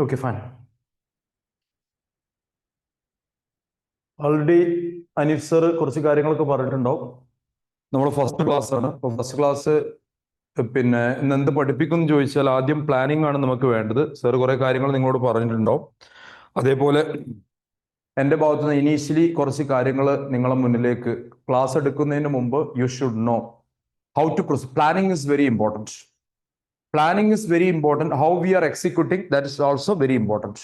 Okay fine. Already Aneef sir കുറച്ച് കാര്യങ്ങളൊക്കെ പറഞ്ഞിട്ടുണ്ടാവും. നമ്മൾ ഫസ്റ്റ് ക്ലാസ് ആണ്. അപ്പോൾ ഫസ്റ്റ് ക്ലാസ് പിന്നെ ഇന്ന് എന്ത് പഠിപ്പിക്കും എന്ന് ചോദിച്ചാൽ ആദ്യം പ്ലാനിങ് ആണ് നമുക്ക് വേണ്ടത്. സർ കുറെ കാര്യങ്ങൾ നിങ്ങളോട് പറഞ്ഞിട്ടുണ്ടാവും. അതേപോലെ എൻ്റെ ഭാഗത്തു നിന്ന് ഇനീഷ്യലി കുറച്ച് കാര്യങ്ങൾ നിങ്ങളെ മുന്നിലേക്ക് ക്ലാസ് എടുക്കുന്നതിന് മുമ്പ് you should know how to proceed. Planning is very important. Planning is very important. How we are executing, that is also very important.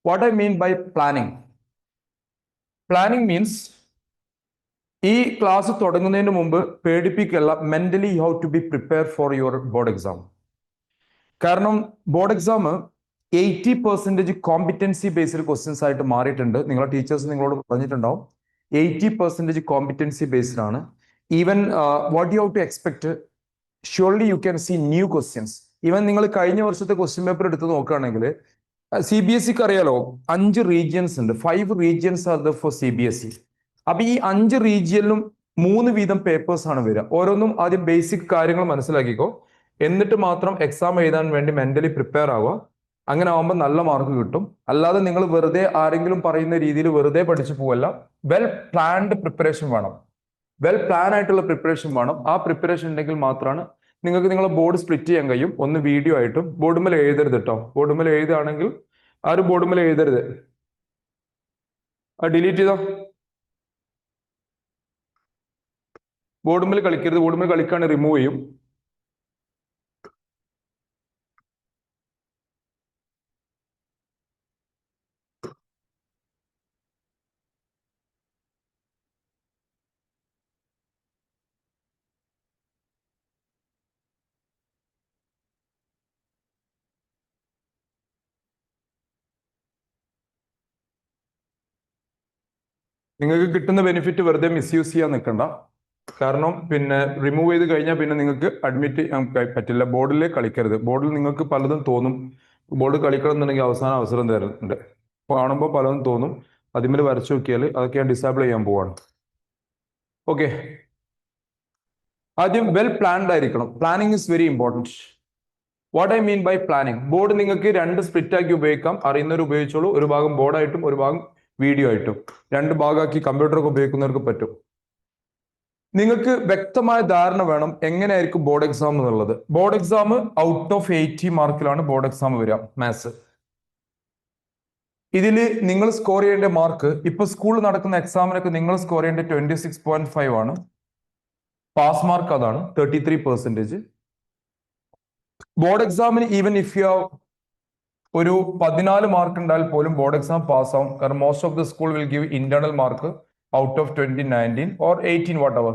What I mean by planning? Planning means ഈ class തുടങ്ങുന്നതിന് മുമ്പ് പേടിപ്പിക്കല്ല, mentally you have to be prepare for your board exam. കാരണം board exam 80% competency based questions ആയിട്ട് മാറിയിട്ടുണ്ട്. നിങ്ങളുടെ teachers നിങ്ങളോട് പറഞ്ഞിട്ടുണ്ടാവും 80% കോമ്പിറ്റൻസി ബേസ്ഡ് ആണ്. Even what you have to expect, surely you can see new questions. Even നിങ്ങൾ കഴിഞ്ഞ വർഷത്തെ ക്വസ്റ്റ്യൻ പേപ്പർ എടുത്ത് നോക്കുകയാണെങ്കിൽ CBSEക്ക് അറിയാലോ 5 റീജിയൻസ് ഉണ്ട്. 5 regions are the for CBSE. അപ്പൊ ഈ 5 റീജിയനിലും 3 വീതം പേപ്പേഴ്സ് ആണ് വരിക. ഓരോന്നും ആദ്യം ബേസിക് കാര്യങ്ങൾ മനസ്സിലാക്കിക്കോ, എന്നിട്ട് മാത്രം എക്സാം എഴുതാൻ വേണ്ടി മെന്റലി പ്രിപ്പയർ ആവുക. അങ്ങനെ ആവുമ്പോൾ നല്ല മാർക്ക് കിട്ടും. അല്ലാതെ നിങ്ങൾ വെറുതെ ആരെങ്കിലും പറയുന്ന രീതിയിൽ വെറുതെ പഠിച്ചു പോവല്ല. വെൽ പ്ലാൻഡ് പ്രിപ്പറേഷൻ വേണം. വെൽ പ്ലാൻ ആയിട്ടുള്ള പ്രിപ്പറേഷൻ വേണം. ആ പ്രിപ്പറേഷൻ ഉണ്ടെങ്കിൽ മാത്രമാണ് നിങ്ങൾക്ക് നിങ്ങളെ ബോർഡ് സ്പ്ലിറ്റ് ചെയ്യാൻ കഴിയും. ഒന്ന് വീഡിയോ ആയിട്ടും. ബോർഡുമേൽ എഴുതരുത് കേട്ടോ. ബോർഡുമേൽ എഴുതുകയാണെങ്കിൽ ആരും ബോർഡുമേൽ എഴുതരുത്. ഡിലീറ്റ് ചെയ്തോ. ബോർഡുമേൽ കളിക്കരുത്. ബോർഡുമേൽ കളിക്കുകയാണെങ്കിൽ റിമൂവ് ചെയ്യും. നിങ്ങൾക്ക് കിട്ടുന്ന ബെനിഫിറ്റ് വെറുതെ മിസ്യൂസ് ചെയ്യാൻ നിൽക്കണ്ട. കാരണം പിന്നെ റിമൂവ് ചെയ്ത് കഴിഞ്ഞാൽ പിന്നെ നിങ്ങൾക്ക് അഡ്മിറ്റ് ചെയ്യാൻ പറ്റില്ല. ബോർഡിൽ കളിക്കരുത്. ബോർഡിൽ നിങ്ങൾക്ക് പലതും തോന്നും. ബോർഡ് കളിക്കണം എന്നുണ്ടെങ്കിൽ അവസാനം അവസരം തരുന്നുണ്ട്. കാണുമ്പോൾ പലതും തോന്നും. അതിന്മേൽ വരച്ചു നോക്കിയാൽ അതൊക്കെ ഞാൻ ഡിസേബിൾ ചെയ്യാൻ പോവാണ്. ഓക്കെ, ആദ്യം വെൽ പ്ലാൻഡ് ആയിരിക്കണം. Planning is very important. What I mean by planning? Board നിങ്ങൾക്ക് 2 സ്പ്ലിറ്റ് ആക്കി ഉപയോഗിക്കാം. അറിയുന്നവർ ഉപയോഗിച്ചോളൂ. ഒരു ഭാഗം ബോർഡായിട്ടും ഒരു ഭാഗം വീഡിയോ ആയിട്ടും 2 ഭാഗമാക്കി കമ്പ്യൂട്ടറൊക്കെ ഉപയോഗിക്കുന്നവർക്ക് പറ്റും. നിങ്ങൾക്ക് വ്യക്തമായ ധാരണ വേണം എങ്ങനെയായിരിക്കും ബോർഡ് എക്സാം എന്നുള്ളത്. ബോർഡ് എക്സാം ഔട്ട് ഓഫ് 80 മാർക്കിലാണ് ബോർഡ് എക്സാം വരിക. മാത്സ് ഇതിൽ നിങ്ങൾ സ്കോർ ചെയ്യേണ്ട മാർക്ക്, ഇപ്പൊ സ്കൂളിൽ നടക്കുന്ന എക്സാമിനൊക്കെ നിങ്ങൾ സ്കോർ ചെയ്യേണ്ട 26.5 ആണ്. പാസ് മാർക്ക് അതാണ് 33%. ബോർഡ് എക്സാമിന് ഈവൻ ഇഫ് യു ഒരു 14 മാർക്ക് ഉണ്ടായാൽ പോലും ബോർഡ് എക്സാം പാസ് ആവും. കാരണം most of the school will give internal mark out of 2019 or 18 what ever.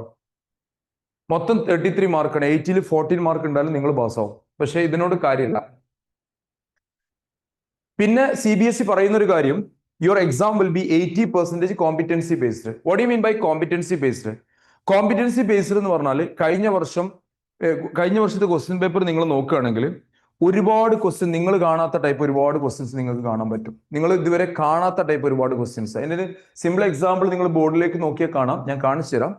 മൊത്തം 33 മാർക്കാണ്. 80ൽ 14 മാർക്ക് ഉണ്ടായാലും നിങ്ങൾ പാസ്സാവും. പക്ഷെ ഇതിനോട് കാര്യമില്ല. പിന്നെ CBSE പറയുന്ന ഒരു കാര്യം, your exam will be 80% competency based. What you mean by competency based? Competency based എന്ന് പറഞ്ഞാൽ കഴിഞ്ഞ വർഷത്തെ ക്വസ്റ്റ്യൻ പേപ്പർ നിങ്ങൾ നോക്കുകയാണെങ്കിൽ ഒരുപാട് ക്വസ്റ്റ്യൻ നിങ്ങൾ കാണാത്ത ടൈപ്പ് ഒരുപാട് ക്വസ്റ്റ്യൻസ് നിങ്ങൾക്ക് കാണാൻ പറ്റും. നിങ്ങൾ ഇതുവരെ കാണാത്ത ടൈപ്പ് ഒരുപാട് ക്വസ്റ്റ്യൻസ്. അതിൻ്റെ ഒരു സിമ്പിൾ എക്സാമ്പിൾ നിങ്ങൾ ബോർഡിലേക്ക് നോക്കിയാൽ കാണാം. ഞാൻ കാണിച്ചു തരാം.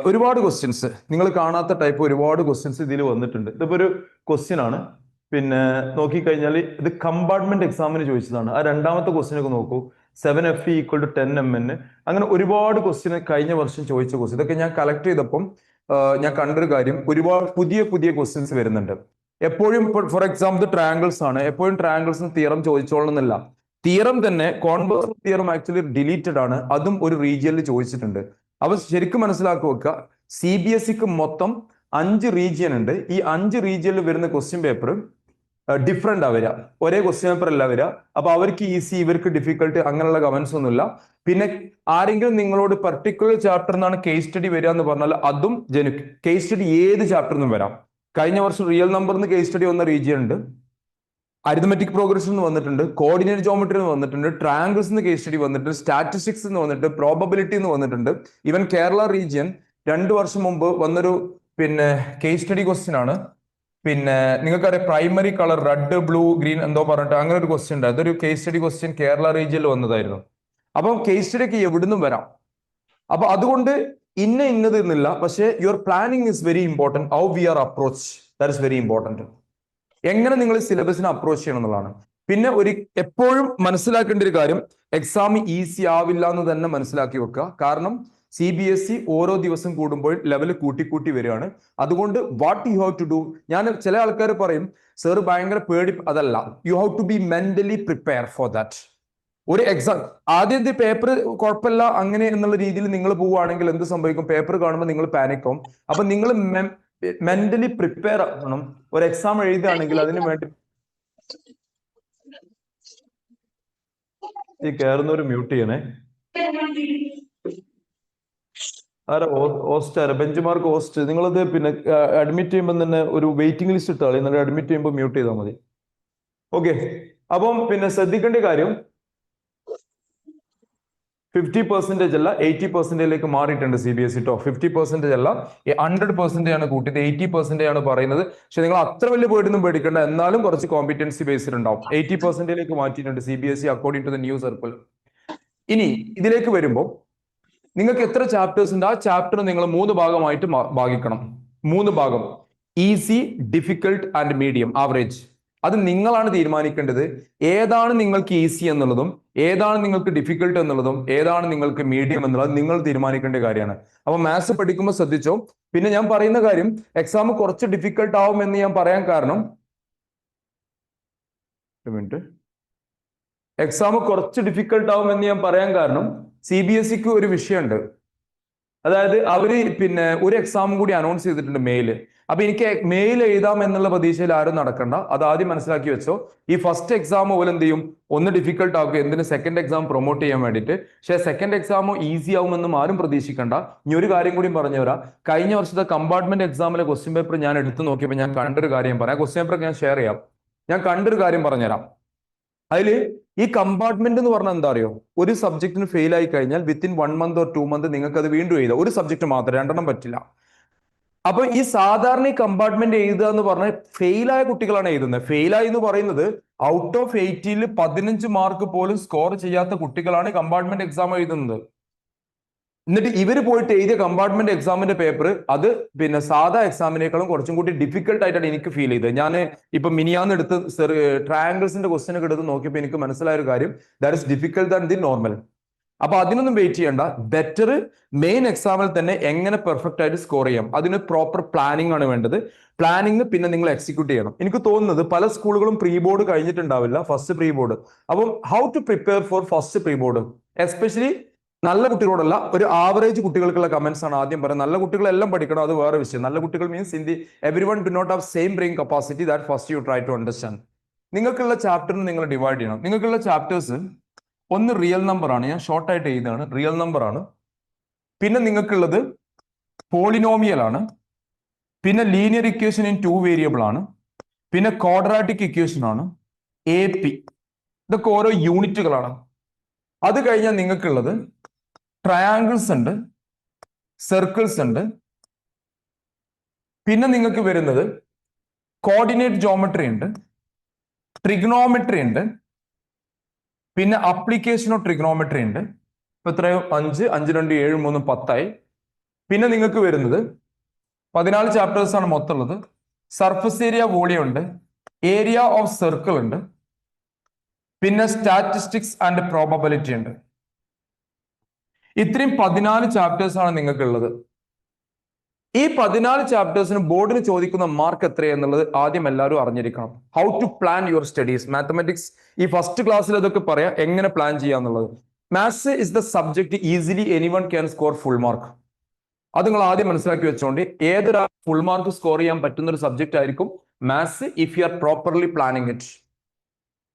ഒരുപാട് ക്വസ്റ്റ്യൻസ് നിങ്ങൾ കാണാത്ത ടൈപ്പ് ഒരുപാട് ക്വസ്റ്റ്യൻസ് ഇതിൽ വന്നിട്ടുണ്ട്. ഇതിപ്പോ ഒരു ക്വസ്റ്റ്യൻ ആണ്. പിന്നെ നോക്കിക്കഴിഞ്ഞാൽ ഇത് കമ്പാർട്ട്മെന്റ് എക്സാമിന് ചോദിച്ചതാണ്. ആ രണ്ടാമത്തെ ക്വസ്റ്റ്യൻ ഒക്കെ നോക്കൂ. 7FE = 10 MN. അങ്ങനെ ഒരുപാട് ക്വസ്റ്റ്യൻ കഴിഞ്ഞ വർഷം ചോദിച്ച ക്വസ്റ്റ്യൻ. ഇതൊക്കെ ഞാൻ കളക്ട് ചെയ്തപ്പം ഞാൻ കണ്ടൊരു കാര്യം, ഒരുപാട് പുതിയ ക്വസ്റ്റ്യൻസ് വരുന്നുണ്ട്. എപ്പോഴും ഫോർ എക്സാമ്പിൾ ട്രയാങ്കിൾസ് ആണ്. എപ്പോഴും ട്രയാങ്കിൾസിന് തിയറം ചോദിച്ചോളണമെന്നില്ല. തിയറം തന്നെ കോൺവേഴ്സ് തിയറം ആക്ച്വലി ഡിലീറ്റഡ് ആണ്. അതും ഒരു റീജിയനിൽ ചോദിച്ചിട്ടുണ്ട്. അപ്പൊ ശരിക്കും മനസ്സിലാക്കി വെക്കുക, CBSEക്ക് മൊത്തം 5 റീജിയൻ ഉണ്ട്. ഈ 5 റീജിയനിൽ വരുന്ന ക്വസ്റ്റ്യൻ പേപ്പർ ഡിഫറെന്റ് ആ വരിക. ഒരേ ക്വസ്റ്റ്യൻ പേപ്പർ അല്ല വരിക. അപ്പൊ അവർക്ക് ഈസി, ഇവർക്ക് ഡിഫിക്കൽട്ട്, അങ്ങനെയുള്ള കമന്റ്സ് ഒന്നുമില്ല. പിന്നെ ആരെങ്കിലും നിങ്ങളോട് പർട്ടിക്കുലർ ചാപ്റ്റർ എന്നാണ് കേസ് സ്റ്റഡി വരിക എന്ന് പറഞ്ഞാൽ അതും കേസ് സ്റ്റഡി ഏത് ചാപ്റ്ററിൽ നിന്നും വരാം. കഴിഞ്ഞ വർഷം റിയൽ നമ്പറിന് കേസ് സ്റ്റഡി വന്ന റീജിയൻ ഉണ്ട്, അരിത്മെറ്റിക് പ്രോഗ്രഷൻ എന്ന് വന്നിട്ടുണ്ട്, കോർഡിനേറ്റ് ജോമെട്രി എന്ന് വന്നിട്ടുണ്ട്, ട്രയാങ്കിൾസ് എന്ന് കേസ് സ്റ്റഡി വന്നിട്ടുണ്ട്, സ്റ്റാറ്റിസ്റ്റിക്സ് എന്ന് വന്നിട്ട്, പ്രോബബിലിറ്റി എന്ന് വന്നിട്ടുണ്ട്. ഈവൻ കേരള റീജിയൻ 2 വർഷം മുമ്പ് വന്നൊരു പിന്നെ കേസ് സ്റ്റഡി ക്വസ്റ്റ്യൻ ആണ്. പിന്നെ നിങ്ങൾക്കറിയാം primary colour red blue green എന്തോ പറഞ്ഞിട്ട് അങ്ങനെ ഒരു ക്വസ്റ്റ്യൻ ഉണ്ട്. അതൊരു കേസ് സ്റ്റഡി ക്വസ്റ്റ്യൻ കേരള റീജിയനിൽ വന്നതായിരുന്നു. അപ്പം കേസ് സ്റ്റഡി ഒക്കെ എവിടുന്നും വരാം. അപ്പൊ അതുകൊണ്ട് ഇന്നത് എന്നില്ല. പക്ഷേ your planning is very important. How we are approach, that is very important. എങ്ങനെ നിങ്ങൾ സിലബസിനെ അപ്രോച്ച് ചെയ്യണം എന്നുള്ളതാണ്. പിന്നെ എപ്പോഴും മനസ്സിലാക്കേണ്ട ഒരു കാര്യം, എക്സാം ഈസി ആവില്ല എന്ന് തന്നെ മനസ്സിലാക്കി വെക്കുക. കാരണം CBSE ഓരോ ദിവസം കൂടുമ്പോൾ ലെവൽ കൂട്ടി വരികയാണ്. അതുകൊണ്ട് what you have to do, ഞാൻ ചില ആൾക്കാർ പറയും സർ ഭയങ്കര അതല്ല, you have to be mentally prepare for that. ഒരു എക്സാം ആദ്യത്തെ പേപ്പർ കുഴപ്പമില്ല അങ്ങനെ എന്നുള്ള രീതിയിൽ നിങ്ങൾ പോവുകയാണെങ്കിൽ എന്ത് സംഭവിക്കും, പേപ്പർ കാണുമ്പോൾ നിങ്ങൾ പാനിക്കും. അപ്പൊ നിങ്ങൾ മെന്റലി പ്രിപ്പയർ ആവണം. ഒരു എക്സാം എഴുതുകയാണെങ്കിൽ അതിന് വേണ്ടി ഈ കയറുന്നവര് മ്യൂട്ട് ചെയ്യണേ. ബെഞ്ച് മാർക്ക് ഹോസ്റ്റ് നിങ്ങളത് പിന്നെ അഡ്മിറ്റ് ചെയ്യുമ്പോൾ തന്നെ ഒരു വെയിറ്റിംഗ് ലിസ്റ്റ് ഇട്ടാളി, എന്നിട്ട് അഡ്മിറ്റ് ചെയ്യുമ്പോൾ മ്യൂട്ട് ചെയ്താൽ മതി. ഓക്കെ, അപ്പം പിന്നെ ശ്രദ്ധിക്കേണ്ട കാര്യം 50% അല്ല 80% മാറിയിട്ടുണ്ട് CBSE ട്ടോ. 50% അല്ല 100% ആണ് കൂട്ടിയത്, 80% ആണ് പറയുന്നത്. പക്ഷെ നിങ്ങൾ അത്ര വലിയ പേടിയൊന്നും പേടിക്കേണ്ട, എന്നാലും കുറച്ച് കോമ്പിറ്റൻസി ബേസ്ഡ് ഉണ്ടാവും. 80% മാറ്റിയിട്ടുണ്ട് CBSE according to the new circle. ഇനി ഇതിലേക്ക് വരുമ്പോൾ നിങ്ങൾക്ക് എത്ര ചാപ്റ്റേഴ്സ് ഉണ്ട്, ആ ചാപ്റ്റർ നിങ്ങൾ 3 ഭാഗമായിട്ട് ഭാഗിക്കണം. 3 ഭാഗം: easy, difficult and medium, average. അത് നിങ്ങളാണ് തീരുമാനിക്കേണ്ടത്. ഏതാണ് നിങ്ങൾക്ക് ഈസി എന്നുള്ളതും ഏതാണ് നിങ്ങൾക്ക് ഡിഫിക്കൽട്ട് എന്നുള്ളതും ഏതാണ് നിങ്ങൾക്ക് മീഡിയം എന്നുള്ളത് നിങ്ങൾ തീരുമാനിക്കേണ്ട കാര്യമാണ്. അപ്പൊ മാത്സ് പഠിക്കുമ്പോൾ ശ്രദ്ധിച്ചോ. പിന്നെ ഞാൻ പറയുന്ന കാര്യം, എക്സാം കുറച്ച് ഡിഫിക്കൽട്ട് ആവും എന്ന് ഞാൻ പറയാൻ കാരണം, എക്സാം കുറച്ച് ഡിഫിക്കൽട്ട് ആവും എന്ന് ഞാൻ പറയാൻ കാരണം CBSEക്ക് ഒരു വിഷയമുണ്ട്. അതായത് അവര് പിന്നെ ഒരു എക്സാം കൂടി അനൗൺസ് ചെയ്തിട്ടുണ്ട് മെയില്. അപ്പൊ എനിക്ക് മെയിൽ എഴുതാം എന്നുള്ള പ്രതീക്ഷയിൽ ആരും നടക്കണ്ട. അത് ആദ്യം മനസ്സിലാക്കി വെച്ചോ. ഈ ഫസ്റ്റ് എക്സാം പോലെ എന്ത് ചെയ്യും, ഒന്ന് ഡിഫിക്കൽട്ട് ആക്കുക, എന്തിന് സെക്കൻഡ് എക്സാം പ്രൊമോട്ട് ചെയ്യാൻ വേണ്ടിയിട്ട്. പക്ഷേ സെക്കൻഡ് എക്സാം ഈസി ആവുമെന്നും ആരും പ്രതീക്ഷിക്കണ്ട. ഇനി ഒരു കാര്യം കൂടി പറഞ്ഞു തരാം. കഴിഞ്ഞ വർഷത്തെ കമ്പാർട്ട്മെന്റ് എക്സാമിലെ ക്വസ്റ്റ്യൻ പേപ്പർ ഞാൻ എടുത്തു നോക്കിയപ്പോൾ ഞാൻ കണ്ടൊരു കാര്യം പറയാം. ക്വസ്റ്റ്യൻ പേപ്പർ ഞാൻ ഷെയർ ചെയ്യാം. ഞാൻ കണ്ടൊരു കാര്യം പറഞ്ഞുതരാം. അതില് ഈ കമ്പാർട്ട്മെന്റ് എന്ന് പറഞ്ഞാൽ എന്താ അറിയോ, ഒരു സബ്ജക്റ്റിന് ഫെയിൽ ആയി കഴിഞ്ഞാൽ വിത്തിൻ 1 month or 2 months നിങ്ങൾക്ക് അത് വീണ്ടും എഴുതാം. ഒരു സബ്ജക്ട് മാത്രം, 2 പറ്റില്ല. അപ്പൊ ഈ സാധാരണ ഈ കമ്പാർട്ട്മെന്റ് എഴുതുക എന്ന് പറഞ്ഞാൽ ഫെയിലായ കുട്ടികളാണ് എഴുതുന്നത്. ഫെയിലായി എന്ന് പറയുന്നത് ഔട്ട് ഓഫ് 80 15 മാർക്ക് പോലും സ്കോർ ചെയ്യാത്ത കുട്ടികളാണ് കമ്പാർട്ട്മെന്റ് എക്സാം എഴുതുന്നത്. എന്നിട്ട് ഇവർ പോയിട്ട് എഴുതിയ കമ്പാർട്ട്മെന്റ് എക്സാമിന്റെ പേപ്പർ അത് പിന്നെ സാധാ എക്സാമിനേക്കാളും കുറച്ചും കൂടി ഡിഫിക്കൽട്ട് ആയിട്ടാണ് എനിക്ക് ഫീൽ ചെയ്തത്. ഞാൻ ഇപ്പൊ മിനിയാന്ന് എടുത്ത് ട്രയാങ്കിൾസിന്റെ ക്വസ്റ്റ്യൻ ഒക്കെ എടുത്ത് നോക്കിയപ്പോൾ എനിക്ക് മനസ്സിലായ ഒരു കാര്യം, that is difficult than the normal. അപ്പൊ അതിനൊന്നും വെയിറ്റ് ചെയ്യണ്ട. ബെറ്റർ മെയിൻ എക്സാമിൽ തന്നെ എങ്ങനെ പെർഫെക്റ്റ് ആയിട്ട് സ്കോർ ചെയ്യാം, അതിന് പ്രോപ്പർ പ്ലാനിങ് ആണ് വേണ്ടത്. പ്ലാനിങ് പിന്നെ നിങ്ങൾ എക്സിക്യൂട്ട് ചെയ്യണം. എനിക്ക് തോന്നുന്നത് പല സ്കൂളുകളും പ്രീ ബോർഡ് കഴിഞ്ഞിട്ടുണ്ടാവില്ല, ഫസ്റ്റ് പ്രീ ബോർഡ്. അപ്പം how to prepare for first pre board, especially നല്ല കുട്ടികളോടല്ല, ഒരു ആവറേജ് കുട്ടികൾക്കുള്ള കമന്റ്സ് ആണ് ആദ്യം പറയുന്നത്. നല്ല കുട്ടികളെല്ലാം പഠിക്കണം, അത് വേറെ വിഷയം. നല്ല കുട്ടികൾ means in the every one do not have same brain capacity, that first you try to understand. നിങ്ങൾക്കുള്ള ചാപ്റ്ററിന് നിങ്ങൾ ഡിവൈഡ് ചെയ്യണം. നിങ്ങൾക്കുള്ള ചാപ്റ്റേഴ്സ് ഒന്ന് റിയൽ നമ്പർ ആണ്, ഞാൻ ഷോർട്ട് ആയിട്ട് എഴുതുകയാണ്, റിയൽ നമ്പർ ആണ്. പിന്നെ നിങ്ങൾക്കുള്ളത് പോളിനോമിയൽ ആണ്. പിന്നെ ലീനിയർ ഇക്വേഷൻ ഇൻ 2 വേരിയബിൾ ആണ്. പിന്നെ ക്വാഡ്രാറ്റിക് ഇക്വേഷൻ ആണ്. AP, ഇതൊക്കെ ഓരോ യൂണിറ്റുകളാണ്. അത് കഴിഞ്ഞാൽ നിങ്ങൾക്കുള്ളത് ട്രയാങ്കിൾസ് ഉണ്ട്, സർക്കിൾസ് ഉണ്ട്. പിന്നെ നിങ്ങൾക്ക് വരുന്നത് കോർഡിനേറ്റ് ജോമെട്രി ഉണ്ട്, ട്രിഗ്നോമെട്രി ഉണ്ട്, പിന്നെ അപ്ലിക്കേഷൻ ഓഫ് ട്രിഗ്നോമെട്രി ഉണ്ട്. ഇപ്പൊ എത്രയോ 5 5 2 7 3 10 പിന്നെ നിങ്ങൾക്ക് വരുന്നത് 14 ചാപ്റ്റേഴ്സ് ആണ് മൊത്തം ഉള്ളത്. സർഫസ് ഏരിയ വോളിയം ഉണ്ട്, ഏരിയ ഓഫ് സർക്കിൾ ഉണ്ട്, പിന്നെ സ്റ്റാറ്റിസ്റ്റിക്സ് ആൻഡ് പ്രോബബിലിറ്റി ഉണ്ട്. ഇത്രയും 14 ചാപ്റ്റേഴ്സ് ആണ് നിങ്ങൾക്കുള്ളത്. ഈ 14 ചാപ്റ്റേഴ്സിന് ബോർഡിന് ചോദിക്കുന്ന മാർക്ക് എത്രയെന്നുള്ളത് ആദ്യം എല്ലാവരും അറിഞ്ഞിരിക്കണം. How to plan your studies. Mathematics ഈ ഫസ്റ്റ് ക്ലാസ്സിൽ അതൊക്കെ പറയാം, എങ്ങനെ പ്ലാൻ ചെയ്യാന്നുള്ളത്. Maths is the subject easily anyone can score full mark. അത് നിങ്ങൾ ആദ്യം മനസ്സിലാക്കി വെച്ചോണ്ട്, ഏതൊരാൾ ഫുൾ മാർക്ക് സ്കോർ ചെയ്യാൻ പറ്റുന്ന ഒരു സബ്ജക്റ്റ് ആയിരിക്കും maths, if you are properly planning it.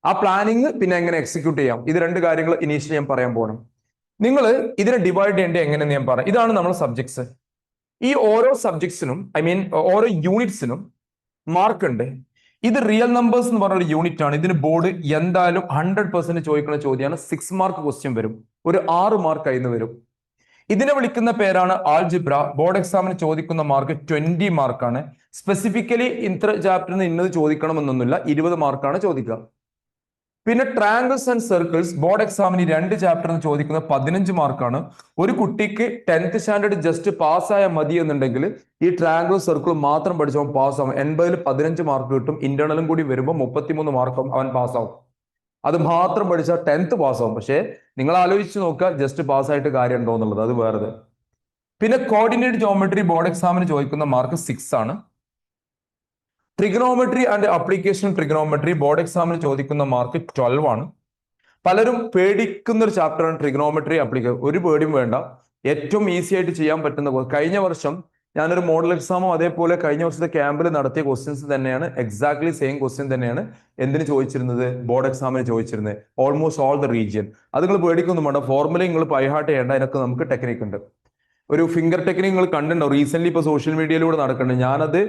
ആ പ്ലാനിങ് പിന്നെ എങ്ങനെ എക്സിക്യൂട്ട് ചെയ്യാം, ഇത് 2 കാര്യങ്ങൾ ഇനീഷ്യലി ഞാൻ പറയാൻ പോകണം. നിങ്ങൾ ഇതിനെ ഡിവൈഡ് ചെയ്യേണ്ടത് എങ്ങനെയെന്ന് ഞാൻ പറയാം. ഇതാണ് നമ്മുടെ സബ്ജക്ട്സ്. ഈ ഓരോ സബ്ജക്ട്സിനും ഓരോ യൂണിറ്റ്സിനും മാർക്ക് ഉണ്ട്. ഇത് റിയൽ നമ്പേഴ്സ് എന്ന് പറഞ്ഞ ഒരു യൂണിറ്റ് ആണ്. ഇതിന് ബോർഡ് എന്തായാലും 100% ചോദിക്കുന്ന ചോദ്യമാണ്. 6 മാർക്ക് ക്വസ്റ്റ്യൻ വരും, ഒരു 6 മാർക്ക് അതിന് വരും. ഇതിനെ വിളിക്കുന്ന പേരാണ് ആൾജിബ്ര. ബോർഡ് എക്സാമിന് ചോദിക്കുന്ന മാർക്ക് 20 മാർക്കാണ്. സ്പെസിഫിക്കലി ഇത്ര ചാപ്റ്ററിന് ഇന്നത് ചോദിക്കണമെന്നൊന്നുമില്ല, 20 മാർക്കാണ് ചോദിക്കുക. പിന്നെ ട്രയാങ്കിൾസ് ആൻഡ് സർക്കിൾസ് ബോർഡ് എക്സാമിന് 2 ചാപ്റ്ററിന് ചോദിക്കുന്നത് 15 മാർക്കാണ്. ഒരു കുട്ടിക്ക് 10th സ്റ്റാൻഡേർഡ് ജസ്റ്റ് പാസ്സായാൽ മതി എന്നുണ്ടെങ്കിൽ ഈ ട്രയാങ്കിൾ സർക്കിൾ മാത്രം പഠിച്ചവൻ പാസ്സാവും. 80-ൽ 15 മാർക്ക് കിട്ടും. ഇന്റേണലും കൂടി വരുമ്പോൾ 33 മാർക്കും അവൻ പാസ്സാവും. അത് മാത്രം പഠിച്ചാൽ 10th പാസ്സാവും. പക്ഷേ നിങ്ങൾ ആലോചിച്ച് നോക്കുക, ജസ്റ്റ് പാസ്സായിട്ട് കാര്യമുണ്ടോ എന്നുള്ളത്, അത് വേറെ. പിന്നെ കോർഡിനേറ്റ് ജോമെട്രി ബോർഡ് എക്സാമിന് ചോദിക്കുന്ന മാർക്ക് 6 ആണ്. Trigonometry and application trigonometry board എക്സാമിന് ചോദിക്കുന്ന മാർക്ക് 12 ആണ്. പലരും പേടിക്കുന്ന ഒരു ചാപ്റ്ററാണ് ട്രിഗണോമെട്രി അപ്ലിക്കേഷൻ. ഒരു പേടിയും വേണ്ട, ഏറ്റവും ഈസി ആയിട്ട് ചെയ്യാൻ പറ്റുന്ന. കഴിഞ്ഞ വർഷം ഞാനൊരു മോഡൽ എക്സാമോ അതേപോലെ കഴിഞ്ഞ വർഷത്തെ ക്യാമ്പിൽ നടത്തിയ ക്വസ്റ്റ്യൻസ് തന്നെയാണ്, എക്സാക്ട്ലി സെയിം ക്വസ്റ്റ്യൻ തന്നെയാണ് എന്തിന് ചോദിച്ചിരുന്നത്, ബോർഡ് എക്സാമിന് ചോദിച്ചിരുന്നത്. Almost all the region. അത് നിങ്ങൾ പേടിക്കൊന്നും വേണ്ട, ഫോർമുല നിങ്ങൾ ബൈഹാർട്ട് ചെയ്യേണ്ട, അതിനൊക്കെ നമുക്ക് ടെക്നിക്ക് ഉണ്ട്. ഒരു ഫിംഗർ ടെക്നിക്ക് നിങ്ങൾ കണ്ടിട്ടുണ്ടോ, റീസെന്റ് ഇപ്പൊ സോഷ്യൽ മീഡിയയിലൂടെ നടക്കുന്നുണ്ട്. ഞാനത്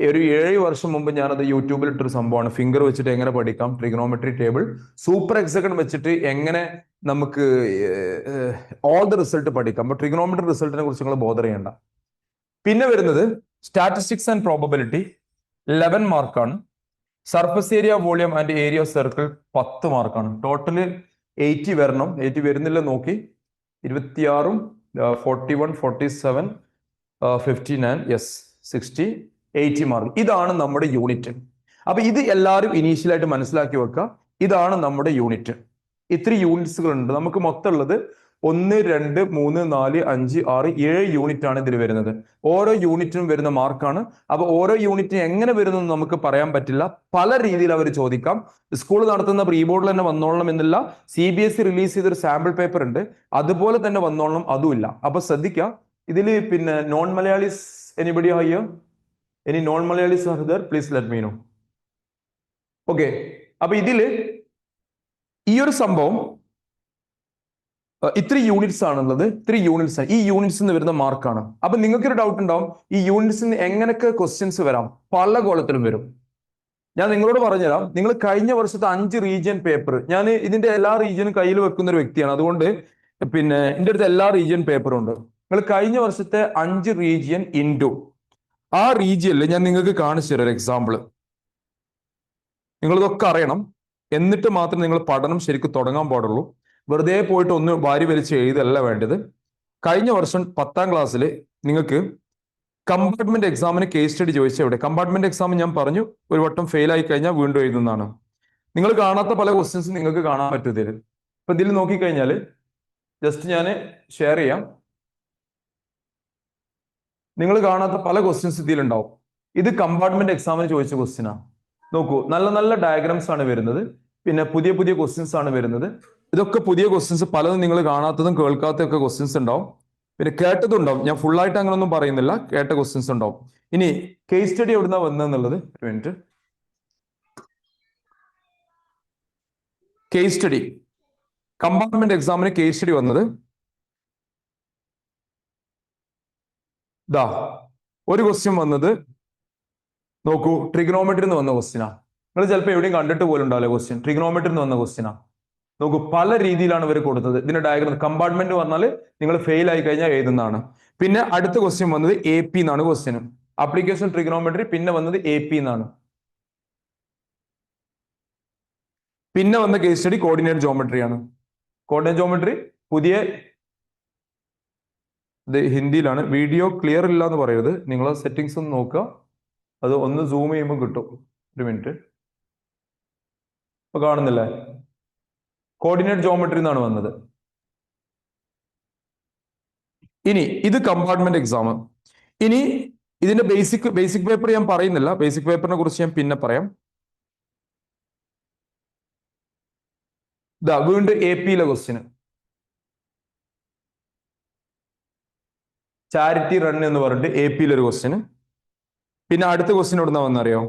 ഒരു 7 വർഷം മുമ്പ് ഞാനത് യൂട്യൂബിൽ ഇട്ടൊരു സംഭവമാണ്. ഫിംഗർ വെച്ചിട്ട് എങ്ങനെ പഠിക്കാം, ട്രിഗണോമെട്രി ടേബിൾ, സൂപ്പർ എക്സഗൺ വെച്ചിട്ട് എങ്ങനെ നമുക്ക് ഓൾ ദ റിസൾട്ട് പഠിക്കാം. അപ്പൊ ട്രിഗണോമെട്രി റിസൾട്ടിനെ കുറിച്ച് നിങ്ങൾ ബോധർ ചെയ്യേണ്ട. പിന്നെ വരുന്നത് സ്റ്റാറ്റിസ്റ്റിക്സ് ആൻഡ് പ്രോബബിലിറ്റി 11 മാർക്കാണ്. Surface area volume and area of circle 10 മാർക്കാണ്. ടോട്ടല് 80 വരണം. 80 വരുന്നില്ല നോക്കി. 26, 41, 47, 59, യെസ് 60, 80 മാർക്ക്. ഇതാണ് നമ്മുടെ യൂണിറ്റ്. അപ്പൊ ഇത് എല്ലാവരും ഇനീഷ്യലായിട്ട് മനസ്സിലാക്കി വെക്കുക. ഇതാണ് നമ്മുടെ യൂണിറ്റ്. ഇത്ര യൂണിറ്റ്സുകൾ ഉണ്ട് നമുക്ക്. മൊത്തം ഉള്ളത് 1, 2, 3, 4, 5, 6, 7 യൂണിറ്റ് ആണ് ഇതിൽ വരുന്നത്. ഓരോ യൂണിറ്റിനും വരുന്ന മാർക്കാണ്. അപ്പൊ ഓരോ യൂണിറ്റിന് എങ്ങനെ വരുന്നു നമുക്ക് പറയാൻ പറ്റില്ല. പല രീതിയിൽ അവർ ചോദിക്കാം. സ്കൂൾ നടത്തുന്ന പ്രീ ബോർഡിൽ തന്നെ വന്നോളണം എന്നില്ല. CBSE റിലീസ് ചെയ്തൊരു സാമ്പിൾ പേപ്പർ ഉണ്ട്, അതുപോലെ തന്നെ വന്നോളണം അതുമില്ല. അപ്പൊ ശ്രദ്ധിക്കാം. ഇതിൽ പിന്നെ നോൺ മലയാളീസ് എനിബഡി ഹയ്യോ, any non Malayalees are there, please let me know. Okay, അപ്പൊ ഇതില് ഈ ഒരു സംഭവം ഇത്ര യൂണിറ്റ്സ് ആണുള്ളത്. 3 യൂണിറ്റ്സ്. ഈ യൂണിറ്റ്സ് വരുന്ന മാർക്കാണ്. അപ്പൊ നിങ്ങൾക്കൊരു ഡൗട്ട് ഉണ്ടാവും, ഈ യൂണിറ്റ്സിന് എങ്ങനെയൊക്കെ ക്വസ്റ്റ്യൻസ് വരാം. പല കോളത്തിലും വരും. ഞാൻ നിങ്ങളോട് പറഞ്ഞുതരാം. നിങ്ങൾ കഴിഞ്ഞ വർഷത്തെ 5 റീജിയൻ പേപ്പർ, ഞാൻ ഇതിന്റെ എല്ലാ റീജിയനും കയ്യിൽ വെക്കുന്ന ഒരു വ്യക്തിയാണ്. അതുകൊണ്ട് പിന്നെ എൻ്റെ അടുത്ത് എല്ലാ റീജിയൻ പേപ്പറും ഉണ്ട്. നിങ്ങൾ കഴിഞ്ഞ വർഷത്തെ 5 റീജിയൻ ഇൻറ്റു ആ റീജിയനിൽ ഞാൻ നിങ്ങൾക്ക് കാണിച്ചു തരാം ഒരു എക്സാമ്പിൾ. നിങ്ങളിതൊക്കെ അറിയണം, എന്നിട്ട് മാത്രം നിങ്ങൾ പഠനം ശരിക്കും തുടങ്ങാൻ പാടുള്ളൂ. വെറുതെ പോയിട്ട് ഒന്ന് വാരി വലിച്ച് എഴുതല്ല വേണ്ടത്. കഴിഞ്ഞ വർഷം 10ാം ക്ലാസ്സിൽ നിങ്ങൾക്ക് കമ്പാർട്ട്മെന്റ് എക്സാമിന് കേസ് സ്റ്റഡി ചോദിച്ചാൽ എവിടെ? കമ്പാർട്ട്മെന്റ് എക്സാം ഞാൻ പറഞ്ഞു, ഒരു വട്ടം ഫെയിൽ ആയി കഴിഞ്ഞാൽ വീണ്ടും എഴുതുന്നതാണ്. നിങ്ങൾ കാണാത്ത പല ക്വസ്റ്റ്യൻസ് നിങ്ങൾക്ക് കാണാൻ പറ്റും ഇതിൽ. ഇപ്പൊ ഇതിൽ നോക്കിക്കഴിഞ്ഞാൽ ജസ്റ്റ് ഞാൻ ഷെയർ ചെയ്യാം. നിങ്ങൾ കാണാത്ത പല ക്വസ്റ്റ്യൻസ് ഇതിലുണ്ടാവും. ഇത് കമ്പാർട്ട്മെന്റ് എക്സാമിന് ചോദിച്ച ക്വസ്റ്റ്യനാണ്. നോക്കൂ, നല്ല നല്ല ഡയഗ്രാംസ് ആണ് വരുന്നത്. പിന്നെ പുതിയ പുതിയ ക്വസ്റ്റ്യൻസ് ആണ് വരുന്നത്. ഇതൊക്കെ പുതിയ ക്വസ്റ്റ്യൻസ്, പലതും നിങ്ങൾ കാണാത്തതും കേൾക്കാത്തതും ഒക്കെ ക്വസ്റ്റ്യൻസ് ഉണ്ടാവും. പിന്നെ കേട്ടതും ഉണ്ടാവും. ഞാൻ ഫുൾ ആയിട്ട് അങ്ങനൊന്നും പറയുന്നില്ല, കേട്ട ക്വസ്റ്റ്യൻസ് ഉണ്ടാവും. ഇനി കേസ് സ്റ്റഡി എവിടുന്നാ വന്നതെന്നുള്ളത് ഒരു മിനിറ്റ്. കേസ് സ്റ്റഡി, കമ്പാർട്ട്മെന്റ് എക്സാമിന് കേസ് സ്റ്റഡി വന്നത് ദാ ഒരു ക്വസ്റ്റ്യൻ വന്നത് നോക്കൂ, ട്രിഗണോമെട്രി എന്ന് വന്ന ക്വസ്റ്റ്യനാ. നിങ്ങൾ ചിലപ്പോൾ എവിടെയും കണ്ടിട്ട് പോലും ഉണ്ടാവില്ല ക്വസ്റ്റ്യൻ. ട്രിഗണോമെട്രി എന്ന് വന്ന ക്വസ്റ്റ്യനാ. നോക്കൂ, പല രീതിയിലാണ് ഇവർ കൊടുത്തത്. ഇതിന്റെ ഡയഗ്രം കമ്പാർട്ട്മെന്റ് പറഞ്ഞാൽ നിങ്ങൾ ഫെയിൽ ആയി കഴിഞ്ഞാൽ എഴുതുന്നതാണ്. പിന്നെ അടുത്ത ക്വസ്റ്റ്യൻ വന്നത് AP എന്നാണ് ക്വസ്റ്റ്യൻ. Application trigonometry. പിന്നെ വന്നത് AP എന്നാണ്. പിന്നെ വന്ന കേസ് സ്റ്റഡി കോർഡിനേറ്റ് ജോമെട്രി ആണ്. കോർഡിനേറ്റ് ജോമെട്രി പുതിയ, ഇത് ഹിന്ദിയിലാണ്. വീഡിയോ ക്ലിയർ ഇല്ല എന്ന് പറയരുത്. നിങ്ങൾ സെറ്റിംഗ്സ് ഒന്ന് നോക്കുക, അത് ഒന്ന് സൂം ചെയ്യുമ്പോൾ കിട്ടും. ഒരു മിനിറ്റ്. ഇപ്പൊ കാണുന്നില്ലേ? കോർഡിനേറ്റ് ജോമെട്രി എന്നാണ് വന്നത്. ഇനി ഇത് കമ്പാർട്ട്മെന്റ് എക്സാം. ഇനി ഇതിന്റെ ബേസിക് പേപ്പർ ഞാൻ പറയുന്നില്ല. ബേസിക് പേപ്പറിനെ കുറിച്ച് ഞാൻ പിന്നെ പറയാം. ഇതാ വീണ്ടും AP-യിലെ ക്വസ്റ്റ്യന്. ചാരിറ്റി റൺ എന്ന് പറഞ്ഞിട്ട് AP-യിലെ ഒരു ക്വസ്റ്റ്യന്. പിന്നെ അടുത്ത ക്വസ്റ്റ്യൻ എവിടുന്ന വന്നറിയോ?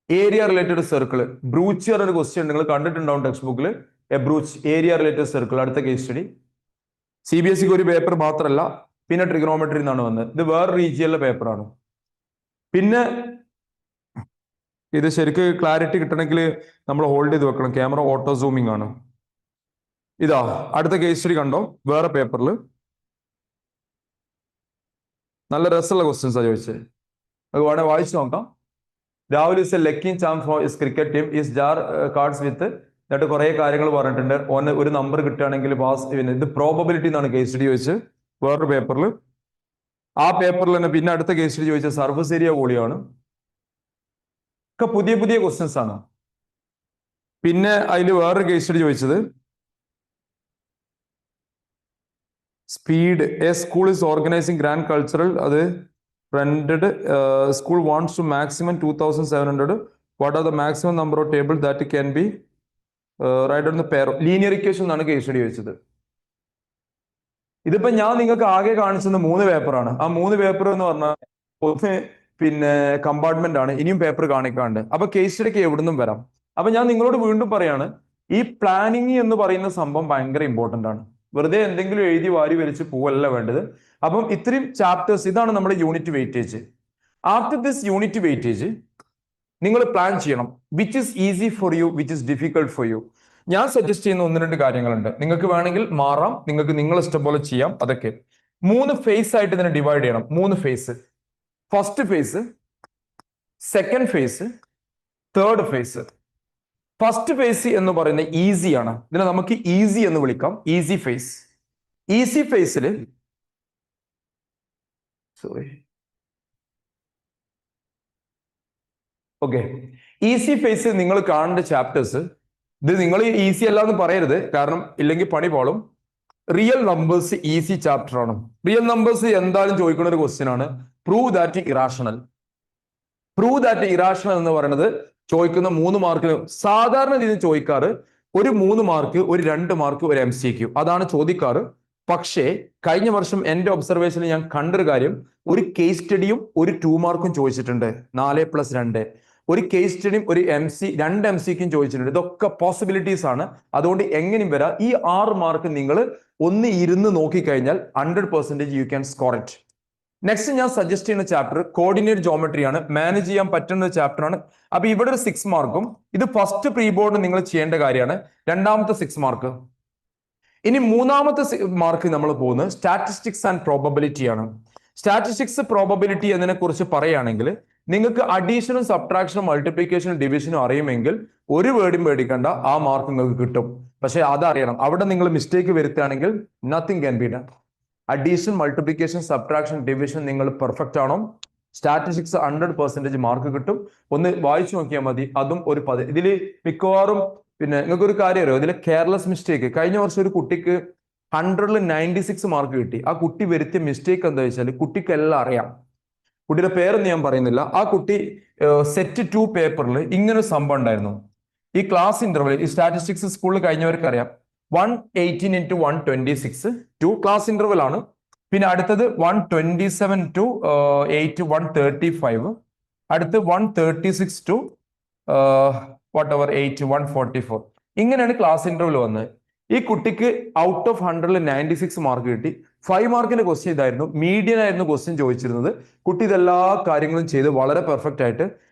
Area related circle. ബ്രൂച്ച് പറഞ്ഞൊരു ക്വസ്റ്റ്യൻ നിങ്ങൾ കണ്ടിട്ടുണ്ടാവും ടെക്സ്റ്റ് ബുക്കിൽ. എ ബ്രൂച്ച്, ഏരിയ റിലേറ്റഡ് സർക്കിൾ. അടുത്ത കേസ് സ്റ്റഡി. CBSE ഒരു പേപ്പർ മാത്രമല്ല, പിന്നെ ട്രിഗണോമെട്രി എന്നാണ് വന്നത്. ഇത് വേറെ റീജിയനിലെ പേപ്പറാണ്. പിന്നെ ഇത് ശരിക്ക് ക്ലാരിറ്റി കിട്ടണമെങ്കിൽ നമ്മൾ ഹോൾഡ് ചെയ്ത് വെക്കണം. ക്യാമറ ഓട്ടോ സൂമിംഗ് ആണ്. ഇതാ അടുത്ത കേസ് സ്റ്റഡി കണ്ടോ, വേറെ പേപ്പറിൽ. നല്ല രസമുള്ള ക്വസ്റ്റ്യൻസാ ചോദിച്ചത്. അത് വേണേ വായിച്ചു നോക്കാം. Rahul is a lucky charm for his cricket team. Is jar cards with എന്നിട്ട് കുറെ കാര്യങ്ങൾ പറഞ്ഞിട്ടുണ്ട്. ഓന് ഒരു നമ്പർ കിട്ടുകയാണെങ്കിൽ പാസ്, പിന്നെ ഇത് പ്രോബബിലിറ്റി എന്നാണ് കേസ് സ്റ്റഡി ചോദിച്ച് വേറൊരു പേപ്പറിൽ. ആ പേപ്പറിൽ തന്നെ പിന്നെ അടുത്ത കേസ് സ്റ്റഡി ചോദിച്ച സർഫസ് ഏരിയ വോളിയമാണ്. ഒക്കെ പുതിയ പുതിയ ക്വസ്റ്റ്യൻസ് ആണ്. പിന്നെ അതിൽ വേറൊരു കേസ് സ്റ്റഡി ചോദിച്ചത് speed. A school is organising grand cultural, അത് rented school wants to maximum 2700. What are the maximum number of tables that can be right on the pair? Linear equation എന്നാണ് case study വെച്ചത്. ഇതിപ്പോ ഞാൻ നിങ്ങൾക്ക് ആകെ കാണിച്ചത് 3 പേപ്പറാണ്. ആ 3 പേപ്പർ എന്ന് പറഞ്ഞാൽ ഒന്ന് പിന്നെ കമ്പാർട്ട്മെന്റ് ആണ്, ഇനിയും പേപ്പർ കാണിക്കാണ്ട്. അപ്പൊ കേസ് സ്റ്റഡിക്ക് എവിടുന്നും വരാം. അപ്പൊ ഞാൻ നിങ്ങളോട് വീണ്ടും പറയാണ്, ഈ പ്ലാനിങ് എന്ന് പറയുന്ന സംഭവം ഭയങ്കര ഇമ്പോർട്ടന്റ് ആണ്. വെറുതെ എന്തെങ്കിലും എഴുതി വാരി വലിച്ച് പോവല്ല വേണ്ടത്. അപ്പം ഇത്രയും ചാപ്റ്റേഴ്സ്, ഇതാണ് നമ്മുടെ unit weightage. After this unit weightage നിങ്ങൾ പ്ലാൻ ചെയ്യണം which is easy for U, which is difficult for you. ഞാൻ സജസ്റ്റ് ചെയ്യുന്ന 1-2 കാര്യങ്ങളുണ്ട്. നിങ്ങൾക്ക് വേണമെങ്കിൽ മാറാം, നിങ്ങൾക്ക് നിങ്ങൾ ഇഷ്ടം പോലെ ചെയ്യാം. അതൊക്കെ 3 ഫേസ് ആയിട്ട് ഇതിനെ ഡിവൈഡ് ചെയ്യണം. 3 phase. First phase, second phase, third phase. First phase എന്ന് പറയുന്നത് ഈസിയാണ്. ഇതിനെ നമുക്ക് ഈസി എന്ന് വിളിക്കാം. Easy phase. ഈസി ഫേസിൽ ഓക്കെ, ഈസി ഫേസ് നിങ്ങൾ കാണേണ്ട ചാപ്റ്റേഴ്സ്, ഇത് നിങ്ങൾ ഈസി അല്ല എന്ന് പറയരുത്, കാരണം ഇല്ലെങ്കിൽ പണി പോളും. റിയൽ നമ്പേഴ്സ് ഈസി ചാപ്റ്റർ ആണ്. റിയൽ നമ്പേഴ്സ് എന്തായാലും ചോദിക്കുന്ന ഒരു ക്വസ്റ്റ്യൻ ആണ്. Prove that irrational. Prove that irrational എന്ന് പറയുന്നത് ചോദിക്കുന്ന 3 മാർക്കിന് സാധാരണ രീതിയിൽ ചോദിക്കാറ് ഒരു 3 മാർക്ക്, ഒരു 2 മാർക്ക്, ഒരു MCQ, അതാണ് ചോദിക്കാറ്. പക്ഷേ കഴിഞ്ഞ വർഷം എന്റെ ഒബ്സർവേഷനിൽ ഞാൻ കണ്ടൊരു കാര്യം, ഒരു കേസ് സ്റ്റഡിയും ഒരു 2 മാർക്കും ചോദിച്ചിട്ടുണ്ട്. 4+2. ഒരു കേസ് സ്റ്റഡിയും ഒരു 2 MCQയും ചോദിച്ചിട്ടുണ്ട്. ഇതൊക്കെ പോസിബിലിറ്റീസ് ആണ്. അതുകൊണ്ട് എങ്ങനെയും വരാം. ഈ 6 മാർക്ക് നിങ്ങൾ ഒന്ന് ഇരുന്ന് നോക്കിക്കഴിഞ്ഞാൽ 100% you can score it. Next ഞാൻ സജസ്റ്റ് ചെയ്യുന്ന ചാപ്റ്റർ കോർഡിനേറ്റ് ജോമെട്രി ആണ്. മാനേജ് ചെയ്യാൻ പറ്റുന്ന ചാപ്റ്റർ ആണ്. അപ്പൊ ഇവിടെ ഒരു 6 മാർക്കും, ഇത് ഫസ്റ്റ് പ്രീ ബോർഡ് നിങ്ങൾ ചെയ്യേണ്ട കാര്യമാണ്. രണ്ടാമത്തെ 6 മാർക്ക്. ഇനി മൂന്നാമത്തെ മാർക്ക് നമ്മൾ പോകുന്നത് സ്റ്റാറ്റിസ്റ്റിക്സ് ആൻഡ് പ്രോബബിലിറ്റി ആണ്. സ്റ്റാറ്റിസ്റ്റിക്സ് പ്രോബബിലിറ്റി എന്നതിനെ കുറിച്ച് പറയുകയാണെങ്കിൽ നിങ്ങൾക്ക് അഡീഷനും സബ്ട്രാക്ഷനും മൾട്ടിപ്ലിക്കേഷനും ഡിവിഷനും അറിയുമെങ്കിൽ ഒരു വേർഡും പേടിക്കണ്ട, ആ മാർക്ക് നിങ്ങൾക്ക് കിട്ടും. പക്ഷെ അതറിയണം, അവിടെ നിങ്ങൾ മിസ്റ്റേക്ക് വരുത്തുകയാണെങ്കിൽ nothing can be done. Addition, multiplication, subtraction, division നിങ്ങൾ പെർഫെക്റ്റ് ആണോ, സ്റ്റാറ്റിസ്റ്റിക്സ് 100% മാർക്ക് കിട്ടും. ഒന്ന് വായിച്ചു നോക്കിയാൽ മതി. അതും ഒരു ഇതിൽ മിക്കവാറും പിന്നെ നിങ്ങൾക്ക് ഒരു കാര്യം അറിയോ, ഇതിൽ കെയർലെസ് മിസ്റ്റേക്ക്. കഴിഞ്ഞ വർഷം ഒരു കുട്ടിക്ക് 100ൽ 96 മാർക്ക് കിട്ടി. ആ കുട്ടി വരുത്തിയ മിസ്റ്റേക്ക് എന്താ വെച്ചാൽ കുട്ടിക്ക് എല്ലാം അറിയാം. കുട്ടിയുടെ പേരൊന്നും ഞാൻ പറയുന്നില്ല. ആ കുട്ടി സെറ്റ് 2 പേപ്പറിൽ ഇങ്ങനെ ഒരു സംഭവം ഉണ്ടായിരുന്നു. ഈ ക്ലാസ് ഇന്റർവെൽ, ഈ സ്റ്റാറ്റിസ്റ്റിക്സ് സ്കൂളിൽ കഴിഞ്ഞവർക്ക് അറിയാം, 118 into 126 ടു ക്ലാസ് ഇന്റർവെൽ ആണ്. പിന്നെ അടുത്തത് 127 to 8 135, അടുത്ത് 136 to whatever 8 144. ഇങ്ങനെയാണ് ക്ലാസ് ഇന്റർവെൽ വന്നത്. ഈ കുട്ടിക്ക് ഔട്ട് ഓഫ് 100ൽ 96 മാർക്ക് കിട്ടി. 5 മാർക്കിന്റെ ക്വസ്റ്റ്യൻ ഇതായിരുന്നു, മീഡിയൻ ആയിരുന്നു ക്വസ്റ്റ്യൻ ചോദിച്ചിരുന്നത്. കുട്ടി ഇതെല്ലാ കാര്യങ്ങളും ചെയ്ത് വളരെ പെർഫെക്റ്റ് ആയിട്ട്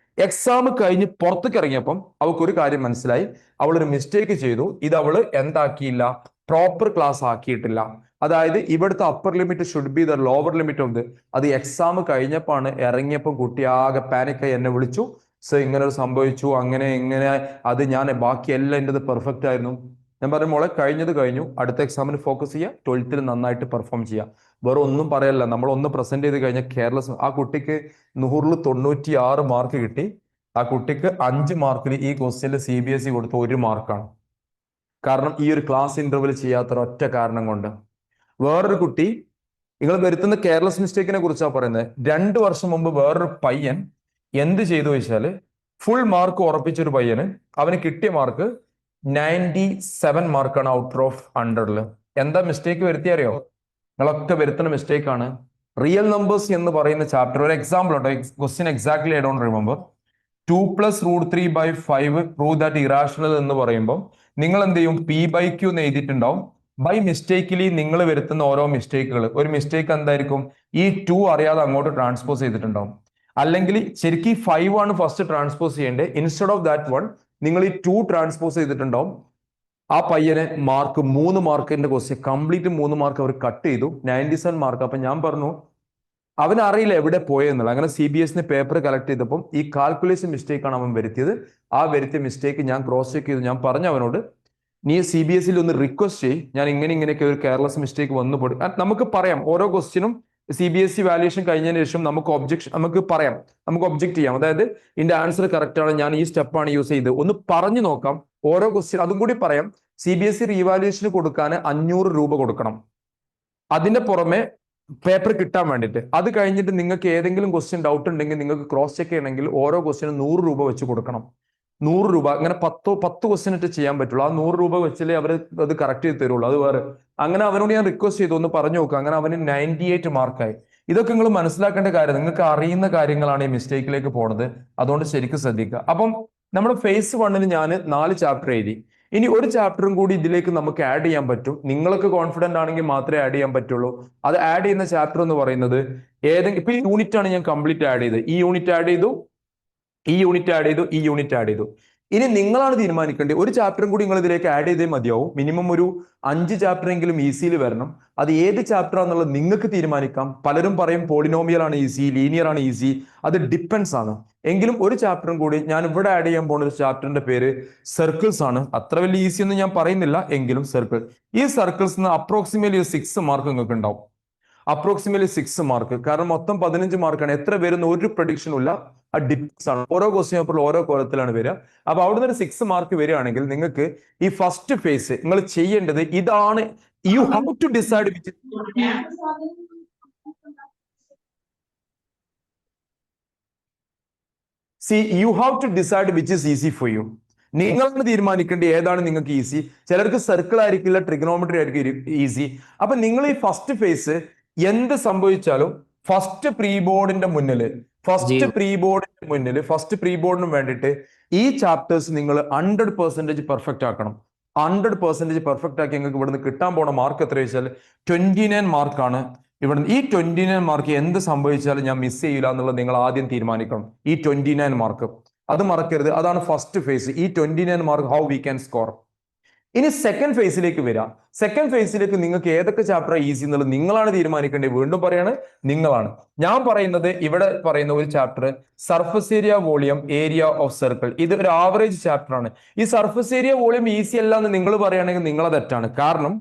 എക്സാം കഴിഞ്ഞ് പുറത്തേക്ക് ഇറങ്ങിയപ്പം അവൾക്ക് ഒരു കാര്യം മനസ്സിലായി, അവളൊരു മിസ്റ്റേക്ക് ചെയ്തു. ഇത് അവള് എന്താക്കിയില്ല, പ്രോപ്പർ ക്ലാസ് ആക്കിയിട്ടില്ല. അതായത് ഇവിടുത്തെ upper limit should be the lower limit of the. അത് എക്സാം കഴിഞ്ഞപ്പോഴാണ്, ഇറങ്ങിയപ്പോൾ കുട്ടി ആകെ പാനിക്കായി എന്നെ വിളിച്ചു, സർ ഇങ്ങനെ സംഭവിച്ചു, അങ്ങനെ ഇങ്ങനെ, അത് ഞാൻ ബാക്കിയെല്ലാം എൻ്റെത് പെർഫെക്റ്റ് ആയിരുന്നു. ഞാൻ പറഞ്ഞു, മോളെ കഴിഞ്ഞത് കഴിഞ്ഞു, അടുത്ത എക്സാമിന് ഫോക്കസ് ചെയ്യുക, 12th നന്നായിട്ട് പെർഫോം ചെയ്യുക, വേറെ ഒന്നും പറയല്ല. നമ്മൾ ഒന്ന് പ്രസന്റ് ചെയ്ത് കഴിഞ്ഞാൽ കെയർലെസ്. ആ കുട്ടിക്ക് 100ൽ 96 മാർക്ക് കിട്ടി. ആ കുട്ടിക്ക് 5 മാർക്കിൽ ഈ ക്വസ്റ്റ്യനിൽ CBSE കൊടുത്ത 1 മാർക്കാണ്. കാരണം ഈ ഒരു ക്ലാസ് ഇന്റർവെൽ ചെയ്യാത്ത ഒറ്റ കാരണം കൊണ്ട്. വേറൊരു കുട്ടി, നിങ്ങൾ വരുത്തുന്ന കെയർലെസ് മിസ്റ്റേക്കിനെ കുറിച്ചാണ് പറയുന്നത്. 2 വർഷം മുമ്പ് വേറൊരു പയ്യൻ എന്ത് ചെയ്തു വെച്ചാൽ, ഫുൾ മാർക്ക് ഉറപ്പിച്ചൊരു പയ്യന്, അവന് കിട്ടിയ മാർക്ക് 97 മാർക്കാണ് ഔട്ട് ഓഫ് 100ൽ. എന്താ മിസ്റ്റേക്ക് വരുത്തിയറിയോ? നിങ്ങളൊക്കെ വരുത്തുന്ന മിസ്റ്റേക്ക് ആണ്. റിയൽ നമ്പേഴ്സ് എന്ന് പറയുന്ന ചാപ്റ്റർ, ഒരു എക്സാമ്പിൾ ഉണ്ടോ, question exactly I don't remember. 2 + √3/5 prove that irrational എന്ന് പറയുമ്പോൾ നിങ്ങൾ എന്ത് ചെയ്യും, P/Q എന്ന് എഴുതിയിട്ടുണ്ടാവും. ബൈ മിസ്റ്റേക്കിലി നിങ്ങൾ വരുത്തുന്ന ഓരോ മിസ്റ്റേക്കുകൾ, ഒരു മിസ്റ്റേക്ക് എന്തായിരിക്കും, ഈ 2 അറിയാതെ അങ്ങോട്ട് ട്രാൻസ്പോസ് ചെയ്തിട്ടുണ്ടാവും. അല്ലെങ്കിൽ ശരിക്കും 5 ആണ് ഫസ്റ്റ് ട്രാൻസ്പോസ് ചെയ്യേണ്ടത്. ഇൻസ്റ്റെഡ് ഓഫ് ദാറ്റ് 1 നിങ്ങൾ ഈ 2 ട്രാൻസ്പോസ് ചെയ്തിട്ടുണ്ടാവും. ആ പയ്യനെ മാർക്ക് 3 മാർക്കിന്റെ ക്വസ്റ്റ്യൻ കംപ്ലീറ്റ് 3 മാർക്ക് അവർ കട്ട് ചെയ്തു, 97 മാർക്ക്. അപ്പൊ ഞാൻ പറഞ്ഞു, അവനറിയില്ല എവിടെ പോയെന്നുള്ളത്. അങ്ങനെ CBSE പേപ്പർ കളക്ട് ചെയ്തപ്പം ഈ കാൽക്കുലേഷൻ മിസ്റ്റേക്ക് ആണ് അവൻ വരുത്തിയത്. ആ വരുത്തിയ മിസ്റ്റേക്ക് ഞാൻ ക്രോസ് ചെക്ക് ചെയ്തു. ഞാൻ പറഞ്ഞു അവനോട്, നീ CBSE ഒന്ന് റിക്വസ്റ്റ് ചെയ്യ്, ഞാൻ ഇങ്ങനെയൊക്കെ ഒരു കെയർലെസ് മിസ്റ്റേക്ക് വന്നു പോയി. നമുക്ക് പറയാം ഓരോ ക്വസ്റ്റ്യനും CBSE വാല്യുവേഷൻ കഴിഞ്ഞതിന് ശേഷം നമുക്ക് പറയാം, നമുക്ക് ഒബ്ജക്ട് ചെയ്യാം. അതായത് ഇതിന്റെ ആൻസർ കറക്റ്റ് ആണ്, ഞാൻ ഈ സ്റ്റെപ്പാണ് യൂസ് ചെയ്ത് ഒന്ന് പറഞ്ഞു നോക്കാം. ഓരോ ക്വസ്റ്റ്യൻ അതും കൂടി പറയാം. CBSE റീവാലുവേഷന് കൊടുക്കാൻ 500 രൂപ കൊടുക്കണം. അതിന്റെ പുറമെ പേപ്പർ കിട്ടാൻ വേണ്ടിയിട്ട്. അത് കഴിഞ്ഞിട്ട് നിങ്ങൾക്ക് ഏതെങ്കിലും ക്വസ്റ്റ്യൻ ഡൗട്ട് ഉണ്ടെങ്കിൽ നിങ്ങൾക്ക് ക്രോസ് ചെക്ക് ചെയ്യണമെങ്കിൽ ഓരോ ക്വസ്റ്റ്യനും 100 രൂപ വെച്ച് കൊടുക്കണം. 100 രൂപ അങ്ങനെ 10 ക്വസ്റ്റ്യൻ ഇട്ട് ചെയ്യാൻ പറ്റുള്ളൂ. ആ 100 രൂപ വെച്ചാലേ അവർ അത് കറക്റ്റ് ചെയ്ത് തരുള്ളൂ. അത് വേറെ. അങ്ങനെ അവനോട് ഞാൻ റിക്വസ്റ്റ് ചെയ്തു ഒന്ന് പറഞ്ഞു നോക്കുക. അങ്ങനെ അവന് 98 മാർക്കായി. ഇതൊക്കെ നിങ്ങൾ മനസ്സിലാക്കേണ്ട കാര്യം, നിങ്ങൾക്ക് അറിയുന്ന കാര്യങ്ങളാണ് ഈ മിസ്റ്റേക്കിലേക്ക് പോണത്. അതുകൊണ്ട് ശരിക്കും ശ്രദ്ധിക്കുക. അപ്പം നമ്മുടെ ഫേസ് 1 ഞാൻ 4 ചാപ്റ്റർ എഴുതി. ഇനി ഒരു ചാപ്റ്ററും കൂടി ഇതിലേക്ക് നമുക്ക് ആഡ് ചെയ്യാൻ പറ്റും. നിങ്ങളൊക്കെ കോൺഫിഡന്റ് ആണെങ്കിൽ മാത്രമേ ആഡ് ചെയ്യാൻ പറ്റുള്ളൂ. അത് ആഡ് ചെയ്യുന്ന ചാപ്റ്റർ എന്ന് പറയുന്നത് ഇപ്പൊ ഈ യൂണിറ്റ് ആണ് ഞാൻ കംപ്ലീറ്റ് ആഡ് ചെയ്തത്. ഈ യൂണിറ്റ് ആഡ് ചെയ്തു, ഈ യൂണിറ്റ് ആഡ് ചെയ്തു, ഈ യൂണിറ്റ് ആഡ് ചെയ്തു. ഇനി നിങ്ങളാണ് തീരുമാനിക്കേണ്ടത്. ഒരു ചാപ്റ്ററും കൂടി നിങ്ങൾ ഇതിലേക്ക് ആഡ് ചെയ്തേ മതിയാവും. മിനിമം ഒരു 5 ചാപ്റ്റർ എങ്കിലും ഈസിയിൽ വരണം. അത് ഏത് ചാപ്റ്റർ ആണെന്നുള്ളത് നിങ്ങൾക്ക് തീരുമാനിക്കാം. പലരും പറയും പോളിനോമിയൽ ആണ് ഈസി, ലീനിയർ ആണ് ഈസി. അത് ഡിപ്പെൻസ് ആണ്. എങ്കിലും ഒരു ചാപ്റ്ററും കൂടി ഞാൻ ഇവിടെ ആഡ് ചെയ്യാൻ പോകുന്ന ഒരു ചാപ്റ്ററിന്റെ പേര് സർക്കിൾസ് ആണ്. അത്ര വലിയ ഈസി ഒന്നും ഞാൻ പറയുന്നില്ല, എങ്കിലും സർക്കിൾ. ഈ സർക്കിൾസ് അപ്രോക്സിമേറ്റ്ലി 6 മാർക്ക് നിങ്ങൾക്ക് ഉണ്ടാവും. Approximately 6 mark. കാരണം മൊത്തം 15 മാർക്കാണ്. എത്ര വരുന്ന ഒരു പ്രഡിക്ഷനും ഇല്ല. ആ ഡിപ്സ് ആണ്. ഓരോ ക്വസ്റ്റ്യൻ പേപ്പറിൽ ഓരോ കോലത്തിലാണ് വരിക. അപ്പൊ അവിടുന്ന് ഒരു 6 മാർക്ക് വരികയാണെങ്കിൽ നിങ്ങൾക്ക് ഈ ഫസ്റ്റ് ഫേസ് നിങ്ങൾ ചെയ്യേണ്ടത് ഇതാണ്. You have to decide which you have to decide which is easy for you. നിങ്ങളാണ് തീരുമാനിക്കേണ്ടത് ഏതാണ് നിങ്ങൾക്ക് ഈസി. ചിലർക്ക് സർക്കിൾ ആയിരിക്കില്ല, ട്രിഗണോമെട്രി ആയിരിക്കും ഈസി. അപ്പൊ നിങ്ങൾ ഈ ഫസ്റ്റ് ഫേസ് എന്ത് സംഭവിച്ചാലും ഫസ്റ്റ് പ്രീ ബോർഡിന്റെ മുന്നിൽ ഫസ്റ്റ് പ്രീ ബോർഡിന് വേണ്ടിയിട്ട് ഈ ചാപ്റ്റേഴ്സ് നിങ്ങൾ 100% പെർഫെക്റ്റ് ആക്കണം. 100% പെർഫെക്റ്റ് ആക്കി നിങ്ങൾക്ക് ഇവിടുന്ന് കിട്ടാൻ പോണ മാർക്ക് എത്ര വെച്ചാൽ 29 മാർക്കാണ്. ഇവിടുന്ന് ഈ 29 മാർക്ക് എന്ത് സംഭവിച്ചാലും ഞാൻ മിസ് ചെയ്യില്ല എന്നുള്ളത് നിങ്ങൾ ആദ്യം തീരുമാനിക്കണം. ഈ 29 മാർക്ക് അത് മറക്കരുത്. അതാണ് ഫസ്റ്റ് ഫേസ്. ഈ 29 mark how we can score. ഇനി സെക്കൻഡ് ഫേസിലേക്ക് വരാം. സെക്കൻഡ് ഫേസിലേക്ക് നിങ്ങൾക്ക് ഏതൊക്കെ ചാപ്റ്റർ ഈസി എന്നുള്ളത് നിങ്ങളാണ് തീരുമാനിക്കേണ്ടത്. വീണ്ടും പറയാണ്, നിങ്ങളാണ്. ഞാൻ പറയുന്നത് ഇവിടെ പറയുന്ന ഒരു chapter surface area volume area of circle. ഇത് ഒരു ആവറേജ് ചാപ്റ്റർ ആണ്. ഈ സർഫസ് ഏരിയ വോളിയം ഈസി അല്ല എന്ന് നിങ്ങൾ പറയുകയാണെങ്കിൽ നിങ്ങളെ തെറ്റാണ്. കാരണം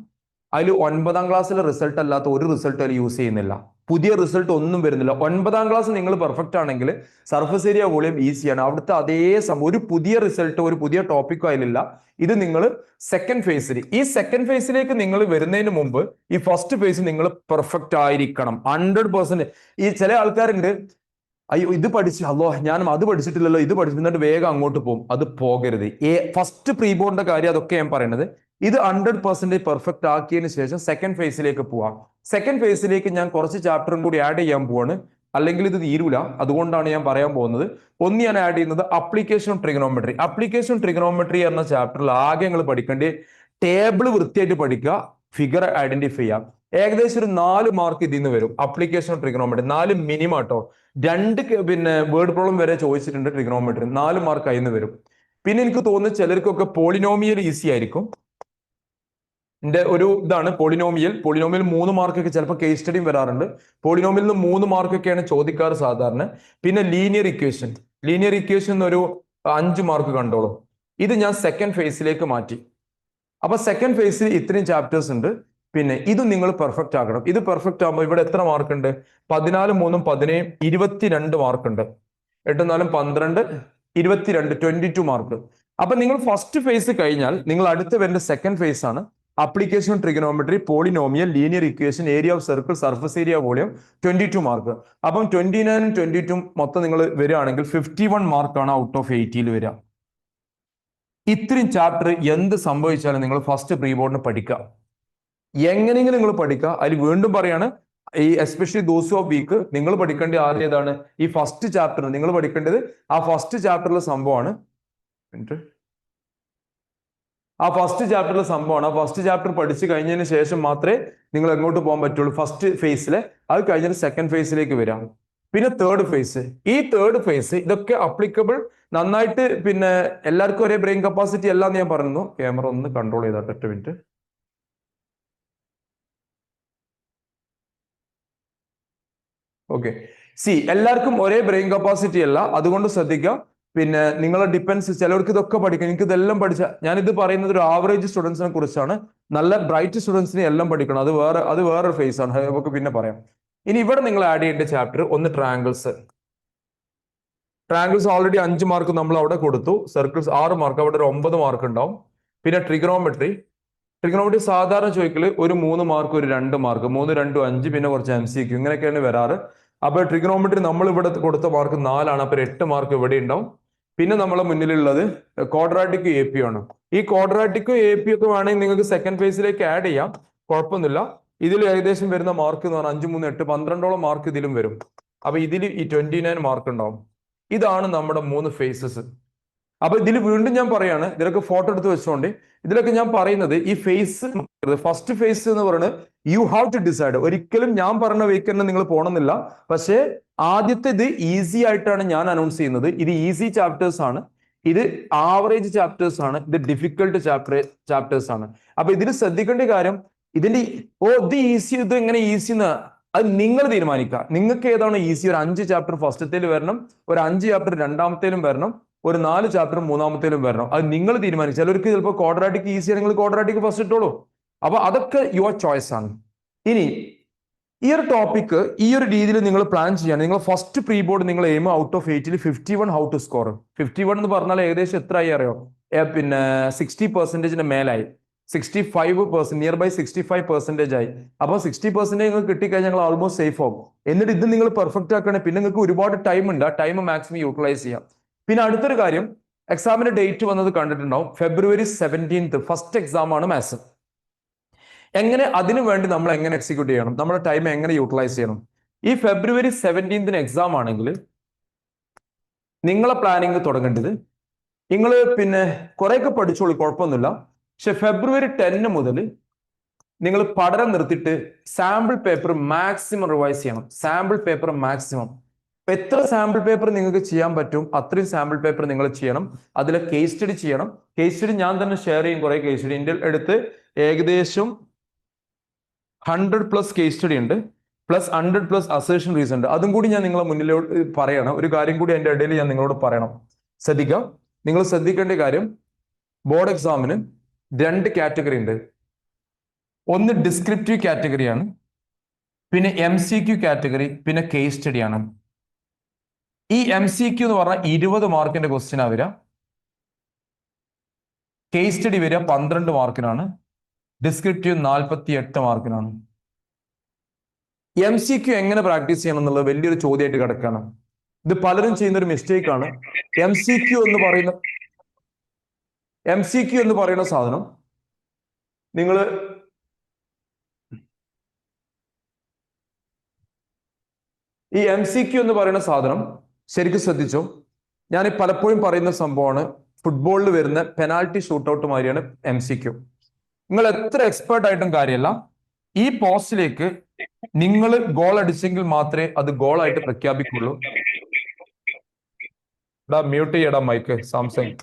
അതിൽ 9ാം ക്ലാസ്സിലെ റിസൾട്ട് അല്ലാത്ത ഒരു റിസൾട്ട് അതിൽ യൂസ് ചെയ്യുന്നില്ല. പുതിയ റിസൾട്ട് ഒന്നും വരുന്നില്ല. 9ാം ക്ലാസ് നിങ്ങൾ പെർഫെക്റ്റ് ആണെങ്കിൽ സർഫസ് ഏരിയ വോളിയം ഈസിയാണ്. അവിടുത്തെ അതേ സംഭവം, ഒരു പുതിയ റിസൾട്ടോ ഒരു പുതിയ ടോപ്പിക്കോ അതിലില്ല. ഇത് നിങ്ങൾ സെക്കൻഡ് ഫേസിൽ, ഈ സെക്കൻഡ് ഫേസിലേക്ക് നിങ്ങൾ വരുന്നതിന് മുമ്പ് ഈ ഫസ്റ്റ് ഫേസ് നിങ്ങൾ പെർഫെക്റ്റ് ആയിരിക്കണം 100%. ഈ ചില ആൾക്കാരുണ്ട്, അയ്യോ ഇത് പഠിച്ചു, അല്ലോ ഞാൻ അത് പഠിച്ചിട്ടില്ലല്ലോ, ഇത് പഠിച്ചു, എന്നിട്ട് വേഗം അങ്ങോട്ട് പോകും. അത് പോകരുത്. ഫസ്റ്റ് പ്രീ ബോർഡിന്റെ കാര്യം അതൊക്കെ ഞാൻ പറയുന്നത്. ഇത് 100% പെർഫെക്റ്റ് ആക്കിയതിന് ശേഷം സെക്കൻഡ് ഫേസിലേക്ക് പോവാം. സെക്കൻഡ് ഫേസിലേക്ക് ഞാൻ കുറച്ച് ചാപ്റ്ററും കൂടി ആഡ് ചെയ്യാൻ പോവാണ്. അല്ലെങ്കിൽ ഇത് തീരൂല. അതുകൊണ്ടാണ് ഞാൻ പറയാൻ പോകുന്നത്. ഒന്ന് ഞാൻ ആഡ് ചെയ്യുന്നത് application of trigonometry. Application trigonometry എന്ന ചാപ്റ്ററിൽ ആകെ നിങ്ങൾ പഠിക്കേണ്ട ടേബിൾ വൃത്തിയായിട്ട് പഠിക്കുക, ഫിഗർ ഐഡന്റിഫൈ ചെയ്യാം. ഏകദേശം ഒരു 4 മാർക്ക് ഇതിൽ നിന്ന് വരും. അപ്ലിക്കേഷൻ ഓഫ് ട്രിഗണോമെട്രി 4 മിനിമം കേട്ടോ. 2 വേർഡ് പ്രോബ്ലം വരെ ചോദിച്ചിട്ടുണ്ട് ട്രിഗണോമെട്രി. 4 മാർക്ക് അതിൽ നിന്ന് വരും. പിന്നെ എനിക്ക് തോന്നുന്നു ചിലർക്കൊക്കെ പോളിനോമിയൽ ഈസി ആയിരിക്കും. ഒരു ഇതാണ് പോളിനോമിയൽ. 3 മാർക്കൊക്കെ ചിലപ്പോൾ കേസ് സ്റ്റഡിയും വരാറുണ്ട്. പോളിനോമിയൽ 3 മാർക്കൊക്കെയാണ് ചോദിക്കാറ് സാധാരണ. പിന്നെ ലീനിയർ ഇക്വേഷൻ ഒരു 5 മാർക്ക് കണ്ടോളൂ. ഇത് ഞാൻ സെക്കൻഡ് ഫേസിലേക്ക് മാറ്റി. അപ്പൊ സെക്കൻഡ് ഫേസിൽ ഇത്രയും ചാപ്റ്റേഴ്സ് ഉണ്ട്. പിന്നെ ഇത് നിങ്ങൾ പെർഫെക്റ്റ് ആക്കണം. ഇത് പെർഫെക്റ്റ് ആകുമ്പോൾ ഇവിടെ എത്ര മാർക്ക് ഉണ്ട്? 14 3 17 22 മാർക്ക് ഉണ്ട്. 8 4 12 22 22 മാർക്ക്. അപ്പൊ നിങ്ങൾ ഫസ്റ്റ് ഫേസ് കഴിഞ്ഞാൽ നിങ്ങൾ അടുത്ത് വരുന്ന സെക്കൻഡ് ഫേസ് ആണ് application trigonometry, polynomial, linear equation, area of circle, surface area volume, 22 mark. അപ്പം 29 22 മൊത്തം നിങ്ങൾ വരികയാണെങ്കിൽ 51 മാർക്കാണ് ഔട്ട് ഓഫ് 80 വരിക. ഇത്രയും ചാപ്റ്റർ എന്ത് സംഭവിച്ചാലും നിങ്ങൾ ഫസ്റ്റ് പ്രീ ബോർഡിന് പഠിക്കുക. എങ്ങനെയെങ്കിലും നിങ്ങൾ പഠിക്കുക. അതിൽ വീണ്ടും പറയാണ്, ഈ എസ്പെഷ്യലി ദോസ് ഓഫ് വീക്ക് നിങ്ങൾ പഠിക്കേണ്ട ആദ്യം ഏതാണ്? ഈ ഫസ്റ്റ് ചാപ്റ്റർ നിങ്ങൾ പഠിക്കേണ്ടത് ആ ഫസ്റ്റ് ചാപ്റ്ററിലെ സംഭവമാണ്. ആ ഫസ്റ്റ് ചാപ്റ്റർ പഠിച്ചു കഴിഞ്ഞതിന് ശേഷം മാത്രമേ നിങ്ങൾ എങ്ങോട്ട് പോകാൻ പറ്റുള്ളൂ. ഫസ്റ്റ് ഫേസിലെ അത് കഴിഞ്ഞിട്ട് സെക്കൻഡ് ഫേസിലേക്ക് വരാം. പിന്നെ തേർഡ് ഫേസ്. ഈ തേർഡ് ഫേസ് ഇതൊക്കെ അപ്ലിക്കബിൾ നന്നായിട്ട്. പിന്നെ എല്ലാവർക്കും ഒരേ ബ്രെയിൻ കപ്പാസിറ്റി അല്ല എന്ന് ഞാൻ പറഞ്ഞു. ക്യാമറ ഒന്ന് കൺട്രോൾ ചെയ്താട്ടെ, 8 മിനിറ്റ്. ഓക്കെ, സി എല്ലാവർക്കും ഒരേ ബ്രെയിൻ കപ്പാസിറ്റി അല്ല, അതുകൊണ്ട് ശ്രദ്ധിക്കുക. പിന്നെ നിങ്ങളെ ഡിപ്പെൻസ്, ചിലവർക്ക് ഇതൊക്കെ പഠിക്കണം. എനിക്ക് ഇതെല്ലാം പഠിച്ച, ഞാനിത് പറയുന്നത് ഒരു ആവറേജ് സ്റ്റുഡൻസിനെ കുറിച്ചാണ്. നല്ല ബ്രൈറ്റ് സ്റ്റുഡൻസിനെ എല്ലാം പഠിക്കണം, അത് വേറൊരു ഫേസ് ആണ്, നമുക്ക് പിന്നെ പറയാം. ഇനി ഇവിടെ നിങ്ങൾ ആഡ് ചെയ്യേണ്ട ചാപ്റ്റർ ഒന്ന് ട്രയാങ്കിൾസ്. ട്രയാങ്കിൾസ് ഓൾറെഡി 5 മാർക്ക് നമ്മൾ അവിടെ കൊടുത്തു. സർക്കിൾസ് 6 മാർക്ക്, അവിടെ ഒരു 9 മാർക്ക് ഉണ്ടാവും. പിന്നെ ട്രിഗണോമെട്രി സാധാരണ ചോദിക്കല് ഒരു 3 മാർക്ക്, ഒരു 2 മാർക്ക്, 3, 2, 5, പിന്നെ കുറച്ച് MCQ, ഇങ്ങനെയൊക്കെയാണ് വരാറ്. അപ്പൊ ട്രിഗണോമെട്രി നമ്മൾ ഇവിടെ കൊടുത്ത മാർക്ക് 4 ആണ്, അപ്പൊ 8 മാർക്ക് ഇവിടെ ഉണ്ടാവും. പിന്നെ നമ്മളെ മുന്നിലുള്ളത് ക്വാഡ്രാറ്റിക് AP ആണ്. ഈ ക്വാഡ്രാറ്റിക് AP ഒക്കെ വേണമെങ്കിൽ നിങ്ങൾക്ക് സെക്കൻഡ് ഫേസിലേക്ക് ആഡ് ചെയ്യാം, കുഴപ്പമൊന്നുമില്ല. ഇതിൽ ഏകദേശം വരുന്ന മാർക്ക് എന്ന് പറഞ്ഞാൽ 5, 3, 8, 12ഓളം മാർക്ക് ഇതിലും വരും. അപ്പൊ ഇതിൽ ഈ 29 മാർക്ക് ഉണ്ടാവും. ഇതാണ് നമ്മുടെ 3 ഫേസസ്. അപ്പൊ ഇതിൽ വീണ്ടും ഞാൻ പറയാണ്, ഇതിലൊക്കെ ഫോട്ടോ എടുത്ത് വെച്ചോണ്ട്, ഇതിലൊക്കെ ഞാൻ പറയുന്നത് ഈ ഫേസ്, ഫസ്റ്റ് ഫേസ് എന്ന് പറയുന്നത് യു ഹാവ് ടു ഡിസൈഡ്. ഒരിക്കലും ഞാൻ പറഞ്ഞ വേക്ക് തന്നെ നിങ്ങൾ പോകണമെന്നില്ല. പക്ഷേ ആദ്യത്തെ ഇത് ഈസി ആയിട്ടാണ് ഞാൻ അനൗൺസ് ചെയ്യുന്നത്. ഇത് ഈസി ചാപ്റ്റേഴ്സ് ആണ്, ഇത് ആവറേജ് ചാപ്റ്റേഴ്സ് ആണ്, ഇത് ഡിഫിക്കൽട്ട് ചാപ്റ്റേഴ്സ് ആണ്. അപ്പൊ ഇതിൽ ശ്രദ്ധിക്കേണ്ട കാര്യം, ഇതിന്റെ ഇത് ഈസി, ഇത് എങ്ങനെ ഈസി എന്ന് അത് നിങ്ങൾ തീരുമാനിക്കുക. നിങ്ങൾക്ക് ഏതാണ് ഈസി. ഒരു 5 ചാപ്റ്റർ ഫസ്റ്റത്തേൽ വരണം, ഒരു 5 ചാപ്റ്റർ രണ്ടാമത്തേലും വരണം, ഒരു 4 ചാപ്റ്റർ മൂന്നാമത്തേലും വരണം. അത് നിങ്ങൾ തീരുമാനിക്കും. ചിലർക്ക് ചിലപ്പോൾ ക്വാഡ്രാറ്റിക് ഈസി ആണെങ്കിൽ ക്വാഡ്രാറ്റിക് ഫസ്റ്റ് ഇട്ടോളൂ. അപ്പൊ അതൊക്കെ യുവർ ചോയ്സ് ആണ്. ഇനി ഈ ഒരു ടോപ്പിക് ഈ ഒരു രീതിയിൽ നിങ്ങൾ പ്ലാൻ ചെയ്യാണ്. നിങ്ങൾ ഫസ്റ്റ് പ്രീ ബോർഡ് നിങ്ങൾ എയിം ഔട്ട് ഓഫ് 8ൽ 51 ഹൗ ടു സ്കോർ. 51 എന്ന് പറഞ്ഞാൽ ഏകദേശം എത്ര ആയി അറിയോ? പിന്നെ 60% മേലായി, 65%, നിയർ ബൈ 65% ആയി. അപ്പൊ 60% നിങ്ങൾക്ക് കിട്ടിക്കഴിഞ്ഞാൽ ഞങ്ങൾ ഓൾമോസ്റ്റ് സേഫ് ആകും. എന്നിട്ട് ഇത് നിങ്ങൾ പെർഫെക്റ്റ് ആക്കണേ. പിന്നെ നിങ്ങൾക്ക് ഒരുപാട് ടൈം ഉണ്ട്, ആ ടൈം മാക്സിമം യൂട്ടിലൈസ് ചെയ്യാം. പിന്നെ അടുത്തൊരു കാര്യം, എക്സാമിന്റെ ഡേറ്റ് വന്നത് കണ്ടിട്ടുണ്ടാവും, February 17th ഫസ്റ്റ് എക്സാം ആണ് മാത്സ്. എങ്ങനെ അതിനു വേണ്ടി നമ്മൾ എങ്ങനെ എക്സിക്യൂട്ട് ചെയ്യണം, നമ്മുടെ ടൈം എങ്ങനെ യൂട്ടിലൈസ് ചെയ്യണം? ഈ February 17th എക്സാം ആണെങ്കിൽ നിങ്ങളെ പ്ലാനിങ് തുടങ്ങേണ്ടത്, നിങ്ങൾ പിന്നെ കുറെയൊക്കെ പഠിച്ചോളൂ, കുഴപ്പമൊന്നുമില്ല. പക്ഷെ February 10 മുതൽ നിങ്ങൾ പഠനം നിർത്തിയിട്ട് സാമ്പിൾ പേപ്പർ മാക്സിമം റിവൈസ് ചെയ്യണം. സാമ്പിൾ പേപ്പർ മാക്സിമം, എത്ര സാമ്പിൾ പേപ്പർ നിങ്ങൾക്ക് ചെയ്യാൻ പറ്റും അത്രയും സാമ്പിൾ പേപ്പർ നിങ്ങൾ ചെയ്യണം. അതിലെ കേസ് സ്റ്റഡി ചെയ്യണം. കേസ് സ്റ്റഡി ഞാൻ തന്നെ ഷെയർ ചെയ്യും. കുറെ കേസ് സ്റ്റഡി എൻ്റെ അടുത്ത് ഏകദേശം 100+ കേസ് സ്റ്റഡി ഉണ്ട്, പ്ലസ് 100+ അസേഷൻ റീസൺ ഉണ്ട്. അതും കൂടി ഞാൻ നിങ്ങളെ മുന്നിലോട്ട് പറയണം. ഒരു കാര്യം കൂടി എൻ്റെ ഇടയിൽ ഞാൻ നിങ്ങളോട് പറയണം, ശ്രദ്ധിക്കാം. നിങ്ങൾ ശ്രദ്ധിക്കേണ്ട കാര്യം, ബോർഡ് എക്സാമിന് 2 കാറ്റഗറി ഉണ്ട്. ഒന്ന് ഡിസ്ക്രിപ്റ്റീവ് കാറ്റഗറിയാണ്, പിന്നെ MCQ കാറ്റഗറി, പിന്നെ കേസ് സ്റ്റഡി ആണ്. ഈ MCQ എന്ന് പറഞ്ഞാൽ 20 മാർക്കിന്റെ ക്വസ്റ്റ്യനാ വരിക. കേസ് സ്റ്റഡി വരിക 12 മാർക്കിനാണ്. ഡിസ്ക്രിപ്റ്റീവ് 48 മാർക്കിനാണ്. MCQ എങ്ങനെ പ്രാക്ടീസ് ചെയ്യണം എന്നുള്ളത് വലിയൊരു ചോദ്യമായിട്ട് കിടക്കുകയാണ്. ഇത് പലരും ചെയ്യുന്ന ഒരു മിസ്റ്റേക്ക് ആണ്. MCQ എന്ന് പറയുന്ന സാധനം നിങ്ങൾ ഈ MCQ എന്ന് പറയുന്ന സാധനം ശരിക്കും ശ്രദ്ധിച്ചോ. ഞാൻ പലപ്പോഴും പറയുന്ന സംഭവമാണ്, ഫുട്ബോളിൽ വരുന്ന പെനാൽറ്റി ഷൂട്ടൗട്ട് മാതിരിയാണ് MCQ. നിങ്ങൾ എത്ര എക്സ്പേർട്ട് ആയിട്ടും കാര്യമല്ല, ഈ പോസ്റ്റിലേക്ക് നിങ്ങൾ ഗോൾ അടിച്ചെങ്കിൽ മാത്രമേ അത് ഗോളായിട്ട് പ്രഖ്യാപിക്കുള്ളൂ. മ്യൂട്ട് ചെയ്യടാ മൈക്ക് സാംസങ്.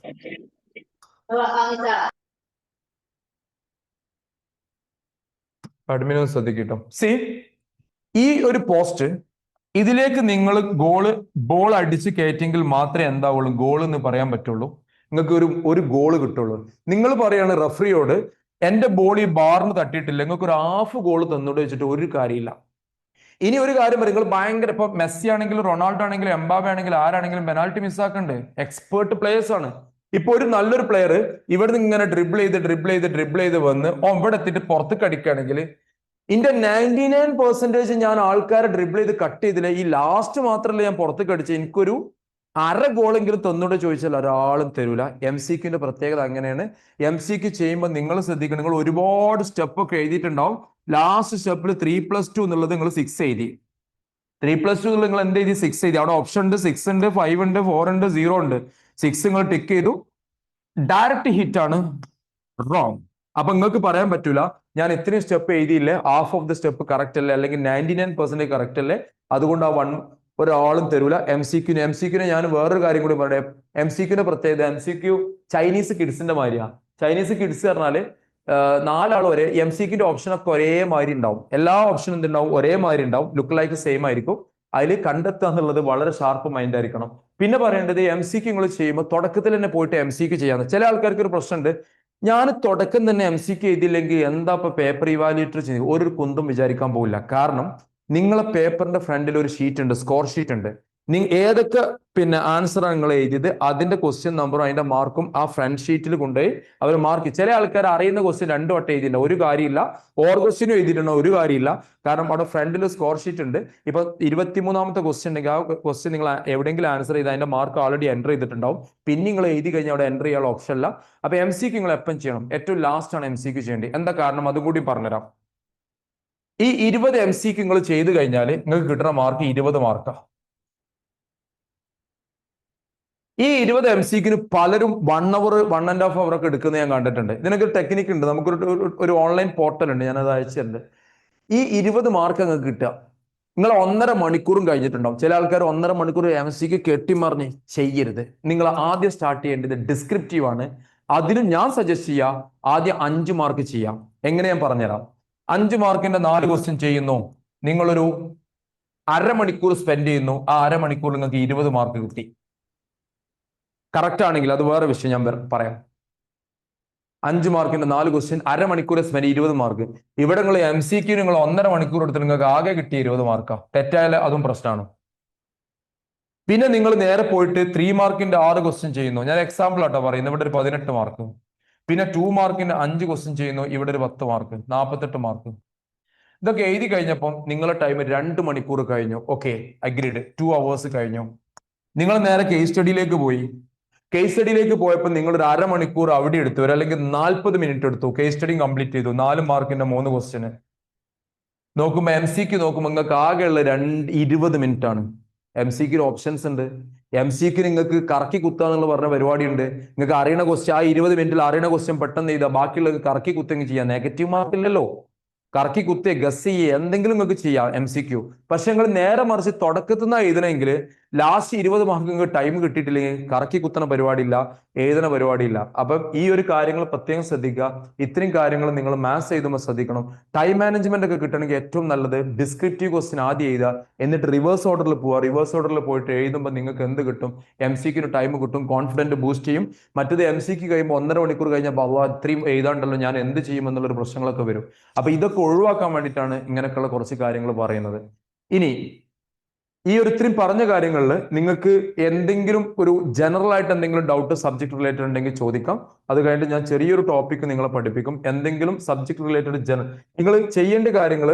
അഡ്മിനും ശ്രദ്ധിക്കട്ടോ. സി, ഈ ഒരു പോസ്റ്റ് ഇതിലേക്ക് നിങ്ങൾ ബോൾ അടിച്ച് കയറ്റിയെങ്കിൽ മാത്രമേ എന്താവുള്ളൂ ഗോൾ എന്ന് പറയാൻ പറ്റുള്ളൂ. നിങ്ങൾക്ക് ഒരു ഗോൾ കിട്ടുള്ളൂ. നിങ്ങൾ പറയാണ് റഫറിയോട്, എന്റെ ബോൾ ഈ ബാറിന് തട്ടിയിട്ടില്ല, നിങ്ങൾക്ക് ഒരു ഹാഫ് ഗോൾ തന്നോട് വെച്ചിട്ട് ഒരു കാര്യമില്ല. ഇനി ഒരു കാര്യം പറയും, നിങ്ങൾ ഭയങ്കര, ഇപ്പൊ മെസ്സി ആണെങ്കിലും റൊണാൾഡോ ആണെങ്കിലും എംബാബെ ആണെങ്കിലും ആരാണെങ്കിലും പെനാൽറ്റി മിസ്സാക്കണ്ടേ, എക്സ്പേർട്ട് പ്ലേയേഴ്സ് ആണ്. ഇപ്പൊ ഒരു നല്ലൊരു പ്ലെയർ ഇവിടുന്ന് ഇങ്ങനെ ഡ്രിബിൾ ചെയ്ത് വന്ന് ഇവിടെ എത്തിയിട്ട് പുറത്തേക്ക് അടിക്കുകയാണെങ്കിൽ, ഇതിന്റെ 99% ഞാൻ ആൾക്കാരെ ഡ്രിബിൾ ചെയ്ത് കട്ട് ചെയ്തില്ല, ഈ ലാസ്റ്റ് മാത്രമല്ല ഞാൻ പുറത്തേക്ക് അടിച്ചത്, എനിക്കൊരു അര ഗോളെങ്കിലും തന്നോട് ചോദിച്ചാൽ ഒരാളും തരൂല. MCQന്റെ പ്രത്യേകത അങ്ങനെയാണ്. MCQ ചെയ്യുമ്പോൾ നിങ്ങൾ ശ്രദ്ധിക്കണം, നിങ്ങൾ ഒരുപാട് സ്റ്റെപ്പ് ഒക്കെ എഴുതിയിട്ടുണ്ടാവും. ലാസ്റ്റ് സ്റ്റെപ്പിൽ 3+2 എന്നുള്ളത് നിങ്ങൾ 6 എഴുതി. 3+2 നിങ്ങൾ എന്ത് എഴുതി? 6 എഴുതി. അവിടെ ഓപ്ഷൻ ഉണ്ട്, 6 ഉണ്ട്, 5 ഉണ്ട്, 4 ഉണ്ട്, 0 ഉണ്ട്. 6 നിങ്ങൾ ടിക്ക് ചെയ്തു. ഡയറക്റ്റ് ഹിറ്റ് ആണ്, റോങ്. അപ്പൊ നിങ്ങൾക്ക് പറയാൻ പറ്റൂല ഞാൻ ഇത്രയും സ്റ്റെപ്പ് എഴുതിയില്ലേ, half of the step correct അല്ലേ, അല്ലെങ്കിൽ 99% കറക്റ്റ് അല്ലേ, അതുകൊണ്ട് ആ ഒരാളും തരൂല. MCQനെ ഞാൻ വേറൊരു കാര്യം കൂടി പറയാം. MCQന്റെ പ്രത്യേകത, MCQ ചൈനീസ് കിഡ്സിന്റെ മാതിരിയാണ്. ചൈനീസ് കിഡ്സ് പറഞ്ഞാല് 4 ആൾ MCQന്റെ ഓപ്ഷൻ ഒക്കെ ഒരേ മാതിരി ഉണ്ടാവും. എല്ലാ ഓപ്ഷനും എന്തുണ്ടാവും? ഒരേ മാതിരി ഉണ്ടാവും. ലുക്ക് ലൈക്ക് സെയിം ആയിരിക്കും. അതിൽ കണ്ടെത്തുക എന്നുള്ളത് വളരെ ഷാർപ്പ് മൈൻഡ് ആയിരിക്കണം. പിന്നെ പറയേണ്ടത് MCQ നിങ്ങൾ ചെയ്യുമ്പോൾ തുടക്കത്തിൽ തന്നെ പോയിട്ട് MCQ ചെയ്യാന്ന്. ചില ആൾക്കാർക്ക് ഒരു പ്രശ്നമുണ്ട്, ഞാൻ തുടക്കം തന്നെ MCQ എഴുതിയില്ലെങ്കിൽ എന്താ ഇപ്പൊ പേപ്പർ ഇവാലുവേറ്റർ ചെയ്ത് ഒരു കുന്തും വിചാരിക്കാൻ പോകില്ല. കാരണം നിങ്ങളെ പേപ്പറിന്റെ ഫ്രണ്ടിൽ ഒരു ഷീറ്റ് ഉണ്ട്, സ്കോർ ഷീറ്റ് ഉണ്ട്. ഏതൊക്കെ ആൻസർ നിങ്ങൾ എഴുതിയത് അതിന്റെ ക്വസ്റ്റ്യൻ നമ്പറും അതിന്റെ മാർക്കും ആ ഫ്രണ്ട് ഷീറ്റിൽ കൊണ്ടുപോയി അവർ മാർക്ക്. ചില ആൾക്കാർ അറിയുന്ന ക്വസ്റ്റ്യൻ 2 വട്ടം എഴുതിയില്ല, ഒരു കാര്യമില്ല. ഓർ ക്വസ്റ്റ്യനും എഴുതിയിട്ടുണ്ടോ, ഒരു കാര്യമില്ല. കാരണം അവിടെ ഫ്രണ്ടിൽ സ്കോർ ഷീറ്റ് ഉണ്ട്. ഇപ്പൊ 23ാമത്തെ ക്വസ്റ്റ്യൻ ഉണ്ടെങ്കിൽ ആ ക്വസ്റ്റ്യൻ നിങ്ങൾ എവിടെയെങ്കിലും ആൻസർ ചെയ്ത് അതിന്റെ മാർക്ക് ഓൾറെഡി എൻ്റർ ചെയ്തിട്ടുണ്ടാവും. പിന്നെ നിങ്ങൾ എഴുതി കഴിഞ്ഞാൽ അവിടെ എൻ്റർ ചെയ്യാനുള്ള ഓപ്ഷൻ ഇല്ല. അപ്പൊ MCQ നിങ്ങൾ എപ്പം ചെയ്യണം? ഏറ്റവും ലാസ്റ്റ് ആണ് MCQ ചെയ്യേണ്ടത്. എന്താ കാരണം അതും കൂടി പറഞ്ഞുതരാം. ഈ 20 MCQ നിങ്ങൾ ചെയ്ത് കഴിഞ്ഞാൽ നിങ്ങൾക്ക് കിട്ടുന്ന മാർക്ക് 20 മാർക്കാണ്. ഈ 20 MCQ പലരും 1 hour 1.5 hour ഒക്കെ എടുക്കുന്നത് ഞാൻ കണ്ടിട്ടുണ്ട്. ഇതിനൊക്കെ ടെക്നിക്ക് ഉണ്ട്. നമുക്കൊരു ഓൺലൈൻ പോർട്ടൽ ഉണ്ട്, ഞാനത് അയച്ചിട്ടുണ്ട്. ഈ 20 മാർക്ക് നിങ്ങൾക്ക് കിട്ടുക നിങ്ങൾ 1.5 മണിക്കൂറും കഴിഞ്ഞിട്ടുണ്ടാവും. ചില ആൾക്കാർ 1.5 മണിക്കൂർ MCQ കെട്ടിമറിഞ്ഞ് ചെയ്യരുത്. നിങ്ങൾ ആദ്യം സ്റ്റാർട്ട് ചെയ്യേണ്ടത് ഡിസ്ക്രിപ്റ്റീവ് ആണ്. അതിന് ഞാൻ സജസ്റ്റ് ചെയ്യാം ആദ്യം 5 മാർക്ക് ചെയ്യാം. എങ്ങനെ ഞാൻ പറഞ്ഞുതരാം. 5 മാർക്കിന്റെ 4 ക്വസ്റ്റ്യൻ ചെയ്യുന്നു, നിങ്ങളൊരു അരമണിക്കൂർ സ്പെൻഡ് ചെയ്യുന്നു. ആ അരമണിക്കൂർ നിങ്ങൾക്ക് 20 മാർക്ക് കിട്ടി. കറക്റ്റ് ആണെങ്കിൽ അത് വേറെ വിഷയം, ഞാൻ പറയാം. 5 മാർക്കിന്റെ 4 ക്വസ്റ്റ്യൻ അരമണിക്കൂർ സ്പെൻഡ് 20 മാർക്ക്. ഇവിടെ നിങ്ങൾ MCQ നിങ്ങൾ 1.5 മണിക്കൂർ എടുത്തിട്ട് നിങ്ങൾക്ക് ആകെ കിട്ടിയ 20 മാർക്കാണ്. തെറ്റായാലും അതും പ്രശ്നമാണ്. പിന്നെ നിങ്ങൾ നേരെ പോയിട്ട് 3 മാർക്കിന്റെ 6 ക്വസ്റ്റ്യൻ ചെയ്യുന്നു. ഞാൻ എക്സാമ്പിൾ ആട്ടോ പറയുന്നത്. ഇവിടെ ഒരു 18 മാർക്ക്. പിന്നെ 2 മാർക്കിന്റെ 5 ക്വസ്റ്റ്യൻ ചെയ്യുന്നു. ഇവിടെ ഒരു 10 മാർക്ക്, 48 മാർക്ക്. ഇതൊക്കെ എഴുതി കഴിഞ്ഞപ്പം നിങ്ങളുടെ ടൈം 2 മണിക്കൂർ കഴിഞ്ഞു. Okay, agreed. 2 hours കഴിഞ്ഞു. നിങ്ങൾ നേരെ കേസ് സ്റ്റഡിയിലേക്ക് പോയി. കേസ് സ്റ്റഡിയിലേക്ക് പോയപ്പോൾ നിങ്ങൾ ഒരു അരമണിക്കൂർ അവിടെ എടുത്തു, അല്ലെങ്കിൽ 40 മിനിറ്റ് എടുത്തു. കേസ് സ്റ്റഡി കംപ്ലീറ്റ് ചെയ്തു. 4 മാർക്കിന്റെ 3 ക്വസ്റ്റ്യന് നോക്കുമ്പോൾ MCQ നോക്കുമ്പോൾ നിങ്ങൾക്ക് ആകെയുള്ള 20 മിനിറ്റ് ആണ്. MCQ ഓപ്ഷൻസ് ഉണ്ട്. MCQ നിങ്ങൾക്ക് കറക്കി കുത്തുക എന്നുള്ള പറഞ്ഞ പരിപാടി ഉണ്ട്. നിങ്ങൾക്ക് അറിയണ ക്വസ്റ്റ്യൻ ആ 20 മിനിറ്റിൽ അറിയണ ക്വസ്റ്റ്യൻ പെട്ടെന്ന് ചെയ്താൽ ബാക്കിയുള്ളത് കറക്കി കുത്തെങ്കിൽ ചെയ്യാം. നെഗറ്റീവ് മാർക്ക് ഇല്ലല്ലോ. കറക്കി കുത്തേ ഗസ് ചെയ്യേ എന്തെങ്കിലും നിങ്ങൾക്ക് ചെയ്യാം MCQ. പക്ഷെ നിങ്ങൾ നേരെ മറിച്ച് തുടക്കത്തിൽ നിന്ന് എഴുതണമെങ്കിൽ ലാസ്റ്റ് 20 മാർക്ക് നിങ്ങൾക്ക് ടൈം കിട്ടിയിട്ടില്ലെങ്കിൽ കറക്കി കുത്തണ പരിപാടിയില്ല, എഴുതണ പരിപാടിയില്ല. അപ്പം ഈ ഒരു കാര്യങ്ങൾ പ്രത്യേകം ശ്രദ്ധിക്കുക. ഇത്രയും കാര്യങ്ങൾ നിങ്ങൾ മാത്സ് എഴുതുമ്പോൾ ശ്രദ്ധിക്കണം. ടൈം മാനേജ്മെന്റ് ഒക്കെ കിട്ടണമെങ്കിൽ ഏറ്റവും നല്ലത് ഡിസ്ക്രിപ്റ്റീവ് ക്വസ്റ്റ്യൻ ആദ്യം എഴുതുക, എന്നിട്ട് റിവേഴ്സ് ഓർഡറിൽ പോവുക. റിവേഴ്സ് ഓർഡറിൽ പോയിട്ട് എഴുതുമ്പോൾ നിങ്ങൾക്ക് എന്ത് കിട്ടും? MCQ ടൈം കിട്ടും, കോൺഫിഡന്റ് ബൂസ്റ്റ് ചെയ്യും. മറ്റത് MCQ കഴിയുമ്പോൾ 1.5 മണിക്കൂർ കഴിഞ്ഞാൽ ഇത്രയും എഴുതാണ്ടല്ലോ, ഞാൻ എന്ത് ചെയ്യുമെന്നുള്ളൊരു പ്രശ്നങ്ങളൊക്കെ വരും. അപ്പൊ ഇതൊക്കെ ഒഴിവാക്കാൻ വേണ്ടിയിട്ടാണ് ഇങ്ങനെയൊക്കെയുള്ള കുറച്ച് കാര്യങ്ങൾ പറയുന്നത്. ഇനി ഈ ഒരു ഇത്രയും പറഞ്ഞ കാര്യങ്ങളിൽ നിങ്ങൾക്ക് എന്തെങ്കിലും ഒരു ജനറൽ ആയിട്ട് എന്തെങ്കിലും ഡൗട്ട് സബ്ജക്ട് റിലേറ്റഡ് ഉണ്ടെങ്കിൽ ചോദിക്കാം. അത് കഴിഞ്ഞിട്ട് ഞാൻ ചെറിയൊരു ടോപ്പിക് നിങ്ങളെ പഠിപ്പിക്കും. എന്തെങ്കിലും സബ്ജക്ട് റിലേറ്റഡ് നിങ്ങൾ ചെയ്യേണ്ട കാര്യങ്ങൾ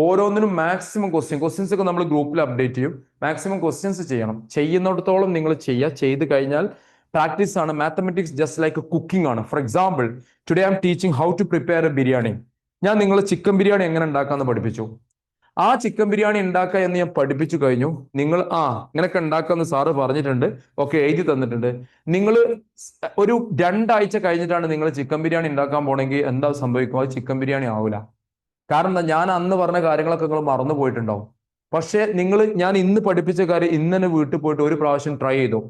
ഓരോന്നിനും മാക്സിമം ക്വസ്റ്റ്യൻസ് ഒക്കെ നമ്മൾ ഗ്രൂപ്പിൽ അപ്ഡേറ്റ് ചെയ്യും. മാക്സിമം ക്വസ്റ്റ്യൻസ് ചെയ്യണം. ചെയ്യുന്നിടത്തോളം നിങ്ങൾ ചെയ്ത് കഴിഞ്ഞാൽ പ്രാക്ടീസ് ആണ്. മാത്തമെറ്റിക്സ് ജസ്റ്റ് ലൈക്ക് കുക്കിംഗ് ആണ്. For example, today I'm teaching how to prepare a biryani. ഞാൻ നിങ്ങൾ ചിക്കൻ ബിരിയാണി എങ്ങനെ ഉണ്ടാക്കാമെന്ന് പഠിപ്പിച്ചു. ആ ചിക്കൻ ബിരിയാണി ഉണ്ടാക്കുക എന്ന് ഞാൻ പഠിപ്പിച്ചു കഴിഞ്ഞു. നിങ്ങൾ ഇങ്ങനെയൊക്കെ ഉണ്ടാക്കാമെന്ന് സാറ് പറഞ്ഞിട്ടുണ്ട്, ഓക്കെ, എഴുതി തന്നിട്ടുണ്ട്. നിങ്ങൾ ഒരു 2 ആഴ്ച കഴിഞ്ഞിട്ടാണ് നിങ്ങൾ ചിക്കൻ ബിരിയാണി ഉണ്ടാക്കാൻ പോണെങ്കിൽ എന്താ സംഭവിക്കും? അത് ചിക്കൻ ബിരിയാണി ആവില്ല. കാരണം എന്താ? ഞാൻ അന്ന് പറഞ്ഞ കാര്യങ്ങളൊക്കെ നിങ്ങൾ മറന്നു പോയിട്ടുണ്ടാവും. പക്ഷെ ഞാൻ ഇന്ന് പഠിപ്പിച്ച കാര്യം ഇന്ന് തന്നെ വീട്ടിൽ പോയിട്ട് ഒരു പ്രാവശ്യം ട്രൈ ചെയ്തു.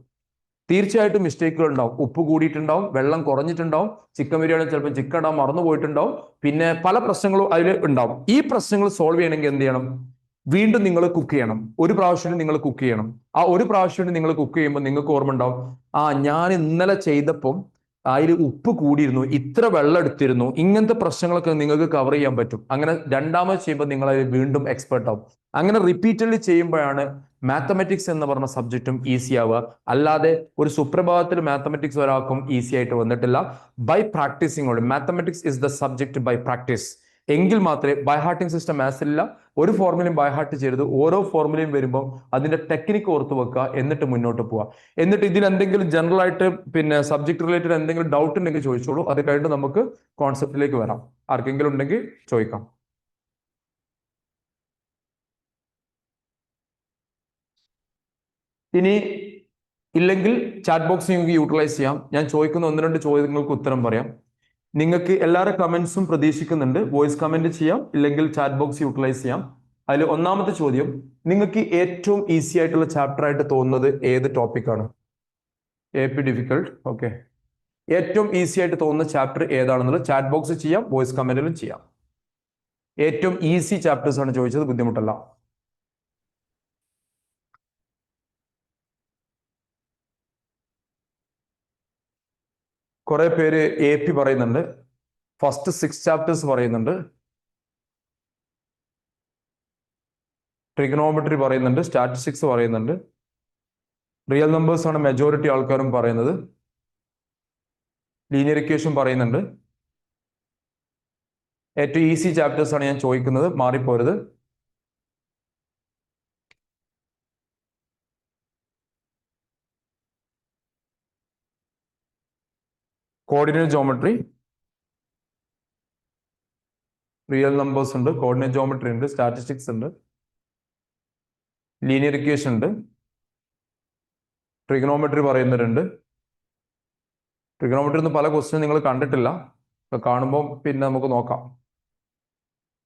തീർച്ചയായിട്ടും മിസ്റ്റേക്കുകൾ ഉണ്ടാവും. ഉപ്പ് കൂടിയിട്ടുണ്ടാവും, വെള്ളം കുറഞ്ഞിട്ടുണ്ടാവും, ചിക്കൻ ബിരിയാണി ചിലപ്പോൾ ചിക്കൻ ഇടാൻ മറന്നു പോയിട്ടുണ്ടാവും. പിന്നെ പല പ്രശ്നങ്ങളും അതിൽ ഉണ്ടാവും. ഈ പ്രശ്നങ്ങൾ സോൾവ് ചെയ്യണമെങ്കിൽ എന്ത് ചെയ്യണം? വീണ്ടും നിങ്ങൾ കുക്ക് ചെയ്യണം. ഒരു പ്രാവശ്യം നിങ്ങൾ കുക്ക് ചെയ്യണം. ആ ഒരു പ്രാവശ്യം നിങ്ങൾ കുക്ക് ചെയ്യുമ്പോൾ നിങ്ങൾക്ക് ഓർമ്മ ഉണ്ടാവും, ഞാൻ ഇന്നലെ ചെയ്തപ്പം അതിൽ ഉപ്പ് കൂടിയിരുന്നു, ഇത്ര വെള്ളം എടുത്തിരുന്നു. ഇങ്ങനത്തെ പ്രശ്നങ്ങളൊക്കെ നിങ്ങൾക്ക് കവർ ചെയ്യാൻ പറ്റും. അങ്ങനെ രണ്ടാമത് ചെയ്യുമ്പോൾ നിങ്ങൾ അതിൽ വീണ്ടും എക്സ്പെർട്ട് ആവും. അങ്ങനെ റിപ്പീറ്റഡ്ലി ചെയ്യുമ്പോഴാണ് മാത്തമെറ്റിക്സ് എന്ന് പറഞ്ഞ സബ്ജക്റ്റും ഈസി ആവുക. അല്ലാതെ ഒരു സുപ്രഭാതത്തിൽ മാത്തമെറ്റിക്സ് ഒരാൾക്കും ഈസി ആയിട്ട് വന്നിട്ടില്ല. By practising. Mathematics is the subject by practice. എങ്കിൽ മാത്രമേ ബൈ ഹാർട്ടിംഗ് സിസ്റ്റം മാത്സ് ഇല്ല. ഒരു ഫോർമുലയും ബൈ ഹാർട്ട് ചെയ്യരുത്. ഓരോ ഫോർമുലയും വരുമ്പോൾ അതിന്റെ ടെക്നിക്ക് ഓർത്ത് വെക്കുക, എന്നിട്ട് മുന്നോട്ട് പോവുക. എന്നിട്ട് ഇതിൽ എന്തെങ്കിലും ജനറൽ ആയിട്ട് സബ്ജക്ട് റിലേറ്റഡ് എന്തെങ്കിലും ഡൗട്ട് ഉണ്ടെങ്കിൽ ചോദിച്ചോളൂ. അത് കഴിഞ്ഞിട്ട് നമുക്ക് കോൺസെപ്റ്റിലേക്ക് വരാം. ആർക്കെങ്കിലും ഉണ്ടെങ്കിൽ ചോദിക്കാം. ഇനി ഇല്ലെങ്കിൽ ചാറ്റ് ബോക്സ് നിങ്ങൾക്ക് യൂട്ടിലൈസ് ചെയ്യാം. ഞാൻ ചോദിക്കുന്ന 1-2 ചോദ്യങ്ങൾക്ക് ഉത്തരം പറയാം. നിങ്ങൾക്ക് എല്ലാവരുടെ കമന്റ്സും പ്രതീക്ഷിക്കുന്നുണ്ട്. വോയിസ് കമന്റ് ചെയ്യാം, ഇല്ലെങ്കിൽ ചാറ്റ് ബോക്സ് യൂട്ടിലൈസ് ചെയ്യാം. അതിൽ ഒന്നാമത്തെ ചോദ്യം, നിങ്ങൾക്ക് ഏറ്റവും ഈസി ആയിട്ടുള്ള ചാപ്റ്റർ ആയിട്ട് തോന്നുന്നത് ഏത് ടോപ്പിക്കാണ്? AP difficult. ഓക്കെ, ഏറ്റവും ഈസി ആയിട്ട് തോന്നുന്ന ചാപ്റ്റർ ഏതാണെന്നുള്ളത് ചാറ്റ് ബോക്സ് ചെയ്യാം, വോയിസ് കമന്റിലും ചെയ്യാം. ഏറ്റവും ഈസി ചാപ്റ്റേഴ്സ് ആണ് ചോദിച്ചത്, ബുദ്ധിമുട്ടല്ല. കുറെ പേര് AP പറയുന്നുണ്ട്, ഫസ്റ്റ് 6 ചാപ്റ്റേഴ്സ് പറയുന്നുണ്ട്, ട്രിഗണോമെട്രി പറയുന്നുണ്ട്, സ്റ്റാറ്റിസ്റ്റിക്സ് പറയുന്നുണ്ട്, റിയൽ നമ്പേഴ്സ് ആണ് മെജോറിറ്റി ആൾക്കാരും പറയുന്നത്, ലീനിയർ ഇക്വേഷൻ പറയുന്നുണ്ട്. ഏറ്റവും ഈസി ചാപ്റ്റേഴ്സ് ആണ് ഞാൻ ചോദിക്കുന്നത്, മാറിപ്പോരുത്. കോർഡിനേറ്റ് ജോമെട്രി, റിയൽ നമ്പേഴ്സ് ഉണ്ട്, കോർഡിനേറ്റ് ജോമെട്രി ഉണ്ട്, സ്റ്റാറ്റിസ്റ്റിക്സ് ഉണ്ട്, ലീനിയർ ഇക്വേഷൻ ഉണ്ട്, ട്രിഗണോമെട്രി പറയുന്നവരുണ്ട്. ട്രിഗണോമെട്രി ഒന്നും പല ക്വസ്റ്റ്യൻ നിങ്ങൾ കണ്ടിട്ടില്ല, കാണുമ്പോൾ പിന്നെ നമുക്ക് നോക്കാം.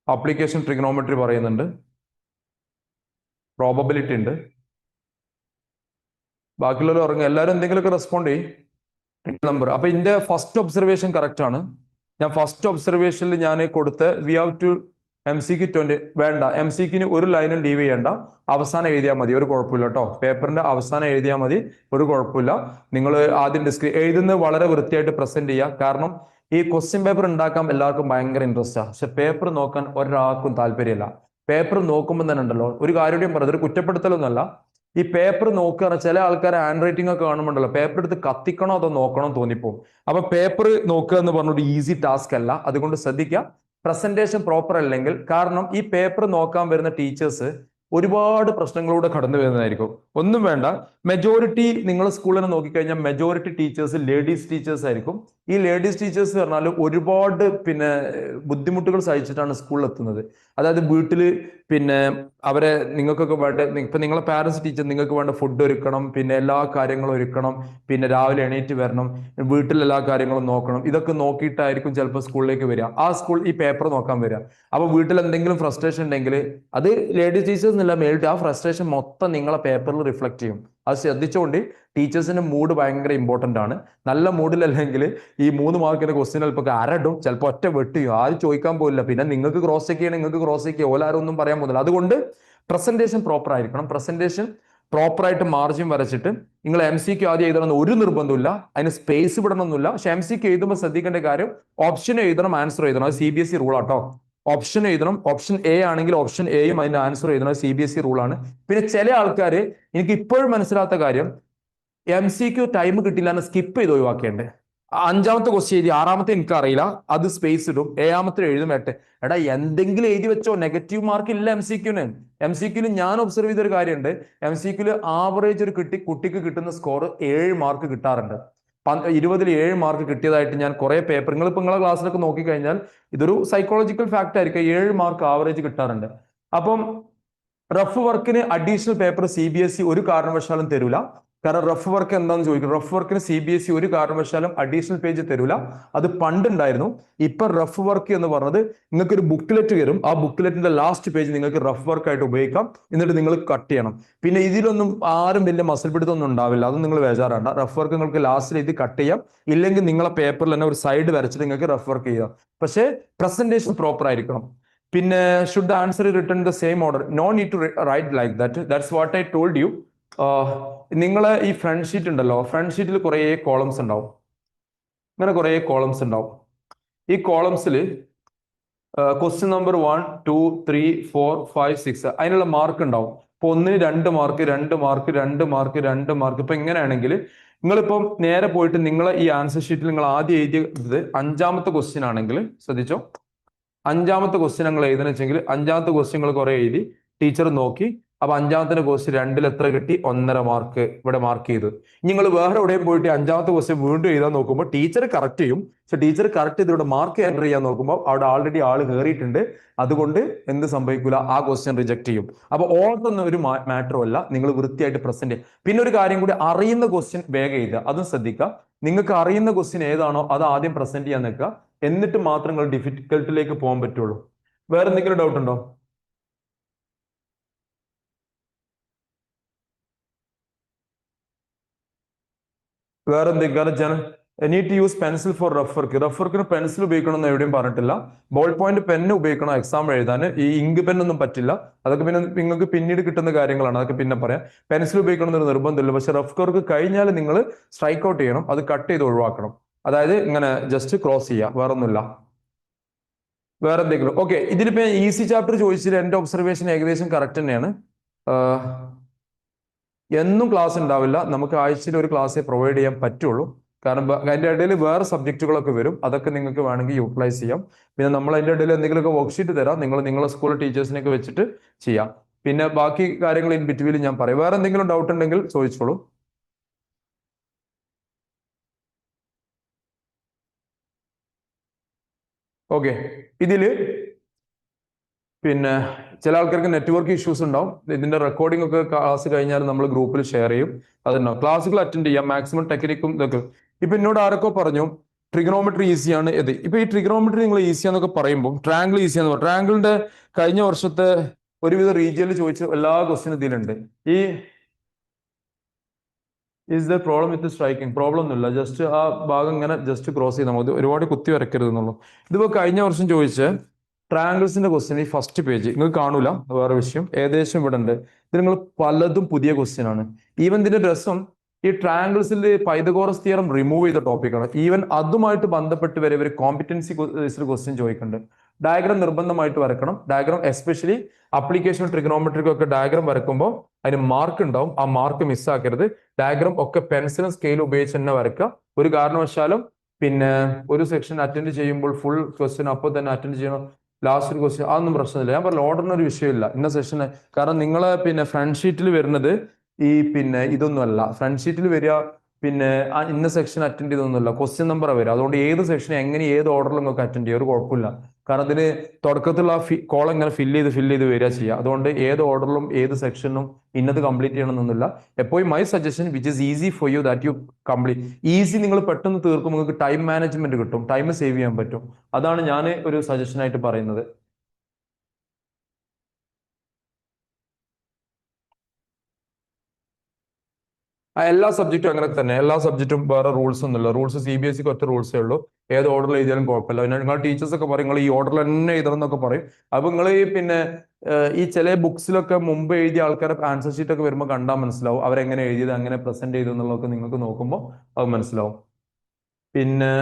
ആപ്ലിക്കേഷൻ ട്രിഗണോമെട്രി പറയുന്നുണ്ട്, പ്രോബബിലിറ്റി ഉണ്ട്. ബാക്കിയുള്ളവർ ഉറങ്ങുക, എല്ലാവരും എന്തെങ്കിലുമൊക്കെ റെസ്പോണ്ട് ചെയ്യും. നമ്പർ അപ്പൊ ഇതിന്റെ ഫസ്റ്റ് ഒബ്സർവേഷൻ കറക്റ്റ് ആണ്. ഞാൻ ഫസ്റ്റ് ഒബ്സർവേഷനിൽ ഞാൻ കൊടുത്ത് വി ഹാവ് ടു MCQ 20 വേണ്ട, MCQ ഒരു ലൈനും ലീവ് ചെയ്യേണ്ട, അവസാനം എഴുതിയാൽ മതി, ഒരു കുഴപ്പമില്ല കേട്ടോ. പേപ്പറിന്റെ അവസാനം എഴുതിയാൽ മതി, ഒരു കുഴപ്പമില്ല. നിങ്ങൾ ആദ്യം എഴുതുന്നത് വളരെ വൃത്തിയായിട്ട് പ്രസന്റ് ചെയ്യുക. കാരണം ഈ ക്വസ്റ്റ്യൻ പേപ്പർ ഉണ്ടാക്കാൻ എല്ലാവർക്കും ഭയങ്കര ഇൻട്രസ്റ്റാണ്, പക്ഷെ പേപ്പർ നോക്കാൻ ഒരാൾക്കും താല്പര്യമില്ല. പേപ്പർ നോക്കുമ്പോൾ തന്നെ ഉണ്ടല്ലോ, ഒരു കാര്യം പറയുന്നത് ഒരു കുറ്റപ്പെടുത്തലൊന്നുമല്ല, ഈ പേപ്പർ നോക്കുക, ചില ആൾക്കാർ ഹാൻഡ് റൈറ്റിംഗ് ഒക്കെ കാണുമ്പോണ്ടല്ലോ പേപ്പർ എടുത്ത് കത്തിക്കണോ അതോ നോക്കണോ തോന്നിപ്പോ. അപ്പൊ പേപ്പർ നോക്കുക എന്ന് പറഞ്ഞൊരു ഈസി ടാസ്ക് അല്ല, അതുകൊണ്ട് ശ്രദ്ധിക്കുക. പ്രസന്റേഷൻ പ്രോപ്പർ അല്ലെങ്കിൽ, കാരണം ഈ പേപ്പർ നോക്കാൻ വരുന്ന ടീച്ചേഴ്സ് ഒരുപാട് പ്രശ്നങ്ങളിലൂടെ കടന്നു വരുന്നതായിരിക്കും. ഒന്നും വേണ്ട, മെജോറിറ്റി നിങ്ങൾ സ്കൂളിൽ നോക്കിക്കഴിഞ്ഞാൽ മെജോറിറ്റി ടീച്ചേഴ്സ് ലേഡീസ് ടീച്ചേഴ്സ് ആയിരിക്കും. ഈ ലേഡീസ് ടീച്ചേഴ്സ് പറഞ്ഞാൽ ഒരുപാട് ബുദ്ധിമുട്ടുകൾ സഹിച്ചിട്ടാണ് സ്കൂളിൽ എത്തുന്നത്. അതായത് വീട്ടില് അവരെ നിങ്ങൾക്കൊക്കെ വേണ്ട, ഇപ്പൊ നിങ്ങളെ പാരന്റ്സ് ടീച്ചർ നിങ്ങൾക്ക് വേണ്ട ഫുഡ് ഒരുക്കണം, എല്ലാ കാര്യങ്ങളും ഒരുക്കണം, രാവിലെ എണീറ്റ് വരണം, വീട്ടിൽ എല്ലാ കാര്യങ്ങളും നോക്കണം. ഇതൊക്കെ നോക്കിയിട്ടായിരിക്കും ചിലപ്പോൾ സ്കൂളിലേക്ക് വരിക. ആ സ്കൂൾ ഈ പേപ്പർ നോക്കാൻ വരിക. അപ്പൊ വീട്ടിൽ എന്തെങ്കിലും ഫ്രസ്ട്രേഷൻ ഉണ്ടെങ്കിൽ അത് ലേഡീസ് ടീച്ചേഴ്സ് എന്നല്ല, മേലിട്ട് ആ ഫ്രസ്ട്രേഷൻ മൊത്തം നിങ്ങളെ പേപ്പറിൽ റിഫ്ലക്ട് ചെയ്യും. അത് ശ്രദ്ധിച്ചുകൊണ്ട് ടീച്ചേഴ്സിന്റെ മൂഡ് ഭയങ്കര ഇമ്പോർട്ടന്റ് ആണ്. നല്ല മൂഡിലല്ലെങ്കിൽ ഈ 3 മാർക്കിന്റെ ക്വസ്റ്റ്യൻ ചിലപ്പോൾ അരടും, ചിലപ്പോൾ ഒറ്റ വെട്ടിയും, ആരും ചോദിക്കാൻ പോലില്ല. പിന്നെ നിങ്ങൾക്ക് ക്രോസ് ചെക്ക് ചെയ്യണം, നിങ്ങൾക്ക് ക്രോസ് ചെക്ക് ചെയ്യുക, ഓലാരും ഒന്നും പറയാൻ പോകുന്നില്ല. അതുകൊണ്ട് പ്രസന്റേഷൻ പ്രോപ്പർ ആയിരിക്കണം. പ്രസന്റേഷൻ പ്രോപ്പറായിട്ട് മാർജിൻ വരച്ചിട്ട് നിങ്ങൾ MCQ ആദ്യം എഴുതണമെന്ന് ഒരു നിർബന്ധമില്ല, അതിന് സ്പേസ് വിടണമെന്നില്ല. പക്ഷെ MCQ എഴുതുമ്പോൾ ശ്രദ്ധിക്കേണ്ട കാര്യം, ഓപ്ഷൻ എഴുതണം, ആൻസർ എഴുതണം. അത് CBSE റൂൾ ആട്ടോ. ഓപ്ഷൻ എഴുതണം, ഓപ്ഷൻ A ആണെങ്കിൽ ഓപ്ഷൻ Aയും അതിന്റെ ആൻസർ എഴുതണം, CBSE റൂളാണ്. പിന്നെ ചില ആൾക്കാർ, എനിക്ക് ഇപ്പോഴും മനസ്സിലാത്ത കാര്യം, MCQ ടൈം കിട്ടില്ല എന്ന് സ്കിപ്പ് ചെയ്ത് ഒഴിവാക്കേണ്ടത്. 5ാമത്തെ ക്വസ്റ്റ്യൻ എഴുതി, 6ാമത്തെ എനിക്ക് അറിയില്ല, അത് സ്പേസ് ഇടും, 7ാമത്തെ എഴുതും, എടാ എന്തെങ്കിലും എഴുതി വെച്ചോ, നെഗറ്റീവ് മാർക്ക് ഇല്ല MCQന്. MCQല് ഞാൻ ഒബ്സർവ് ചെയ്തൊരു കാര്യമുണ്ട്, MCQല് ആവറേജ് ഒരു കുട്ടിക്ക് കിട്ടുന്ന സ്കോർ 7 മാർക്ക് കിട്ടാറുണ്ട്. 20ൽ 7 മാർക്ക് കിട്ടിയതായിട്ട് ഞാൻ കുറെ പേപ്പർ, നിങ്ങളിപ്പോ നിങ്ങളെ ക്ലാസ്സിലൊക്കെ നോക്കിക്കഴിഞ്ഞാൽ ഇതൊരു സൈക്കോളജിക്കൽ ഫാക്ട് ആയിരിക്കും, 7 മാർക്ക് ആവറേജ് കിട്ടാറുണ്ട്. അപ്പം റഫ് വർക്കിന് അഡീഷണൽ പേപ്പർ CBSE ഒരു കാരണവശാലും തരൂല. കാരണം റഫ് വർക്ക് എന്താണെന്ന് ചോദിക്കും, റഫ് വർക്കിന് CBSE ഒരു കാരണവശാലും അഡീഷണൽ പേജ് തരൂല. അത് പണ്ടുണ്ടായിരുന്നു. ഇപ്പൊ റഫ് വർക്ക് എന്ന് പറഞ്ഞത് നിങ്ങൾക്ക് ഒരു ബുക്ക്ലെറ്റ് വരും, ആ ബുക്ക്ലെറ്റിന്റെ ലാസ്റ്റ് പേജ് നിങ്ങൾക്ക് റഫ് വർക്ക് ആയിട്ട് ഉപയോഗിക്കാം, എന്നിട്ട് നിങ്ങൾ കട്ട് ചെയ്യണം. പിന്നെ ഇതിലൊന്നും ആരും വലിയ മസിൽ പിടുത്തൊന്നും ഉണ്ടാവില്ല, അത് നിങ്ങൾ ബേജാറാണ്ട. റഫ് വർക്ക് നിങ്ങൾക്ക് ലാസ്റ്റിൽ ഇത് കട്ട് ചെയ്യാം, ഇല്ലെങ്കിൽ നിങ്ങളെ പേപ്പറിൽ തന്നെ ഒരു സൈഡ് വരച്ചിട്ട് നിങ്ങൾക്ക് റഫ് വർക്ക് ചെയ്യാം. പക്ഷേ പ്രസന്റേഷൻ പ്രോപ്പർ ആയിരിക്കണം. Should answer return the same order, no need to write like that. That's what I told you. നിങ്ങളെ ഈ ഫ്രണ്ട് ഷീറ്റ് ഉണ്ടല്ലോ, ഫ്രണ്ട് ഷീറ്റിൽ കുറേ കോളംസ് ഉണ്ടാവും, ഇങ്ങനെ കുറേ കോളംസ് ഉണ്ടാവും. ഈ കോളംസിൽ ക്വസ്റ്റ്യൻ നമ്പർ 1, 2, 3, 4, 5, 6 അതിനുള്ള മാർക്ക് ഉണ്ടാവും. ഇപ്പൊ 1-ന് 2 മാർക്ക്, 2 മാർക്ക്, 2 മാർക്ക്, 2 മാർക്ക്. ഇപ്പൊ എങ്ങനെയാണെങ്കിൽ നിങ്ങളിപ്പം നേരെ പോയിട്ട് നിങ്ങളെ ഈ ആൻസർ ഷീറ്റിൽ നിങ്ങൾ ആദ്യം എഴുതിയത് 5ാമത്തെ ക്വസ്റ്റ്യൻ ആണെങ്കിൽ ശ്രദ്ധിച്ചോ, 5ാമത്തെ ക്വസ്റ്റ്യൻ നിങ്ങൾ എഴുതുന്ന വെച്ചെങ്കിൽ 5ാമത്തെ ക്വസ്റ്റ്യൻ നിങ്ങൾ കുറെ എഴുതി, ടീച്ചർ നോക്കി, അപ്പൊ 5ാമത്തെ ക്വസ്റ്റ്യൻ 2ൽ എത്ര കിട്ടി, 1.5 മാർക്ക് ഇവിടെ മാർക്ക് ചെയ്തു. നിങ്ങൾ വേറെ എവിടെയും പോയിട്ട് 5ാമത്തെ ക്വസ്റ്റ്യൻ വീണ്ടും എഴുതാൻ നോക്കുമ്പോൾ ടീച്ചർ കറക്റ്റ് ചെയ്യും. പക്ഷെ ടീച്ചർ കറക്റ്റ് ചെയ്ത് ഇവിടെ മാർക്ക് എൻ്റർ ചെയ്യാൻ നോക്കുമ്പോൾ അവിടെ ആൾറെഡി ആൾ കയറിയിട്ടുണ്ട്, അതുകൊണ്ട് എന്ത് സംഭവിക്കില്ല, ആ ക്വസ്റ്റ്യൻ റിജക്ട് ചെയ്യും. അപ്പൊ ഓർത്തൊന്നും ഒരു മാറ്ററും അല്ല, നിങ്ങൾ വൃത്തിയായിട്ട് പ്രസന്റ് ചെയ്യും. പിന്നെ ഒരു കാര്യം കൂടി, അറിയുന്ന ക്വസ്റ്റ്യൻ വേഗം എഴുതുക, അതും ശ്രദ്ധിക്കുക. നിങ്ങൾക്ക് അറിയുന്ന ക്വസ്റ്റ്യൻ ഏതാണോ അത് ആദ്യം പ്രസന്റ് ചെയ്യാൻ നിൽക്കുക, എന്നിട്ട് മാത്രം നിങ്ങൾ ഡിഫിക്കൽട്ടിലേക്ക് പോകാൻ പറ്റുള്ളൂ. വേറെ എന്തെങ്കിലും ഡൗട്ട് ഉണ്ടോ? വേറെ എന്തെങ്കിലും need to use pencil for rough work. Rough വർക്കിന് പെൻസിൽ ഉപയോഗിക്കണം എന്ന് എവിടെയും പറഞ്ഞിട്ടില്ല. ബോൾ പോയിന്റ് പെന്ന് ഉപയോഗിക്കണം എക്സാം എഴുതാൻ. ഈ ഇങ്ക് പെന്നൊന്നും പറ്റില്ല. അതൊക്കെ പിന്നെ നിങ്ങൾക്ക് പിന്നീട് കിട്ടുന്ന കാര്യങ്ങളാണ്, അതൊക്കെ പിന്നെ പറയാം. പെൻസിൽ ഉപയോഗിക്കണം എന്നൊരു നിർബന്ധമില്ല. പക്ഷെ റഫ് വർക്ക് കഴിഞ്ഞാൽ നിങ്ങൾ സ്ട്രൈക്ക് ഔട്ട് ചെയ്യണം, അത് കട്ട് ചെയ്ത് ഒഴിവാക്കണം. അതായത് ഇങ്ങനെ ജസ്റ്റ് ക്രോസ് ചെയ്യുക, വേറെ ഒന്നുമില്ല. വേറെ എന്തെങ്കിലും? ഓക്കെ, ഇതിലിപ്പോ ഈസി ചാപ്റ്റർ ചോദിച്ചിട്ട് എന്റെ ഒബ്സർവേഷൻ ഏകദേശം കറക്റ്റ് തന്നെയാണ്. എന്നും ക്ലാസ് ഉണ്ടാവില്ല, നമുക്ക് ആഴ്ചയിൽ ഒരു ക്ലാസ്സേ പ്രൊവൈഡ് ചെയ്യാൻ പറ്റുള്ളൂ. കാരണം അതിന്റെ ഇടയിൽ വേറെ സബ്ജക്റ്റുകളൊക്കെ വരും, അതൊക്കെ നിങ്ങൾക്ക് വേണമെങ്കിൽ യൂട്ടിലൈസ് ചെയ്യാം. പിന്നെ നമ്മൾ അതിന്റെ ഇടയിൽ എന്തെങ്കിലുമൊക്കെ വർക്ക്ഷീറ്റ് തരാം, നിങ്ങൾ നിങ്ങളെ സ്കൂൾ ടീച്ചേഴ്സിനെയൊക്കെ വെച്ചിട്ട് ചെയ്യാം. പിന്നെ ബാക്കി കാര്യങ്ങൾ ഇൻ ബിറ്റ്വീൻ ഞാൻ പറയാം. വേറെ എന്തെങ്കിലും ഡൗട്ട് ഉണ്ടെങ്കിൽ ചോദിച്ചോളൂ. ഓക്കെ, ഇതില് പിന്നെ ചില ആൾക്കാർക്ക് നെറ്റ്വർക്ക് ഇഷ്യൂസ് ഉണ്ടാവും. ഇതിന്റെ റെക്കോർഡിംഗ് ഒക്കെ ക്ലാസ് കഴിഞ്ഞാൽ നമ്മൾ ഗ്രൂപ്പിൽ ഷെയർ ചെയ്യും. അതുണ്ടാവും. ക്ലാസ്സുകൾ അറ്റൻഡ് ചെയ്യാം, മാക്സിമം ടെക്നിക്കും ഇതൊക്കെ. ഇപ്പൊ എന്നോട് ആരൊക്കെ പറഞ്ഞു ട്രിഗണോമെട്രി ഈസിയാണ് ഇത്. ഇപ്പൊ ഈ ട്രിഗണോമെട്രി നിങ്ങൾ ഈസിയാന്നൊക്കെ പറയുമ്പോൾ ട്രാങ്കിൾ ഈസിയാന്ന് പറഞ്ഞു. ട്രാങ്കിളിന്റെ കഴിഞ്ഞ വർഷത്തെ ഒരുവിധ റീജിയനിൽ ചോദിച്ച എല്ലാ ക്വസ്റ്റിനും ഇതിലുണ്ട്. ഈ is the problem with striking? Problem ഒന്നുമില്ല, ജസ്റ്റ് ആ ഭാഗം ഇങ്ങനെ ജസ്റ്റ് ക്രോസ് ചെയ്താൽ മതി, ഒരുപാട് കുത്തി വരയ്ക്കരുത് എന്നുള്ളൂ. ഇതിപ്പോ കഴിഞ്ഞ വർഷം ചോദിച്ച ട്രാങ്കിൾസിന്റെ ക്വസ്റ്റ്യൻ ഈ ഫസ്റ്റ് പേജ് നിങ്ങൾ കാണൂല, വേറെ വിഷയം, ഏകദേശം ഇവിടെ ഉണ്ട്. ഇത് നിങ്ങൾ പലതും പുതിയ ക്വസ്റ്റ്യൻ ആണ്. ഈവൻ ഇതിന്റെ രസം ഈ ട്രാങ്കിൾസിൽ പൈതഗോറസ് തിയറം റിമൂവ് ചെയ്ത ടോപ്പിക്കാണ്. ഈവൻ അതുമായിട്ട് ബന്ധപ്പെട്ട് വരെ ഇവർ കോമ്പിറ്റൻസി ക്വസ്റ്റ്യൻ ചോദിക്കുന്നുണ്ട്. ഡയഗ്രാം നിർബന്ധമായിട്ട് വരക്കണം. ഡയഗ്രാം എസ്പെഷ്യലി അപ്ലിക്കേഷൻ ട്രിഗണോമെട്രിക്കും ഒക്കെ ഡയഗ്രാം വരക്കുമ്പോൾ അതിന് മാർക്ക് ഉണ്ടാവും, ആ മാർക്ക് മിസ്സാക്കരുത്. ഡയഗ്രാം ഒക്കെ പെൻസിലും സ്കെയിലും ഉപയോഗിച്ച് തന്നെ വരക്കുക. ഒരു കാരണവശാലും പിന്നെ ഒരു സെക്ഷൻ അറ്റൻഡ് ചെയ്യുമ്പോൾ ഫുൾ ക്വസ്റ്റ്യൻ അപ്പോൾ തന്നെ അറ്റൻഡ് ചെയ്യണം, ലാസ്റ്റ് ഒരു ക്വസ്റ്റ്യൻ, അതൊന്നും പ്രശ്നമില്ല. ഞാൻ പറഞ്ഞ ഓർഡറിന് ഒരു വിഷയമില്ല ഇന്ന സെഷന്. കാരണം നിങ്ങളെ പിന്നെ ഫ്രണ്ട് ഷീറ്റിൽ വരുന്നത് ഈ പിന്നെ ഇതൊന്നുമല്ല. ഫ്രണ്ട് ഷീറ്റിൽ വരിക പിന്നെ ആ ഇന്ന സെക്ഷൻ അറ്റൻഡ് ചെയ്തൊന്നുമില്ല, ക്വസ്റ്റ്യൻ നമ്പർ വരിക. അതുകൊണ്ട് ഏത് സെക്ഷൻ എങ്ങനെ ഏത് ഓർഡറിൽ നിങ്ങൾക്ക് അറ്റൻഡ് ചെയ്യാം, ഒരു കുഴപ്പമില്ല. കാരണം അതിന് തുടക്കത്തിലുള്ള ആ കോളം ഇങ്ങനെ ഫില്ല് ചെയ്ത് വരിക ചെയ്യുക. അതുകൊണ്ട് ഏത് ഓർഡറിലും ഏത് സെക്ഷനും ഇന്നത് കംപ്ലീറ്റ് ചെയ്യണമെന്നൊന്നുമില്ല. എപ്പോഴും my suggestion which is easy for you that you complete. Easy നിങ്ങൾ പെട്ടെന്ന് തീർക്കും, നിങ്ങൾക്ക് ടൈം മാനേജ്മെന്റ് കിട്ടും, ടൈം സേവ് ചെയ്യാൻ പറ്റും. അതാണ് ഞാൻ ഒരു സജഷൻ ആയിട്ട് പറയുന്നത്. എല്ലാ സബ്ജക്റ്റും അങ്ങനെ തന്നെ, എല്ലാ സബ്ജക്റ്റും വേറെ റൂൾസ് ഒന്നുമില്ല. റൂൾസ് CBSEക്ക് ഒറ്റ റൂൾസേ ഉള്ളൂ, ഏത് ഓർഡറിൽ എഴുതിയാലും കുഴപ്പമില്ല. പിന്നെ നിങ്ങൾ ടീച്ചേഴ്സ് ഒക്കെ പറയും നിങ്ങൾ ഈ ഓർഡറിൽ തന്നെ എഴുതണം എന്നൊക്കെ പറയും. അപ്പൊ നിങ്ങൾ ഈ പിന്നെ ഈ ചില ബുക്സിലൊക്കെ മുമ്പ് എഴുതിയ ആൾക്കാരെ ആൻസർ ഷീറ്റ് ഒക്കെ വരുമ്പോൾ കണ്ടാൽ മനസ്സിലാവും അവരെങ്ങനെ എഴുതിയത്, എങ്ങനെ പ്രസന്റ് ചെയ്തു എന്നുള്ളതൊക്കെ നിങ്ങൾക്ക് നോക്കുമ്പോൾ അത് മനസ്സിലാവും. പിന്നെ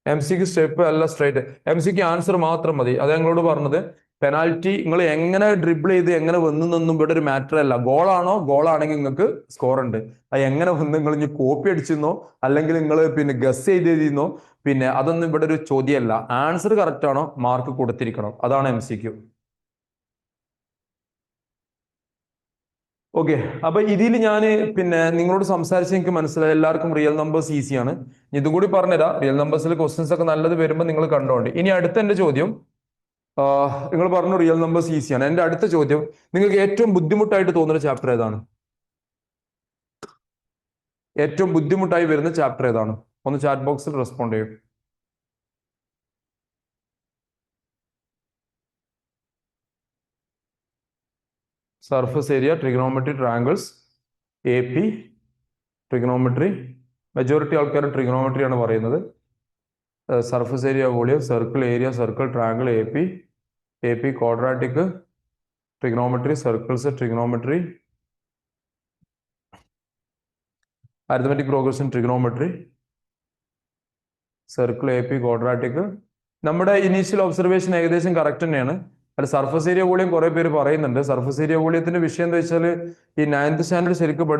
MCക്ക് സ്റ്റെപ്പ് അല്ല, സ്ട്രൈറ്റ് MCക്ക് ആൻസർ മാത്രം മതി. അത് ഞങ്ങളോട് പറഞ്ഞത്. പെനാൽറ്റി നിങ്ങൾ എങ്ങനെ ഡ്രിബിൾ ചെയ്ത് എങ്ങനെ വന്നൊന്നും ഇവിടെ ഒരു മാറ്റർ അല്ല. ഗോളാണോ, ഗോളാണെങ്കിൽ നിങ്ങൾക്ക് സ്കോർ ഉണ്ട്. അത് എങ്ങനെ വന്ന് നിങ്ങൾ ഇനി കോപ്പി അടിച്ചിരുന്നോ അല്ലെങ്കിൽ നിങ്ങൾ പിന്നെ ഗസ് ചെയ്തിരുന്നോ, പിന്നെ അതൊന്നും ഇവിടെ ഒരു ചോദ്യമല്ല. ആൻസർ കറക്റ്റ് ആണോ മാർക്ക് കൊടുത്തിരിക്കണം, അതാണ് MCQ. ഓക്കെ, അപ്പൊ ഇതിൽ ഞാൻ പിന്നെ നിങ്ങളോട് സംസാരിച്ച് എനിക്ക് മനസ്സിലായി എല്ലാവർക്കും റിയൽ നമ്പേഴ്സ് ഈസിയാണ്. ഇതും കൂടി പറഞ്ഞുതരാം, റിയൽ നമ്പേഴ്സിൽ ക്വസ്റ്റ്യൻസ് ഒക്കെ നല്ലത് വരുമ്പോൾ നിങ്ങൾ കണ്ടോണ്ട്. ഇനി അടുത്ത എന്റെ ചോദ്യം, നിങ്ങൾ പറഞ്ഞു റിയൽ നമ്പേഴ്സ് ഈസിയാണ്. എന്റെ അടുത്ത ചോദ്യം, നിങ്ങൾക്ക് ഏറ്റവും ബുദ്ധിമുട്ടായിട്ട് തോന്നുന്ന ചാപ്റ്റർ ഏതാണ്? ഏറ്റവും ബുദ്ധിമുട്ടായി വരുന്ന ചാപ്റ്റർ ഏതാണ്? ഒന്ന് ചാറ്റ് ബോക്സിൽ റെസ്പോണ്ട് ചെയ്യും. Surface area, trigonometry, triangles, AP, trigonometry. Majority ആൾക്കാർ ട്രിഗണോമെട്രി ആണ് പറയുന്നത്. Surface area, volume, circle area, circle, triangle, AP quadratic, trigonometry, circles, trigonometry, arithmetic progression, trigonometry, circle, AP quadratic. നമ്മുടെ ഇനീഷ്യൽ ഒബ്സർവേഷൻ ഏകദേശം correct തന്നെയാണ്. അല്ല, surface area volume കുറെ പേര് പറയുന്നുണ്ട്. സർഫസ് ഏരിയ വോളിയത്തിന്റെ വിഷയം എന്താ വെച്ചാൽ ഈ 9th സ്റ്റാൻഡേർഡ് ശരിക്കും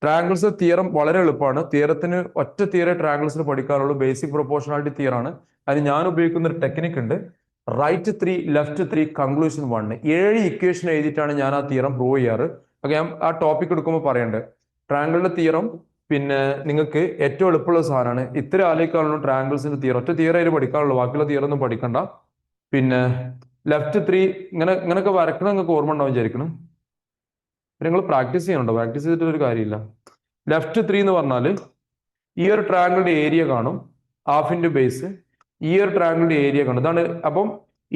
ട്രാങ്കിൾസ് തിയറം വളരെ എളുപ്പമാണ്. തിയറത്തിന് ഒറ്റ തിയറേ ട്രാങ്കിൾസിന് പഠിക്കാറുള്ളൂ, ബേസിക് പ്രൊപ്പോർഷണാലിറ്റി തിയറാണ്. അതിന് ഞാൻ ഉപയോഗിക്കുന്ന ഒരു ടെക്നിക് ഉണ്ട്, റൈറ്റ് 3 ലെഫ്റ്റ് 3 കൺക്ലൂഷൻ 1. 7 ഇക്വേഷൻ എഴുതിയിട്ടാണ് ഞാൻ ആ തിയറം പ്രൂവ് ചെയ്യാറ്. ഓക്കെ, ഞാൻ ആ ടോപ്പിക് എടുക്കുമ്പോൾ പറയണ്ടേ ട്രാങ്കിളിന്റെ തിയറം പിന്നെ നിങ്ങൾക്ക് ഏറ്റവും എളുപ്പമുള്ള സാധനമാണ്. ഇത്ര ആലോചിക്കാനുള്ള ട്രാങ്കിൾസിന്റെ തിയറം, ഒറ്റ തിയറ അതിൽ പഠിക്കാനുള്ളൂ, ബാക്കിയുള്ള തിയറം ഒന്നും പഠിക്കണ്ട. പിന്നെ ലെഫ്റ്റ് 3 ഇങ്ങനെയൊക്കെ വരക്കണം, നിങ്ങൾക്ക് ഓർമ്മ ഉണ്ടാവും വിചാരിക്കണം. നിങ്ങൾ പ്രാക്ടീസ് ചെയ്യണുണ്ടോ? പ്രാക്ടീസ് ചെയ്തിട്ട് ഒരു കാര്യമില്ല. ലെഫ്റ്റ് 3 എന്ന് പറഞ്ഞാൽ ഈ ഒരു ട്രയാങ്കിളിന്റെ ഏരിയ കാണും, ഹാഫിന്റെ ബേസ്. ഈ ഒരു ട്രയാങ്കിളിന്റെ ഏരിയ കാണും, ഇതാണ്. അപ്പം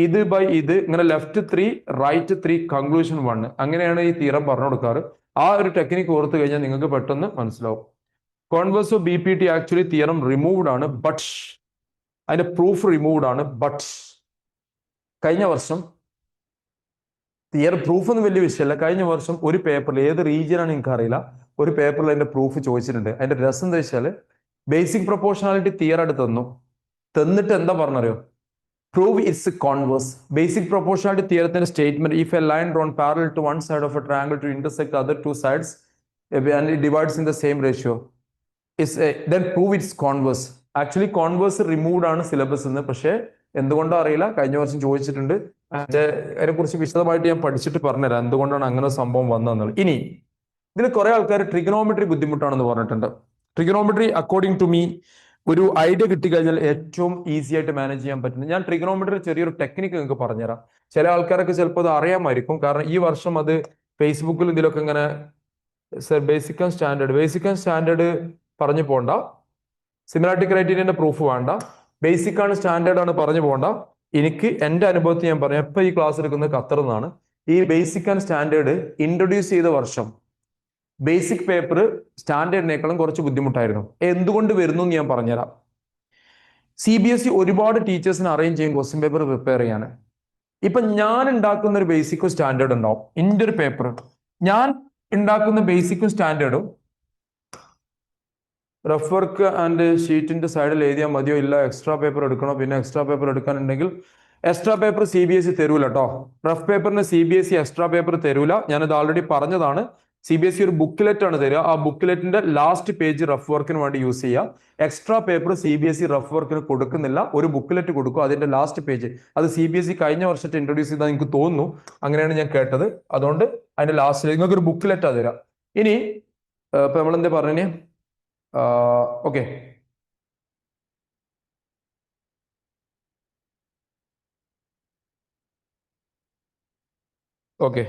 ഇത് ബൈ ഇത് ഇങ്ങനെ ലെഫ്റ്റ് 3 റൈറ്റ് 3 കൺക്ലൂഷൻ 1, അങ്ങനെയാണ് ഈ തിയറം പറഞ്ഞു കൊടുക്കാറ്. ആ ഒരു ടെക്നിക്ക് ഓർത്ത് കഴിഞ്ഞാൽ നിങ്ങൾക്ക് പെട്ടെന്ന് മനസ്സിലാവും. Converse of BPT actually theorem removed ആണ്, ബട്ട് അതിന്റെ പ്രൂഫ് റിമൂവ്ഡ് ആണ്. ബട്ട് കഴിഞ്ഞ വർഷം തിയറി പ്രൂഫ് ഒന്നും വലിയ വിഷയമല്ല. കഴിഞ്ഞ വർഷം ഒരു പേപ്പറിൽ, ഏത് റീജിയനാണ് എനിക്ക് അറിയില്ല, ഒരു പേപ്പറിൽ അതിന്റെ പ്രൂഫ് ചോദിച്ചിട്ടുണ്ട്. അതിന്റെ രസം എന്താ വെച്ചാൽ ബേസിക് പ്രൊപ്പോർഷണാലിറ്റി തിയറി എടുത്ത് തന്നിട്ട് എന്താ പറഞ്ഞറിയോ, prove its converse. Basic proportionality തിയറത്തിന്റെ statement, if a line drawn parallel to one side of a triangle to intersect other two sides and it divides in the same ratio then prove its converse. Actually converse removed ആണ് syllabus എന്ന്, പക്ഷേ എന്തുകൊണ്ടോ അറിയില്ല കഴിഞ്ഞ വർഷം ചോദിച്ചിട്ടുണ്ട്. അതിനെ കുറിച്ച് വിശദമായിട്ട് ഞാൻ പഠിച്ചിട്ട് പറഞ്ഞുതരാം എന്തുകൊണ്ടാണ് അങ്ങനെ സംഭവം വന്നതെന്നുള്ളത്. ഇനി ഇതിൽ കുറെ ആൾക്കാർ ട്രിഗണോമെട്രി ബുദ്ധിമുട്ടാണെന്ന് പറഞ്ഞിട്ടുണ്ട്. ട്രിഗണോമെട്രി അക്കോർഡിംഗ് ടു മീ ഒരു ഐഡിയ കിട്ടിക്കഴിഞ്ഞാൽ ഏറ്റവും ഈസി ആയിട്ട് മാനേജ് ചെയ്യാൻ പറ്റുന്നത്. ഞാൻ ട്രിഗണോമെട്രി ചെറിയൊരു ടെക്നിക്ക് നിങ്ങൾക്ക് പറഞ്ഞുതരാം. ചില ആൾക്കാരൊക്കെ ചിലപ്പോൾ അത് അറിയാമായിരിക്കും, കാരണം ഈ വർഷം അത് ഫേസ്ബുക്കിൽ ഇതിലൊക്കെ ഇങ്ങനെ ബേസിക് ആൻഡ് സ്റ്റാൻഡേർഡ് പറഞ്ഞു പോണ്ട, സിമിലാരിറ്റി ക്രൈറ്റീരിയന്റെ പ്രൂഫ് വേണ്ട, ബേസിക് ആണ് സ്റ്റാൻഡേർഡ് ആണ് പറഞ്ഞു പോണ്ട. എനിക്ക് എന്റെ അനുഭവത്തിൽ ഞാൻ പറയാം, ഇപ്പൊ ഈ ക്ലാസ് എടുക്കുന്നത് ഖത്തറിൽ നിന്നാണ്. ഈ ബേസിക് ആൻഡ് സ്റ്റാൻഡേർഡ് ഇൻട്രൊഡ്യൂസ് ചെയ്ത വർഷം ബേസിക് പേപ്പർ സ്റ്റാൻഡേർഡിനേക്കാളും കുറച്ച് ബുദ്ധിമുട്ടായിരുന്നു. എന്തുകൊണ്ട് വരുന്നു എന്ന് ഞാൻ പറഞ്ഞുതരാം. CBSE ഒരുപാട് ടീച്ചേഴ്സിന് അറേഞ്ച് ചെയ്യും ക്വസ്റ്റ്യൻ പേപ്പർ പ്രിപ്പയർ ചെയ്യാൻ. ഇപ്പൊ ഞാൻ ഉണ്ടാക്കുന്ന ഒരു ബേസിക്കും സ്റ്റാൻഡേർഡ് ഉണ്ടാവും. ഇന്റെ ഒരു പേപ്പർ ഞാൻ ഉണ്ടാക്കുന്ന ബേസിക്കും സ്റ്റാൻഡേർഡും റഫ് വർക്ക് ആൻഡ് ഷീറ്റിന്റെ സൈഡിൽ എഴുതിയാൽ മതിയോ, ഇല്ല എക്സ്ട്രാ പേപ്പർ എടുക്കണോ? പിന്നെ എക്സ്ട്രാ പേപ്പർ എടുക്കാനുണ്ടെങ്കിൽ എക്സ്ട്രാ പേപ്പർ CBSE തരൂല കേട്ടോ. റഫ് പേപ്പറിന് CBSE എക്സ്ട്രാ പേപ്പർ തരൂല. ഞാനത് ഓൾറെഡി പറഞ്ഞതാണ്. CBSE ഒരു ബുക്ക്ലെറ്റ് ആണ് തരിക. ആ ബുക്ക്ലെറ്റിന്റെ ലാസ്റ്റ് പേജ് റഫ് വർക്കിന് വേണ്ടി യൂസ് ചെയ്യുക. എക്സ്ട്രാ പേപ്പർ CBSE റഫ് വർക്കിന് കൊടുക്കുന്നില്ല. ഒരു ബുക്ക്ലെറ്റ് കൊടുക്കും, അതിന്റെ ലാസ്റ്റ് പേജ്. അത് CBSE കഴിഞ്ഞ വർഷത്തെ ഇൻട്രൊഡ്യൂസ് ചെയ്താൽ എനിക്ക് തോന്നുന്നു, അങ്ങനെയാണ് ഞാൻ കേട്ടത്. അതുകൊണ്ട് അതിന്റെ ലാസ്റ്റിൽ നിങ്ങൾക്ക് ഒരു ബുക്ക്ലെറ്റാ തരാം. ഇനി ഇപ്പൊ നമ്മളെന്താ പറഞ്ഞേ, ഓക്കെ, ഓക്കെ.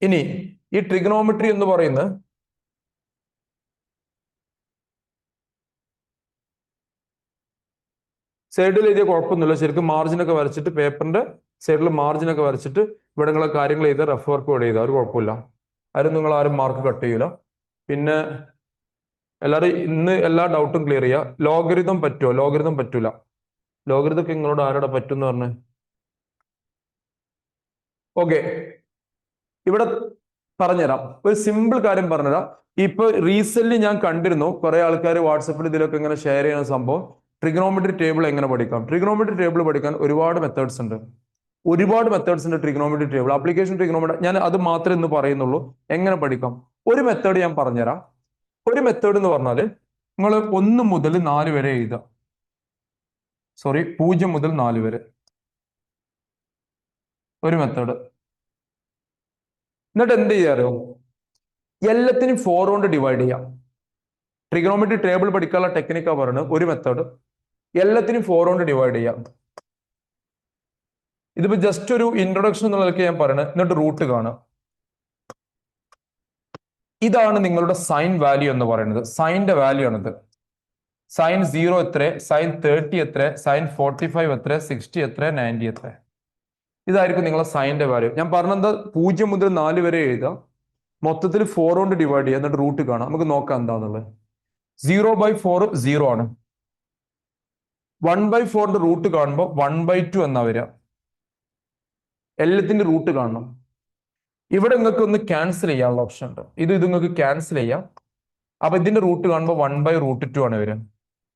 ഇനി ഈ ട്രിഗണോമെട്രി എന്ന് പറയുന്നത് സൈഡിൽ എഴുതിയ കുഴപ്പമൊന്നുമില്ല. ശരിക്കും മാർജിനൊക്കെ വരച്ചിട്ട്, പേപ്പറിന്റെ സൈഡിൽ മാർജിനൊക്കെ വരച്ചിട്ട് ഇവിടെയുള്ള കാര്യങ്ങൾ ചെയ്ത് റഫ് വർക്ക് ഇവിടെ ചെയ്താൽ ഒരു കുഴപ്പമില്ല. ആരും നിങ്ങൾ ആരും മാർക്ക് കട്ട് ചെയ്യൂല. പിന്നെ എല്ലാവരും ഇന്ന് എല്ലാ ഡൗട്ടും ക്ലിയർ ചെയ്യുക. ലോഗരിതം പറ്റുമോ? ലോഗരിതം പറ്റൂല. ലോഗരിതമൊക്കെ നിങ്ങളോട് ആരോടെ പറ്റും പറഞ്ഞ്? ഓക്കെ, ഇവിടെ പറഞ്ഞുതരാം. ഒരു സിമ്പിൾ കാര്യം പറഞ്ഞുതരാം. ഇപ്പൊ റീസെന്റ് ഞാൻ കണ്ടിരുന്നു കുറെ ആൾക്കാർ വാട്സപ്പിൽ ഇതിലൊക്കെ ഇങ്ങനെ ഷെയർ ചെയ്യുന്ന സംഭവം, ട്രിഗണോമെട്രി ടേബിൾ എങ്ങനെ പഠിക്കാം. ട്രിഗണോമെട്രി ടേബിൾ പഠിക്കാൻ ഒരുപാട് മെത്തേഡ്സ് ഉണ്ട്. Trigonometry table, application trigonometry. ഞാൻ അത് മാത്രമേ ഇന്ന് പറയുന്നുള്ളൂ. എങ്ങനെ പഠിക്കാം ഒരു മെത്തേഡ് ഞാൻ പറഞ്ഞുതരാം. ഒരു മെത്തേഡ് എന്ന് പറഞ്ഞാൽ നിങ്ങൾ 1 മുതൽ 4 വരെ എഴുതാം. 0 മുതൽ 4 വരെ ഒരു മെത്തേഡ്. എന്നിട്ട് എന്ത് ചെയ്യാറോ, എല്ലാത്തിനും 4 കൊണ്ട് ഡിവൈഡ് ചെയ്യാം. ട്രിഗണോമെട്രി ടേബിൾ പഠിക്കാനുള്ള ടെക്നിക്കാ പറയുന്നത്. ഒരു മെത്തേഡ് എല്ലാത്തിനും 4 കൊണ്ട് ഡിവൈഡ് ചെയ്യാം. ഇതിപ്പോ ജസ്റ്റ് ഒരു ഇൻട്രൊഡക്ഷൻ എന്നുള്ളതൊക്കെ ഞാൻ പറയുന്നത്. എന്നിട്ട് റൂട്ട് കാണുക. ഇതാണ് നിങ്ങളുടെ സൈൻ വാല്യൂ എന്ന് പറയുന്നത്. സൈൻ്റെ വാല്യൂ ആണിത്. സൈൻ 0 എത്ര, സൈൻ 30 എത്ര, സൈൻ 45 എത്ര, 60 എത്ര, 90 എത്ര. ഇതായിരിക്കും നിങ്ങളെ സൈൻ്റെ വാല്യൂ. ഞാൻ പറഞ്ഞത് 0 മുതൽ 4 വരെ എഴുതാം. മൊത്തത്തിൽ 4 കൊണ്ട് ഡിവൈഡ് ചെയ്യുക, എന്നിട്ട് റൂട്ട് കാണാം. നമുക്ക് നോക്കാം എന്താന്നുള്ളത്. 0/4 0 ആണ്. 1/4 റൂട്ട് കാണുമ്പോൾ 1/2 എന്നാ വരിക. എല്ലാത്തിന്റെ റൂട്ട് കാണണം. ഇവിടെ നിങ്ങൾക്ക് ഒന്ന് ക്യാൻസൽ ചെയ്യാനുള്ള ഓപ്ഷൻ ഉണ്ട്. ഇത് നിങ്ങൾക്ക് ക്യാൻസൽ ചെയ്യാം. അപ്പൊ ഇതിന്റെ റൂട്ട് കാണുമ്പോൾ 1/√2 ആണ് വരിക.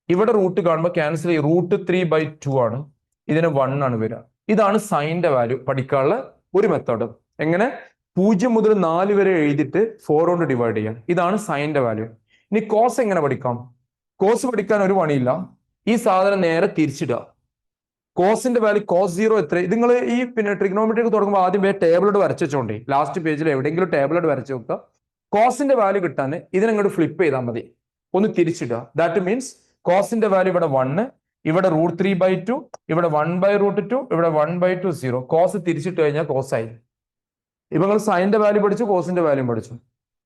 ഇവിടെ റൂട്ട് കാണുമ്പോൾ ക്യാൻസൽ ചെയ്യും. √3/2 ആണ്. ഇതിന് 1 ആണ് വരിക. ഇതാണ് സൈൻ്റെ വാല്യൂ പഠിക്കാനുള്ള ഒരു മെത്തേഡ്. എങ്ങനെ 0 മുതൽ 4 വരെ എഴുതിയിട്ട് 4 കൊണ്ട് ഡിവൈഡ് ചെയ്യാം. ഇതാണ് സൈൻ്റെ വാല്യൂ. ഇനി കോസ് എങ്ങനെ പഠിക്കാം? കോസ് പഠിക്കാൻ ഒരു പണിയില്ല. ഈ സാധനം നേരെ തിരിച്ചിടുക. കോസിന്റെ വാല്യൂ കോസ് 0 എത്ര? ഇത് നിങ്ങൾ ഈ ട്രിഗണോമെട്രി തുടങ്ങുമ്പോൾ ആദ്യം ടേബിളോട് വരച്ചു വെച്ചോണ്ടേ, ലാസ്റ്റ് പേജിൽ എവിടെയെങ്കിലും ടേബിളോട് വരച്ചു വെക്കുക. കോസിന്റെ വാല്യൂ കിട്ടാൻ ഇതിനങ്ങോട്ട് ഫ്ലിപ്പ് ചെയ്താൽ മതി, ഒന്ന് തിരിച്ചിടുക. ദാറ്റ് മീൻസ് കോസിന്റെ വാല്യൂ ഇവിടെ 1, ഇവിടെ √3/2, ഇവിടെ 1/√2, ഇവിടെ 1/2 0. കോസ് തിരിച്ചിട്ട് കഴിഞ്ഞാൽ കോസായി. ഇപ്പൊ നിങ്ങൾ സൈൻ്റെ വാല്യൂ പഠിച്ചു, കോസിന്റെ വാല്യൂ പഠിച്ചു.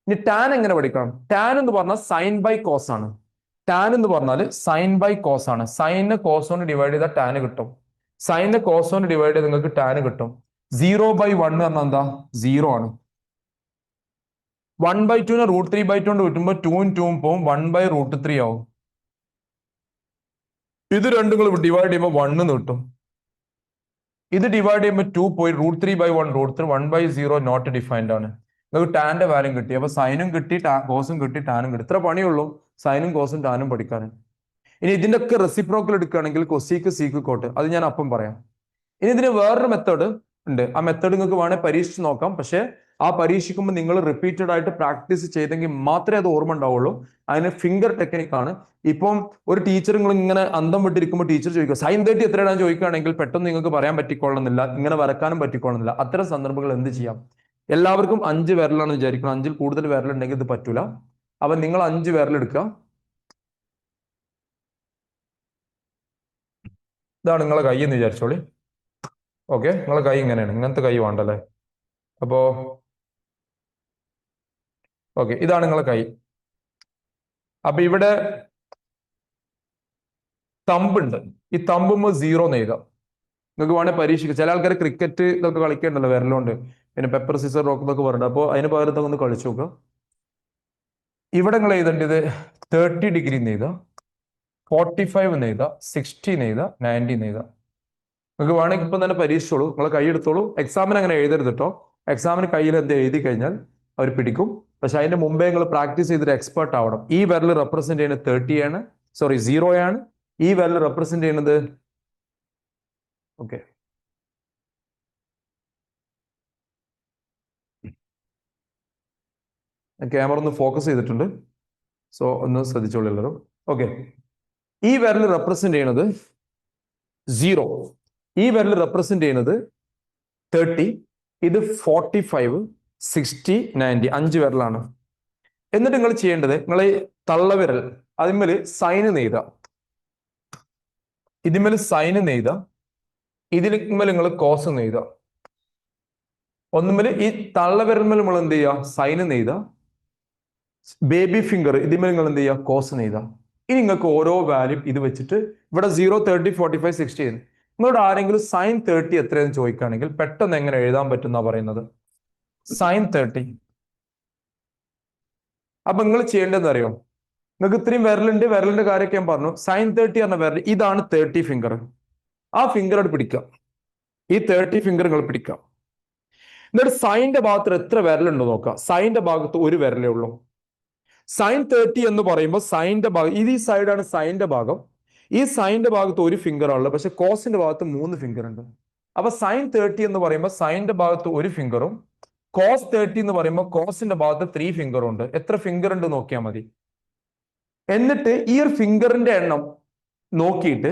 ഇനി ടാൻ എങ്ങനെ പഠിക്കണം? ടാൻ എന്ന് പറഞ്ഞാൽ സൈൻ ബൈ കോസ് ആണ്. ടാൻ എന്ന് പറഞ്ഞാൽ സൈൻ ബൈ കോസ് ആണ്. സൈനെ കോസ് കൊണ്ട് ഡിവൈഡ് ചെയ്താൽ ടാന് കിട്ടും. സൈനെ കോസ് കൊണ്ട് ഡിവൈഡ് ചെയ്ത് നിങ്ങൾക്ക് ടാന് കിട്ടും. 0/1 പറഞ്ഞാൽ എന്താ? 0 ആണ്. 1/2 √3/2 കൊണ്ട് കിട്ടുമ്പോൾ 2 2 പോവും, 1/√3 ആവും. ഇത് രണ്ടും ഡിവൈഡ് ചെയ്യുമ്പോൾ 1 കിട്ടും. ഇത് ഡിവൈഡ് ചെയ്യുമ്പോൾ 2.√3/1 √3 നോട്ട് ഡിഫൈൻഡ് ആണ്. നിങ്ങൾക്ക് ടാന്റെ വാല്യൂ കിട്ടി. അപ്പൊ സൈനും കിട്ടി, കോസും കിട്ടി, ടാനും കിട്ടി. ഇത്ര പണിയുള്ളൂ സൈനും കോസും ടാനും പഠിക്കാൻ. ഇനി ഇതിന്റെ ഒക്കെ റെസിപ്രോക്കൽ എടുക്കുകയാണെങ്കിൽ കൊസീക്ക് സീക്ക് കോട്ട് അത് ഞാൻ അപ്പം പറയാം. ഇനി ഇതിന് വേറൊരു മെത്തേഡ് ഉണ്ട്. ആ മെത്തേഡ് നിങ്ങൾക്ക് വേണേൽ പരീക്ഷിച്ച് നോക്കാം. പക്ഷെ ആ പരീക്ഷിക്കുമ്പോൾ നിങ്ങൾ റിപ്പീറ്റഡ് ആയിട്ട് പ്രാക്ടീസ് ചെയ്തെങ്കിൽ മാത്രമേ അത് ഓർമ്മ ഉണ്ടാവുള്ളൂ. അതിന് ഫിംഗർ ടെക്നിക്കാണ്. ഇപ്പം ഒരു ടീച്ചർ നിങ്ങൾ ഇങ്ങനെ അന്തം വിട്ടിരിക്കുമ്പോൾ ടീച്ചർ ചോദിക്കുക sin 30 എത്രയാണെന്ന് ചോദിക്കുകയാണെങ്കിൽ പെട്ടെന്ന് നിങ്ങൾക്ക് പറയാൻ പറ്റിക്കൊള്ളുന്നില്ല, ഇങ്ങനെ വരക്കാനും പറ്റിക്കൊള്ളുന്നില്ല. അത്തരം സന്ദർഭങ്ങൾ എന്ത് ചെയ്യാം? എല്ലാവർക്കും 5 വിരലാണ് വിചാരിക്കണം. 5-ൽ കൂടുതൽ വിരലുണ്ടെങ്കിൽ ഇത് പറ്റൂല. അപ്പൊ നിങ്ങൾ 5 വിരലെടുക്കുക. ഇതാണ് നിങ്ങളെ കൈ എന്ന് വിചാരിച്ചോളി. ഓക്കെ, നിങ്ങളെ കൈ ഇങ്ങനെയാണ്. ഇങ്ങനത്തെ കൈ വേണ്ടല്ലേ? അപ്പോ ഓക്കെ, ഇതാണ് നിങ്ങളെ കൈ. അപ്പൊ ഇവിടെ തമ്പുണ്ട്. ഈ തമ്പുമ്പോ 0 എഴുതാം. നിങ്ങൾക്ക് വേണേൽ പരീക്ഷിക്കാം. ചില ആൾക്കാർ ക്രിക്കറ്റ് ഇതൊക്കെ കളിക്കണ്ടല്ലോ വിരലുകൊണ്ട്, പിന്നെ പെപ്പർ സിസർ റോക്ക് എന്നൊക്കെ പറയുന്നത്. അപ്പോൾ അതിന് പകരത്തെ ഒന്ന് കളിച്ചു നോക്കുക. ഇവിടെ നിങ്ങൾ എഴുതേണ്ടത് 30 ഡിഗ്രി എഴുതാം, 45 എഴുതാം, 60 എഴുതാം, 90 എഴുതാം. നിങ്ങൾക്ക് വേണമെങ്കിൽ ഇപ്പം തന്നെ പരീക്ഷിച്ചോളൂ. നിങ്ങൾ കൈ എടുത്തോളൂ. എക്സാമിന് അങ്ങനെ എഴുതരുത് കേട്ടോ. എക്സാമിന് കയ്യിൽ എന്ത് എഴുതി കഴിഞ്ഞാൽ അവർ പിടിക്കും. പക്ഷെ അതിന്റെ മുമ്പേ നിങ്ങൾ പ്രാക്ടീസ് ചെയ്തിട്ട് എക്സ്പേർട്ട് ആവണം. ഈ വിരൽ റെപ്രസെന്റ് ചെയ്യുന്നത് 30 ആണ്, 0 ആണ്. ഈ വിരൽ റെപ്രസെന്റ് ചെയ്യുന്നത് ഓക്കെ, ക്യാമറ ഒന്ന് ഫോക്കസ് ചെയ്തിട്ടുണ്ട്. സോ ഒന്ന് ശ്രദ്ധിച്ചോളൂ എല്ലാവരും. ഓക്കെ, ഈ വിരൽ റെപ്രസെന്റ് ചെയ്യുന്നത് 0, ഈ വിരൽ റെപ്രസെന്റ് ചെയ്യുന്നത് 30, ഇത് 45, 60, 90, 5 വിരലാണ്. എന്നിട്ട് നിങ്ങൾ ചെയ്യേണ്ടത്, നിങ്ങൾ തള്ളവിരൽ അതിന്മേൽ സൈന് നെയ്ത, ഇതിന്മേൽ സൈന് നെയ്ത, ഇതിന്മേൽ നിങ്ങൾ കോസ് നെയ്ത. ഒന്നുമേൽ ഈ തള്ളവിരൽമേൽ നമ്മൾ എന്ത് ചെയ്യുക? സൈന് നെയ്ത. ബേബി ഫിംഗർ ഇതിന്മേൽ നിങ്ങൾ എന്ത് ചെയ്യുക? കോസ് നെയ്ത. ഇനി നിങ്ങൾക്ക് ഓരോ വാല്യൂ ഇത് വെച്ചിട്ട് ഇവിടെ 0, 30, 45, 60 നിങ്ങളോട് ആരെങ്കിലും sin 30 എത്രയെന്ന് ചോദിക്കുകയാണെങ്കിൽ പെട്ടെന്ന് എങ്ങനെ എഴുതാൻ പറ്റുന്ന പറയുന്നത്? sin 30. അപ്പൊ നിങ്ങൾ ചെയ്യേണ്ടതെന്ന് അറിയോ? നിങ്ങൾക്ക് ഇത്രയും വിരലുണ്ട്, വിരലിന്റെ കാര്യമൊക്കെ ഞാൻ പറഞ്ഞു. sin 30 എന്ന വിരൽ ഇതാണ് 30 ഫിംഗർ. ആ ഫിംഗർ അവിടെ പിടിക്കാം. ഈ 30 ഫിംഗർ നിങ്ങൾ പിടിക്കാം. എന്നിട്ട് സൈന്റെ ഭാഗത്ത് എത്ര വിരലുണ്ടോ നോക്കുക. സൈന്റെ ഭാഗത്ത് ഒരു വിരലേ ഉള്ളൂ. sin 30 എന്ന് പറയുമ്പോൾ സൈന്റെ ഭാഗം ഇത് ഈ സൈഡാണ് സൈന്റെ ഭാഗം. ഈ സൈന്റെ ഭാഗത്ത് ഒരു ഫിംഗർ ആണുള്ളത്. പക്ഷെ കോസിന്റെ ഭാഗത്ത് 3 ഫിംഗർ ഉണ്ട്. അപ്പൊ sin 30 എന്ന് പറയുമ്പോൾ സൈന്റെ ഭാഗത്ത് ഒരു ഫിംഗറും cos 30 എന്ന് പറയുമ്പോൾ കോസിന്റെ ഭാഗത്ത് 3 ഫിംഗറും ഉണ്ട്. എത്ര ഫിംഗർ ഉണ്ട് നോക്കിയാൽ മതി. എന്നിട്ട് ഈ ഒരു ഫിംഗറിന്റെ എണ്ണം നോക്കിയിട്ട്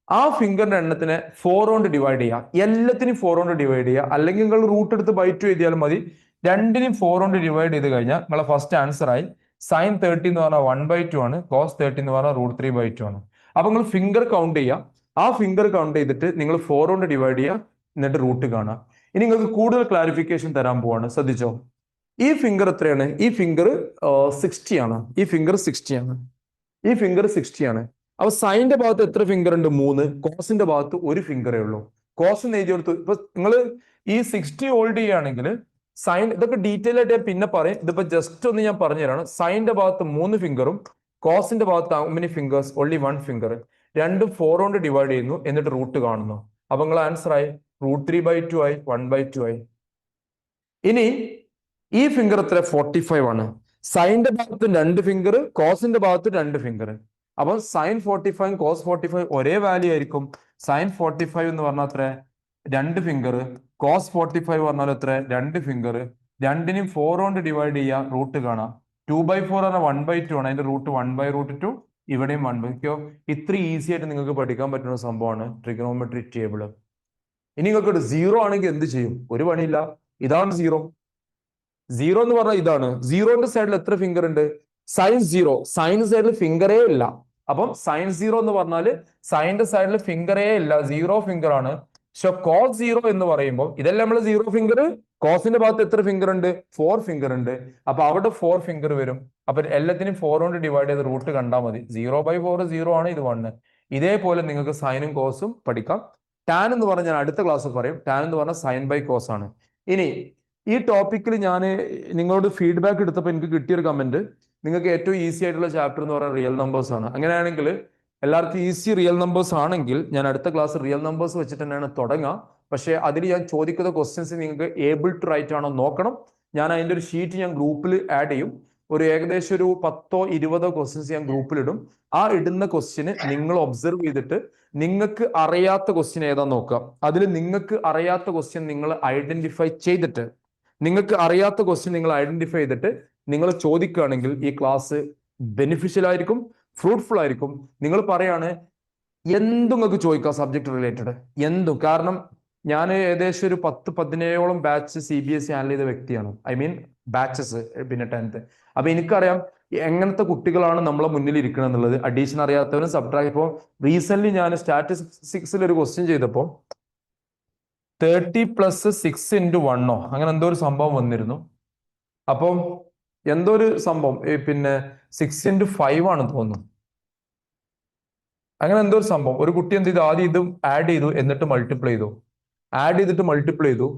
ആ ഫിംഗറിന്റെ എണ്ണത്തിനെ 4 കൊണ്ട് ഡിവൈഡ് ചെയ്യുക. എല്ലാത്തിനും 4 കൊണ്ട് ഡിവൈഡ് ചെയ്യുക. അല്ലെങ്കിൽ നിങ്ങൾ റൂട്ട് എടുത്ത് ബൈ 2 എഴുതിയാലും മതി. രണ്ടിനും 4 കൊണ്ട് ഡിവൈഡ് ചെയ്ത് കഴിഞ്ഞാൽ നിങ്ങളെ ഫസ്റ്റ് ആൻസർ ആയി. sin 30 എന്ന് പറഞ്ഞാൽ 1/2 ആണ്, cos 30 എന്ന് പറഞ്ഞാൽ √3/2 ആണ്. അപ്പൊ നിങ്ങൾ ഫിംഗർ കൗണ്ട് ചെയ്യുക. ആ ഫിംഗർ കൗണ്ട് ചെയ്തിട്ട് നിങ്ങൾ 4 കൊണ്ട് ഡിവൈഡ് ചെയ്യുക. എന്നിട്ട് റൂട്ട് കാണുക. ഇനി നിങ്ങൾക്ക് കൂടുതൽ ക്ലാരിഫിക്കേഷൻ തരാൻ പോവാണ്. ശ്രദ്ധിച്ചോ. ഈ ഫിംഗർ എത്രയാണ്? ഈ ഫിംഗർ 60 ആണ്. ഈ ഫിംഗർ 60 ആണ്. ഈ ഫിംഗർ 60 ആണ്. അപ്പൊ സൈന്റെ ഭാഗത്ത് എത്ര ഫിംഗർ ഉണ്ട്? 3. കോസിന്റെ ഭാഗത്ത് ഒരു ഫിംഗറേ ഉള്ളൂ. കോസ് എന്ന് എഴുതി കൊടുത്തു. ഇപ്പൊ നിങ്ങൾ ഈ 60 ഹോൾഡ് ചെയ്യുകയാണെങ്കിൽ സൈൻ ഇതൊക്കെ ഡീറ്റെയിൽ ആയിട്ട് ഞാൻ പിന്നെ പറയും. ഇതിപ്പോ ജസ്റ്റ് ഒന്ന് ഞാൻ പറഞ്ഞു തരാണ്. സൈന്റെ ഭാഗത്ത് 3 ഫിംഗറും കോസിന്റെ ഭാഗത്ത് how many fingers? only 1 finger. രണ്ടും 4 കൊണ്ട് ഡിവൈഡ് ചെയ്യുന്നു. എന്നിട്ട് റൂട്ട് കാണുന്നു. അപ്പൊ നിങ്ങൾ ആൻസർ ആയി √3/2 ആയി, 1/2 ആയി. ഇനി ഈ ഫിംഗർ എത്ര? 45 ആണ്. സൈന്റെ ഭാഗത്ത് 2 ഫിംഗർ, കോസിന്റെ ഭാഗത്ത് 2 ഫിംഗർ. അപ്പൊ sin 45 cos 45 ഒരേ വാല്യൂ ആയിരിക്കും. sin 45 എന്ന് പറഞ്ഞാൽ എത്ര? 2 ഫിംഗർ. cos 45 പറഞ്ഞാൽ എത്ര? 2 ഫിംഗർ. രണ്ടിനും 4 കൊണ്ട് ഡിവൈഡ് ചെയ്യുക, റൂട്ട് കാണാം. 2/4 പറഞ്ഞാൽ 1/2 ആണ്. അതിന്റെ റൂട്ട് 1/√2. ഇവിടെയും 1/2. ഇത്ര ഈസി ആയിട്ട് നിങ്ങൾക്ക് പഠിക്കാൻ പറ്റുന്ന സംഭവമാണ് ട്രിഗണോമെട്രി ടേബിൾ. ഇനി നിങ്ങൾക്ക് 0 ആണെങ്കിൽ എന്ത് ചെയ്യും? ഒരു പണിയില്ല. ഇതാണ് 0. 0 എന്ന് പറഞ്ഞാൽ ഇതാണ്. 0ന്റെ സൈഡിൽ എത്ര ഫിംഗർ ഉണ്ട്? sin 0. സൈൻ സൈഡിൽ ഫിംഗറേ ഇല്ല. അപ്പം sin 0 എന്ന് പറഞ്ഞാല് സൈന്റെ സൈഡിൽ ഫിംഗറേ ഇല്ല, 0 ഫിംഗർ ആണ്. പക്ഷെ cos 0 എന്ന് പറയുമ്പോൾ ഇതെല്ലാം നമ്മൾ 0 ഫിംഗർ. കോസിന്റെ ഭാഗത്ത് എത്ര ഫിംഗർ ഉണ്ട്? 4 ഫിംഗർ ഉണ്ട്. അപ്പൊ അവിടെ 4 ഫിംഗർ വരും. അപ്പൊ എല്ലാത്തിനും 4 കൊണ്ട് ഡിവൈഡ് ചെയ്ത് റൂട്ട് കണ്ടാൽ മതി. 0/4 0 ആണ്, ഇത് 1. ഇതേപോലെ നിങ്ങൾക്ക് സൈനും കോസും പഠിക്കാം. ടാൻ എന്ന് പറഞ്ഞാൽ അടുത്ത ക്ലാസ്സിൽ പറയും. ടാൻ എന്ന് പറഞ്ഞാൽ sin/cos ആണ്. ഇനി ഈ ടോപ്പിക്കിൽ ഞാൻ നിങ്ങളോട് ഫീഡ്ബാക്ക് എടുത്തപ്പോൾ എനിക്ക് കിട്ടിയൊരു കമന്റ്, നിങ്ങൾക്ക് ഏറ്റവും ഈസി ആയിട്ടുള്ള ചാപ്റ്റർ എന്ന് പറയുന്നത് റിയൽ നമ്പേഴ്സ് ആണ്. അങ്ങനെയാണെങ്കിൽ എല്ലാവർക്കും ഈസി റിയൽ നമ്പേഴ്സ് ആണെങ്കിൽ ഞാൻ അടുത്ത ക്ലാസ് റിയൽ നമ്പേഴ്സ് വെച്ചിട്ട് തന്നെയാണ് തുടങ്ങുക. പക്ഷേ അതിൽ ഞാൻ ചോദിക്കുന്ന ക്വസ്റ്റ്യൻസ് നിങ്ങൾക്ക് ഏബിൾ ടു റൈറ്റ് ആണോ നോക്കണം. ഞാൻ അതിൻ്റെ ഒരു ഷീറ്റ് ഞാൻ ഗ്രൂപ്പിൽ ആഡ് ചെയ്യും. ഒരു ഏകദേശം ഒരു 10-20 ക്വസ്റ്റ്യൻസ് ഞാൻ ഗ്രൂപ്പിലിടും. ആ ഇടുന്ന ക്വസ്റ്റ്യന് നിങ്ങൾ ഒബ്സർവ് ചെയ്തിട്ട് നിങ്ങൾക്ക് അറിയാത്ത ക്വസ്റ്റ്യൻ ഏതാ നോക്കുക. അതിൽ നിങ്ങൾക്ക് അറിയാത്ത ക്വസ്റ്റ്യൻ നിങ്ങൾ ഐഡന്റിഫൈ ചെയ്തിട്ട് നിങ്ങൾ ചോദിക്കുകയാണെങ്കിൽ ഈ ക്ലാസ് ബെനിഫിഷ്യൽ ആയിരിക്കും, ഫ്രൂട്ട്ഫുൾ ആയിരിക്കും. നിങ്ങൾ പറയാണ് എന്തും നിങ്ങൾക്ക് ചോദിക്കാം സബ്ജക്ട് റിലേറ്റഡ്, എന്തും. കാരണം ഞാൻ ഏകദേശം ഒരു 10-17ഓളം ബാച്ച് CBSE ഹാൻഡിൽ ചെയ്ത വ്യക്തിയാണ്. ഐ മീൻ ബാച്ചസ്, പിന്നെ 10th. അപ്പൊ എനിക്കറിയാം എങ്ങനത്തെ കുട്ടികളാണ് നമ്മളെ മുന്നിൽ ഇരിക്കണം എന്നുള്ളത്. അഡീഷൻ അറിയാത്തവരും സബ്ട്രാക്ട്. ഇപ്പോൾ റീസെന്റ് ഞാൻ സ്റ്റാറ്റിസ്റ്റിക്സിൽ ഒരു ക്വസ്റ്റ്യൻ ചെയ്തപ്പോൾ 30 + 6 × 1 അങ്ങനെ എന്തോ ഒരു സംഭവം വന്നിരുന്നു. അപ്പം എന്തോ ഒരു സംഭവം പിന്നെ 6 × 5 ആണെന്ന് തോന്നുന്നു. അങ്ങനെ എന്തോ ഒരു സംഭവം. ഒരു കുട്ടി എന്ത് ചെയ്തു, ആദ്യം ഇതും ആഡ് ചെയ്തു, എന്നിട്ട് മൾട്ടിപ്ലൈ ചെയ്തു.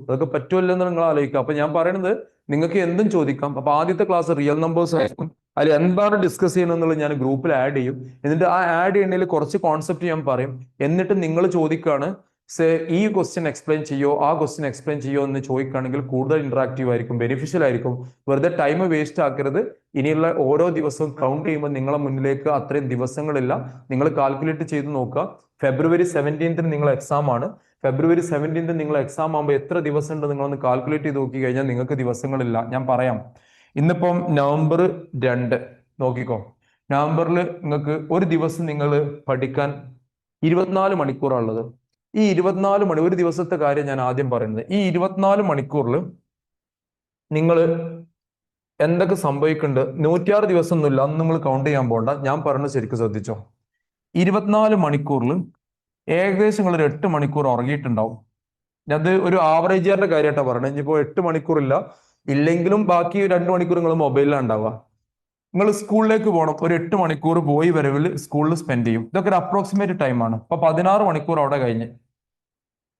അതൊക്കെ പറ്റുമല്ലോ എന്ന് നിങ്ങൾ ആലോചിക്കുക. അപ്പൊ ഞാൻ പറയുന്നത് നിങ്ങൾക്ക് എന്തും ചോദിക്കാം. അപ്പൊ ആദ്യത്തെ ക്ലാസ് റിയൽ നമ്പേഴ്സ് ആയിരിക്കും. അതിൽ എന്താണ് ഡിസ്കസ് ചെയ്യണമെന്നുള്ളത് ഞാൻ ഗ്രൂപ്പിൽ ആഡ് ചെയ്യും. എന്നിട്ട് ആ ആഡ് ചെയ്യുന്നതിൽ കുറച്ച് കോൺസെപ്റ്റ് ഞാൻ പറയും. എന്നിട്ട് നിങ്ങൾ ചോദിക്കുകയാണ്, ഈ ക്വസ്റ്റ്യൻ എക്സ്പ്ലെയിൻ ചെയ്യോ, ആ ക്വസ്റ്റ്യൻ എക്സ്പ്ലെയിൻ ചെയ്യോ എന്ന് ചോദിക്കുകയാണെങ്കിൽ കൂടുതൽ ഇന്ററാക്റ്റീവ് ആയിരിക്കും, ബെനിഫിഷ്യൽ ആയിരിക്കും. വെറുതെ ടൈം വേസ്റ്റ് ആക്കരുത്. ഇനിയുള്ള ഓരോ ദിവസവും കൗണ്ട് ചെയ്യുമ്പോൾ നിങ്ങളെ മുന്നിലേക്ക് അത്രയും ദിവസങ്ങളില്ല. നിങ്ങൾ കാൽക്കുലേറ്റ് ചെയ്ത് നോക്കുക. February 17th നിങ്ങൾ എക്സാം ആണ്. February 17th നിങ്ങൾ എക്സാം ആകുമ്പോൾ എത്ര ദിവസം ഉണ്ട് നിങ്ങളൊന്ന് കാൽക്കുലേറ്റ് ചെയ്ത് നോക്കി കഴിഞ്ഞാൽ നിങ്ങൾക്ക് ദിവസങ്ങളില്ല. ഞാൻ പറയാം, ഇന്നിപ്പം November 2 നോക്കിക്കോ. നവംബറിൽ നിങ്ങൾക്ക് ഒരു ദിവസം നിങ്ങൾ പഠിക്കാൻ 24 മണിക്കൂറാണുള്ളത്. ഈ 24 മണി, ഒരു ദിവസത്തെ കാര്യം ഞാൻ ആദ്യം പറയുന്നത്. ഈ 24 മണിക്കൂറിൽ നിങ്ങൾ എന്തൊക്കെ സംഭവിക്കുന്നുണ്ട്. 106 ദിവസം ഒന്നുമില്ല, അന്ന് നിങ്ങൾ കൗണ്ട് ചെയ്യാൻ പോകണ്ട. ഞാൻ പറഞ്ഞത് ശരിക്കും ശ്രദ്ധിച്ചോ. 24 മണിക്കൂറിൽ ഏകദേശം നിങ്ങൾ ഒരു 8 മണിക്കൂർ ഉറങ്ങിയിട്ടുണ്ടാവും. അത് ഒരു ആവറേജുകാരുടെ കാര്യമായിട്ടാണ് പറയുന്നത്. ഇനിയിപ്പോൾ 8 മണിക്കൂറില്ല, ഇല്ലെങ്കിലും ബാക്കി 2 മണിക്കൂർ നിങ്ങൾ മൊബൈലിലാണ് ഉണ്ടാവുക. നിങ്ങൾ സ്കൂളിലേക്ക് പോകണം, ഒരു 8 മണിക്കൂർ പോയി വരവിൽ സ്കൂളിൽ സ്പെൻഡ് ചെയ്യും. ഇതൊക്കെ ഒരു അപ്രോക്സിമേറ്റ് ടൈമാണ്. അപ്പൊ 16 മണിക്കൂർ അവിടെ കഴിഞ്ഞ്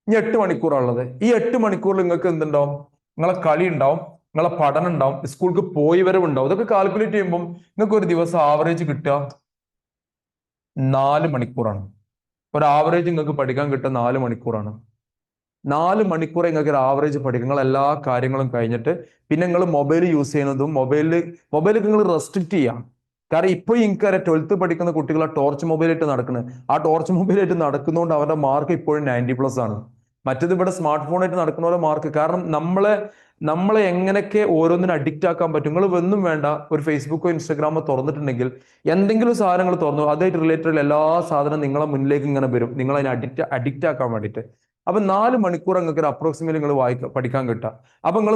ഇനി 8 മണിക്കൂറാണുള്ളത്. ഈ 8 മണിക്കൂറിൽ നിങ്ങൾക്ക് എന്തുണ്ടാവും? നിങ്ങളെ കളി ഉണ്ടാവും, നിങ്ങളെ പഠനം ഉണ്ടാവും, സ്കൂൾക്ക് പോയി വരവുണ്ടാവും. ഇതൊക്കെ കാൽക്കുലേറ്റ് ചെയ്യുമ്പോൾ നിങ്ങൾക്ക് ഒരു ദിവസം ആവറേജ് കിട്ടുക 4 മണിക്കൂറാണ്. ഒരു ആവറേജ് നിങ്ങൾക്ക് പഠിക്കാൻ കിട്ടുക 4 മണിക്കൂറാണ്. 4 മണിക്കൂർ നിങ്ങൾക്ക് ഒരു ആവറേജ് പഠിക്കും. നിങ്ങൾ എല്ലാ കാര്യങ്ങളും കഴിഞ്ഞിട്ട് പിന്നെ നിങ്ങൾ മൊബൈൽ യൂസ് ചെയ്യുന്നതും മൊബൈൽ നിങ്ങൾ റെസ്ട്രിക്ട് ചെയ്യാം. കാരണം ഇപ്പോൾ എനിക്കറിയാം 12th പഠിക്കുന്ന കുട്ടികൾ ആ ടോർച്ച് മൊബൈലായിട്ട് നടക്കുന്നത്. ആ ടോർച്ച് മൊബൈലായിട്ട് നടക്കുന്നതുകൊണ്ട് അവരുടെ മാർക്ക് ഇപ്പോഴും 90+ ആണ്. മറ്റത് ഇവിടെ സ്മാർട്ട് ഫോണായിട്ട് നടക്കുന്ന പോലെ മാർക്ക്. കാരണം നമ്മളെ എങ്ങനെയൊക്കെ ഓരോന്നിനും അഡിക്റ്റ് ആക്കാൻ പറ്റും. നിങ്ങൾ ഒന്നും വേണ്ട, ഒരു ഫേസ്ബുക്കോ ഇൻസ്റ്റാഗ്രാമോ തുറന്നിട്ടുണ്ടെങ്കിൽ എന്തെങ്കിലും സാധനങ്ങൾ തുറന്നു, അതായിട്ട് റിലേറ്റഡ് എല്ലാ സാധനം നിങ്ങളെ മുന്നിലേക്ക് ഇങ്ങനെ വരും, നിങ്ങൾ അതിനെ അഡിക്റ്റ് ആക്കാൻ വേണ്ടിയിട്ട്. അപ്പൊ 4 മണിക്കൂർ നിങ്ങൾക്ക് ഒരു അപ്രോക്സിമേറ്റ് നിങ്ങൾ പഠിക്കാൻ കിട്ടുക. അപ്പൊ നിങ്ങൾ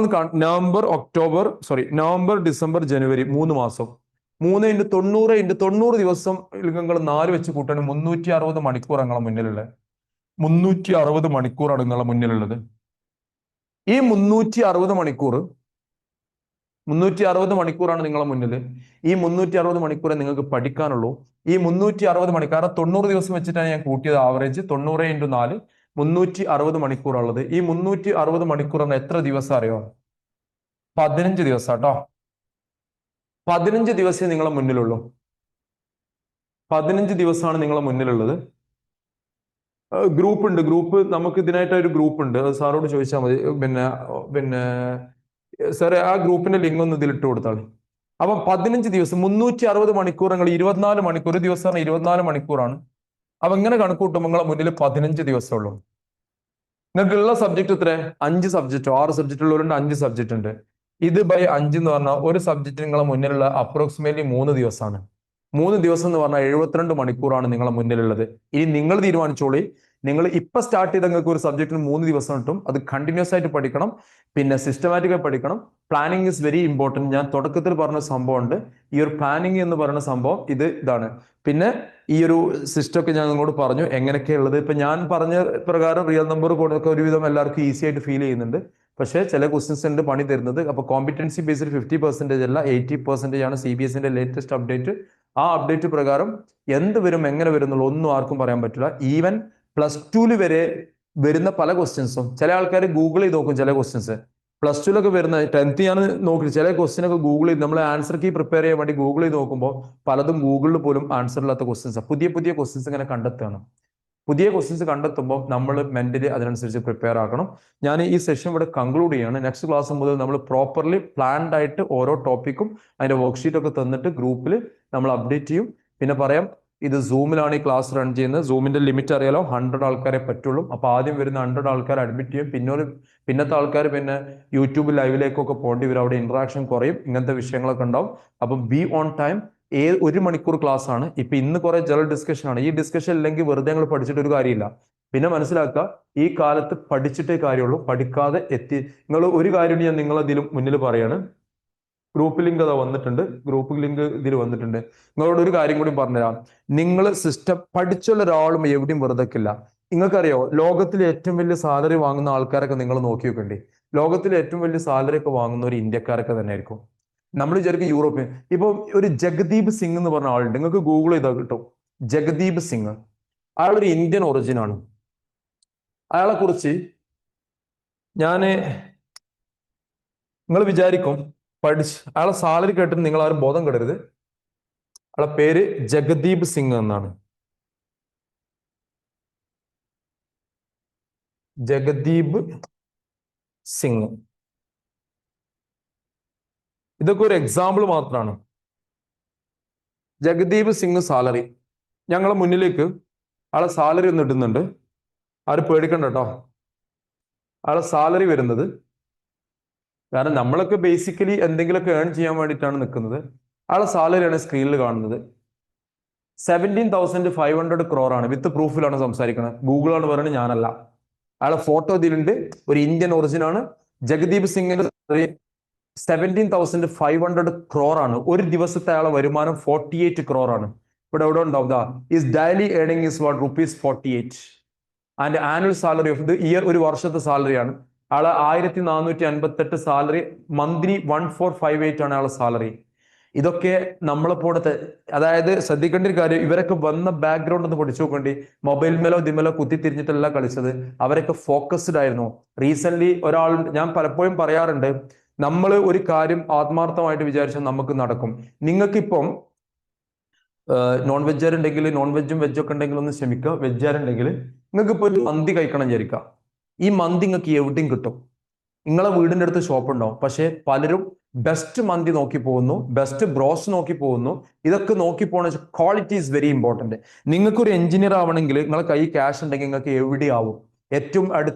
നവംബർ, ഡിസംബർ, ജനുവരി 3 മാസം, 3 × 90 × 90 ദിവസം നിങ്ങൾ 4 വെച്ച് കൂട്ടാൻ 360 മണിക്കൂർ നിങ്ങളെ മുന്നിലുള്ളത്. 360 മണിക്കൂറാണ് നിങ്ങളെ മുന്നിലുള്ളത്. ഈ 360 മണിക്കൂറാണ് നിങ്ങളെ മുന്നിൽ. ഈ 360 മണിക്കൂറെ നിങ്ങൾക്ക് പഠിക്കാനുള്ളൂ. ഈ 360 മണിക്കൂർ, കാരണം 90 ദിവസം വെച്ചിട്ടാണ് ഞാൻ കൂട്ടിയത് ആവറേജ്. 90 × 4 360 മണിക്കൂറുള്ളത്. ഈ 360 മണിക്കൂർ എത്ര ദിവസം അറിയോ? 15 ദിവസം കേട്ടോ. 15 ദിവസമേ നിങ്ങളെ മുന്നിലുള്ളൂ. 15 ദിവസമാണ് നിങ്ങളെ മുന്നിലുള്ളത്. ഗ്രൂപ്പ് നമുക്ക് ഇതിനായിട്ട് ഒരു ഗ്രൂപ്പ് ഉണ്ട്. സാറോട് ചോദിച്ചാൽ മതി. പിന്നെ സാറേ ആ ഗ്രൂപ്പിന്റെ ലിങ്ക് ഒന്ന് ഇതിലിട്ട് കൊടുത്താൽ. അപ്പൊ 15 ദിവസം 360 മണിക്കൂർ, നിങ്ങൾ 24 മണിക്കൂർ, ഒരു ദിവസം 24 മണിക്കൂറാണ്. അപ്പൊ ഇങ്ങനെ കണക്ക് കൂട്ടുമ്പോൾ നിങ്ങളെ മുന്നിൽ 15 ദിവസമുള്ളൂ. നിങ്ങൾക്കുള്ള സബ്ജക്ട് എത്ര? 5 സബ്ജക്റ്റോ 6 സബ്ജക്റ്റ് ഉള്ളവരുണ്ട്, 5 സബ്ജക്റ്റ് ഉണ്ട്. ഇത് ബൈ 5 എന്ന് പറഞ്ഞാൽ ഒരു സബ്ജക്റ്റ് നിങ്ങളെ മുന്നിലുള്ള അപ്രോക്സിമേറ്റ്ലി 3 ദിവസമാണ്. 3 ദിവസം എന്ന് പറഞ്ഞാൽ 72 മണിക്കൂറാണ് നിങ്ങളെ മുന്നിലുള്ളത്. ഇനി നിങ്ങൾ തീരുമാനിച്ചോളി. നിങ്ങൾ ഇപ്പൊ സ്റ്റാർട്ട് ചെയ്ത നിങ്ങൾക്ക് ഒരു സബ്ജക്റ്റിന് 3 ദിവസം കിട്ടും. അത് കണ്ടിന്യൂസ് ആയിട്ട് പഠിക്കണം, പിന്നെ സിസ്റ്റമാറ്റിക്കായി പഠിക്കണം. Planning is very important. ഞാൻ തുടക്കത്തിൽ പറഞ്ഞ സംഭവം ഉണ്ട്. ഈ ഒരു പ്ലാനിങ് എന്ന് പറയുന്ന സംഭവം ഇതാണ്. പിന്നെ ഈ ഒരു സിസ്റ്റം ഒക്കെ ഞാൻ നിങ്ങളോട് പറഞ്ഞു എങ്ങനെയൊക്കെയുള്ളത്. ഇപ്പൊ ഞാൻ പറഞ്ഞ പ്രകാരം റിയൽ നമ്പർ കൊടുക്കുക ഒരുവിധം എല്ലാവർക്കും ഈസി ആയിട്ട് ഫീൽ ചെയ്യുന്നുണ്ട്. പക്ഷേ ചില ക്വസ്റ്റ്യൻസ് ഉണ്ട് പണി തരുന്നത്. അപ്പൊ കോമ്പിറ്റൻസി ബേസ്ഡ് 50% അല്ല 80% ആണ് CBSE ലേറ്റസ്റ്റ് അപ്ഡേറ്റ്. ആ അപ്ഡേറ്റ് പ്രകാരം എന്ത് വരും, എങ്ങനെ വരും എന്നുള്ള ഒന്നും ആർക്കും പറയാൻ പറ്റില്ല. ഈവൻ +2 വരെ വരുന്ന പല ക്വസ്റ്റ്യൻസും ചില ആൾക്കാർ ഗൂഗിൾ ചെയ്ത് നോക്കും. ചില ക്വസ്റ്റ്യൻസ് +2 വരുന്ന 10th ഞാൻ നോക്കി ചില ക്വസ്റ്റ്യനൊക്കെ ഗൂഗിൾ ചെയ്ത് നമ്മൾ ആൻസർ കീ പ്രിപ്പയർ ചെയ്യാൻ വേണ്ടി ഗൂഗിൾ ചെയ്ത് നോക്കുമ്പോൾ പലതും ഗൂഗിളിൽ പോലും ആൻസർ ഇല്ലാത്ത ക്വസ്റ്റ്യൻസ്, പുതിയ ക്വസ്റ്റ്യൻസ് ഇങ്ങനെ കണ്ടെത്തുകയാണ്. പുതിയ ക്വസ്റ്റ്യൻസ് കണ്ടെത്തുമ്പോൾ നമ്മൾ മെന്റലി അതിനനുസരിച്ച് പ്രിപ്പയർ ആക്കണം. ഞാൻ ഈ സെഷൻ ഇവിടെ കൺക്ലൂഡ് ചെയ്യാണ്. നെക്സ്റ്റ് ക്ലാസ് മുതൽ നമ്മൾ പ്രോപ്പർലി പ്ലാൻഡ് ആയിട്ട് ഓരോ ടോപ്പിക്കും അതിന്റെ വർക്ക്ഷീറ്റ് ഒക്കെ തന്നിട്ട് ഗ്രൂപ്പിൽ നമ്മൾ അപ്ഡേറ്റ് ചെയ്യും. പിന്നെ പറയാം, ഇത് സൂമിലാണ് ഈ ക്ലാസ് റൺ ചെയ്യുന്നത്. സൂമിന്റെ ലിമിറ്റ് അറിയാലോ, 100 ആൾക്കാരെ പറ്റുള്ളൂ. അപ്പൊ ആദ്യം വരുന്ന 100 ആൾക്കാർ അഡ്മിറ്റ് ചെയ്യും. പിന്നത്തെ ആൾക്കാർ പിന്നെ യൂട്യൂബ് ലൈവിലേക്കൊക്കെ പോകേണ്ടി വരും. അവിടെ ഇന്ററാക്ഷൻ കുറയും, ഇങ്ങനത്തെ വിഷയങ്ങളൊക്കെ ഉണ്ടാവും. അപ്പം ബി ഓൺ ടൈം. 1 മണിക്കൂർ ക്ലാസ് ആണ്. ഇപ്പൊ ഇന്ന് കുറെ ജനറൽ ഡിസ്കഷൻ ആണ്. ഈ ഡിസ്കഷൻ ഇല്ലെങ്കിൽ വെറുതെ ഞങ്ങൾ പഠിച്ചിട്ട് ഒരു കാര്യമില്ല. പിന്നെ മനസ്സിലാക്കുക, ഈ കാലത്ത് പഠിച്ചിട്ടേ കാര്യമുള്ളൂ, പഠിക്കാതെ നിങ്ങൾ ഒരു കാര്യം ഞാൻ നിങ്ങളതിലും മുന്നിൽ പറയാണ്. ഗ്രൂപ്പ് ലിങ്ക് അതാ വന്നിട്ടുണ്ട്. ഗ്രൂപ്പ് ലിങ്ക് ഇതിൽ വന്നിട്ടുണ്ട്. നിങ്ങളോട് ഒരു കാര്യം കൂടി പറഞ്ഞുതരാം. നിങ്ങൾ സിസ്റ്റം പഠിച്ചുള്ള ഒരാളും എവിടെയും വെറുതെക്കില്ല. നിങ്ങൾക്കറിയോ, ലോകത്തിലെ ഏറ്റവും വലിയ സാലറി വാങ്ങുന്ന ആൾക്കാരൊക്കെ നിങ്ങൾ നോക്കി വെക്കണ്ടേ. ലോകത്തിലെ ഏറ്റവും വലിയ സാലറി ഒക്കെ വാങ്ങുന്ന ഒരു ഇന്ത്യക്കാരൊക്കെ തന്നെ ആയിരിക്കും. നമ്മൾ വിചാരിക്കും യൂറോപ്യൻ. ഇപ്പൊ ഒരു ജഗദീപ് സിംഗ് എന്ന് പറഞ്ഞ ആളുണ്ട്, നിങ്ങൾക്ക് ഗൂഗിൾ ചെയ്താൽ കിട്ടും. ജഗദീപ് സിംഗ്, അയാളൊരു ഇന്ത്യൻ ഒറിജിൻ ആണ്. അയാളെ കുറിച്ച് നിങ്ങൾ വിചാരിക്കും അയാളെ സാലറി കേട്ടിട്ട് നിങ്ങൾ ആരും ബോധം കെടരുത്. അയാളെ പേര് ജഗദീപ് സിംഗ് എന്നാണ്. ജഗദീപ് സിംഗ്. ഇതൊക്കെ ഒരു എക്സാമ്പിൾ മാത്രമാണ്. ജഗദീപ് സിംഗ് സാലറി ഞങ്ങളെ മുന്നിലേക്ക് അയാളെ സാലറി ഒന്ന് ഇടുന്നുണ്ട്. ആരും പേടിക്കണ്ട കേട്ടോ. അയാളെ സാലറി വരുന്നത്, കാരണം നമ്മളൊക്കെ ബേസിക്കലി എന്തെങ്കിലുമൊക്കെ ഏൺ ചെയ്യാൻ വേണ്ടിയിട്ടാണ് നിൽക്കുന്നത്. അയാളെ സാലറിയാണ് സ്ക്രീനിൽ കാണുന്നത്. 17,500 crore ആണ്. വിത്ത് പ്രൂഫിലാണ് സംസാരിക്കുന്നത്. ഗൂഗിളാണ് പറയുന്നത്, ഞാനല്ല. അയാളെ ഫോട്ടോ ഇതിലുണ്ട്. ഒരു ഇന്ത്യൻ ഒറിജിൻ ആണ്. ജഗദീപ് സിംഗിന്റെ 17,500 crore ആണ്. ഒരു ദിവസത്തെ അയാളെ വരുമാനം 48 crore ആണ്. ഇവിടെ എവിടെ ഉണ്ടാവും, is daily earning is what ₹48 and annual salary of the year, ഒരു വർഷത്തെ സാലറിയാണ്. ആള് 1458 സാലറി, മന്ത്ലി 1458 ആണ് അയാളെ സാലറി. ഇതൊക്കെ നമ്മളെ പോലത്തെ, അതായത് ശ്രദ്ധിക്കേണ്ട ഒരു കാര്യം, ഇവരൊക്കെ വന്ന ബാക്ക്ഗ്രൗണ്ട് ഒന്ന് പഠിച്ചു നോക്കേണ്ടി. മൊബൈൽ മേലോ ഇതിമേലോ കുത്തിത്തിരിഞ്ഞിട്ടല്ല കളിച്ചത്. അവരൊക്കെ ഫോക്കസ്ഡ് ആയിരുന്നു. റീസെന്റ് ഒരാൾ, ഞാൻ പലപ്പോഴും പറയാറുണ്ട്, നമ്മൾ ഒരു കാര്യം ആത്മാർത്ഥമായിട്ട് വിചാരിച്ചാൽ നമുക്ക് നടക്കും. നിങ്ങൾക്കിപ്പം നോൺ വെജുകാരുണ്ടെങ്കിൽ നോൺ വെജും വെജും ഒക്കെ ഉണ്ടെങ്കിൽ ഒന്ന് ക്ഷമിക്കുക. വെജുകാരുണ്ടെങ്കിൽ നിങ്ങൾക്ക് ഇപ്പോൾ ഒരു മന്തി കഴിക്കണം വിചാരിക്കുക. ഈ മന്തി നിങ്ങൾക്ക് എവിടെയും കിട്ടും. നിങ്ങളെ വീടിന്റെ അടുത്ത് ഷോപ്പ് ഉണ്ടാവും. പക്ഷെ പലരും ബെസ്റ്റ് മന്തി നോക്കി പോകുന്നു, ബെസ്റ്റ് ബ്രോസ് നോക്കി പോകുന്നു. ഇതൊക്കെ നോക്കി പോകണ ക്വാളിറ്റി ഈസ് വെരി ഇമ്പോർട്ടന്റ്. നിങ്ങൾക്ക് ഒരു എഞ്ചിനീയർ ആവണമെങ്കിൽ നിങ്ങളെ കൈ ക്യാഷ് ഉണ്ടെങ്കിൽ നിങ്ങൾക്ക് എവിടെയാവും. ഏറ്റവും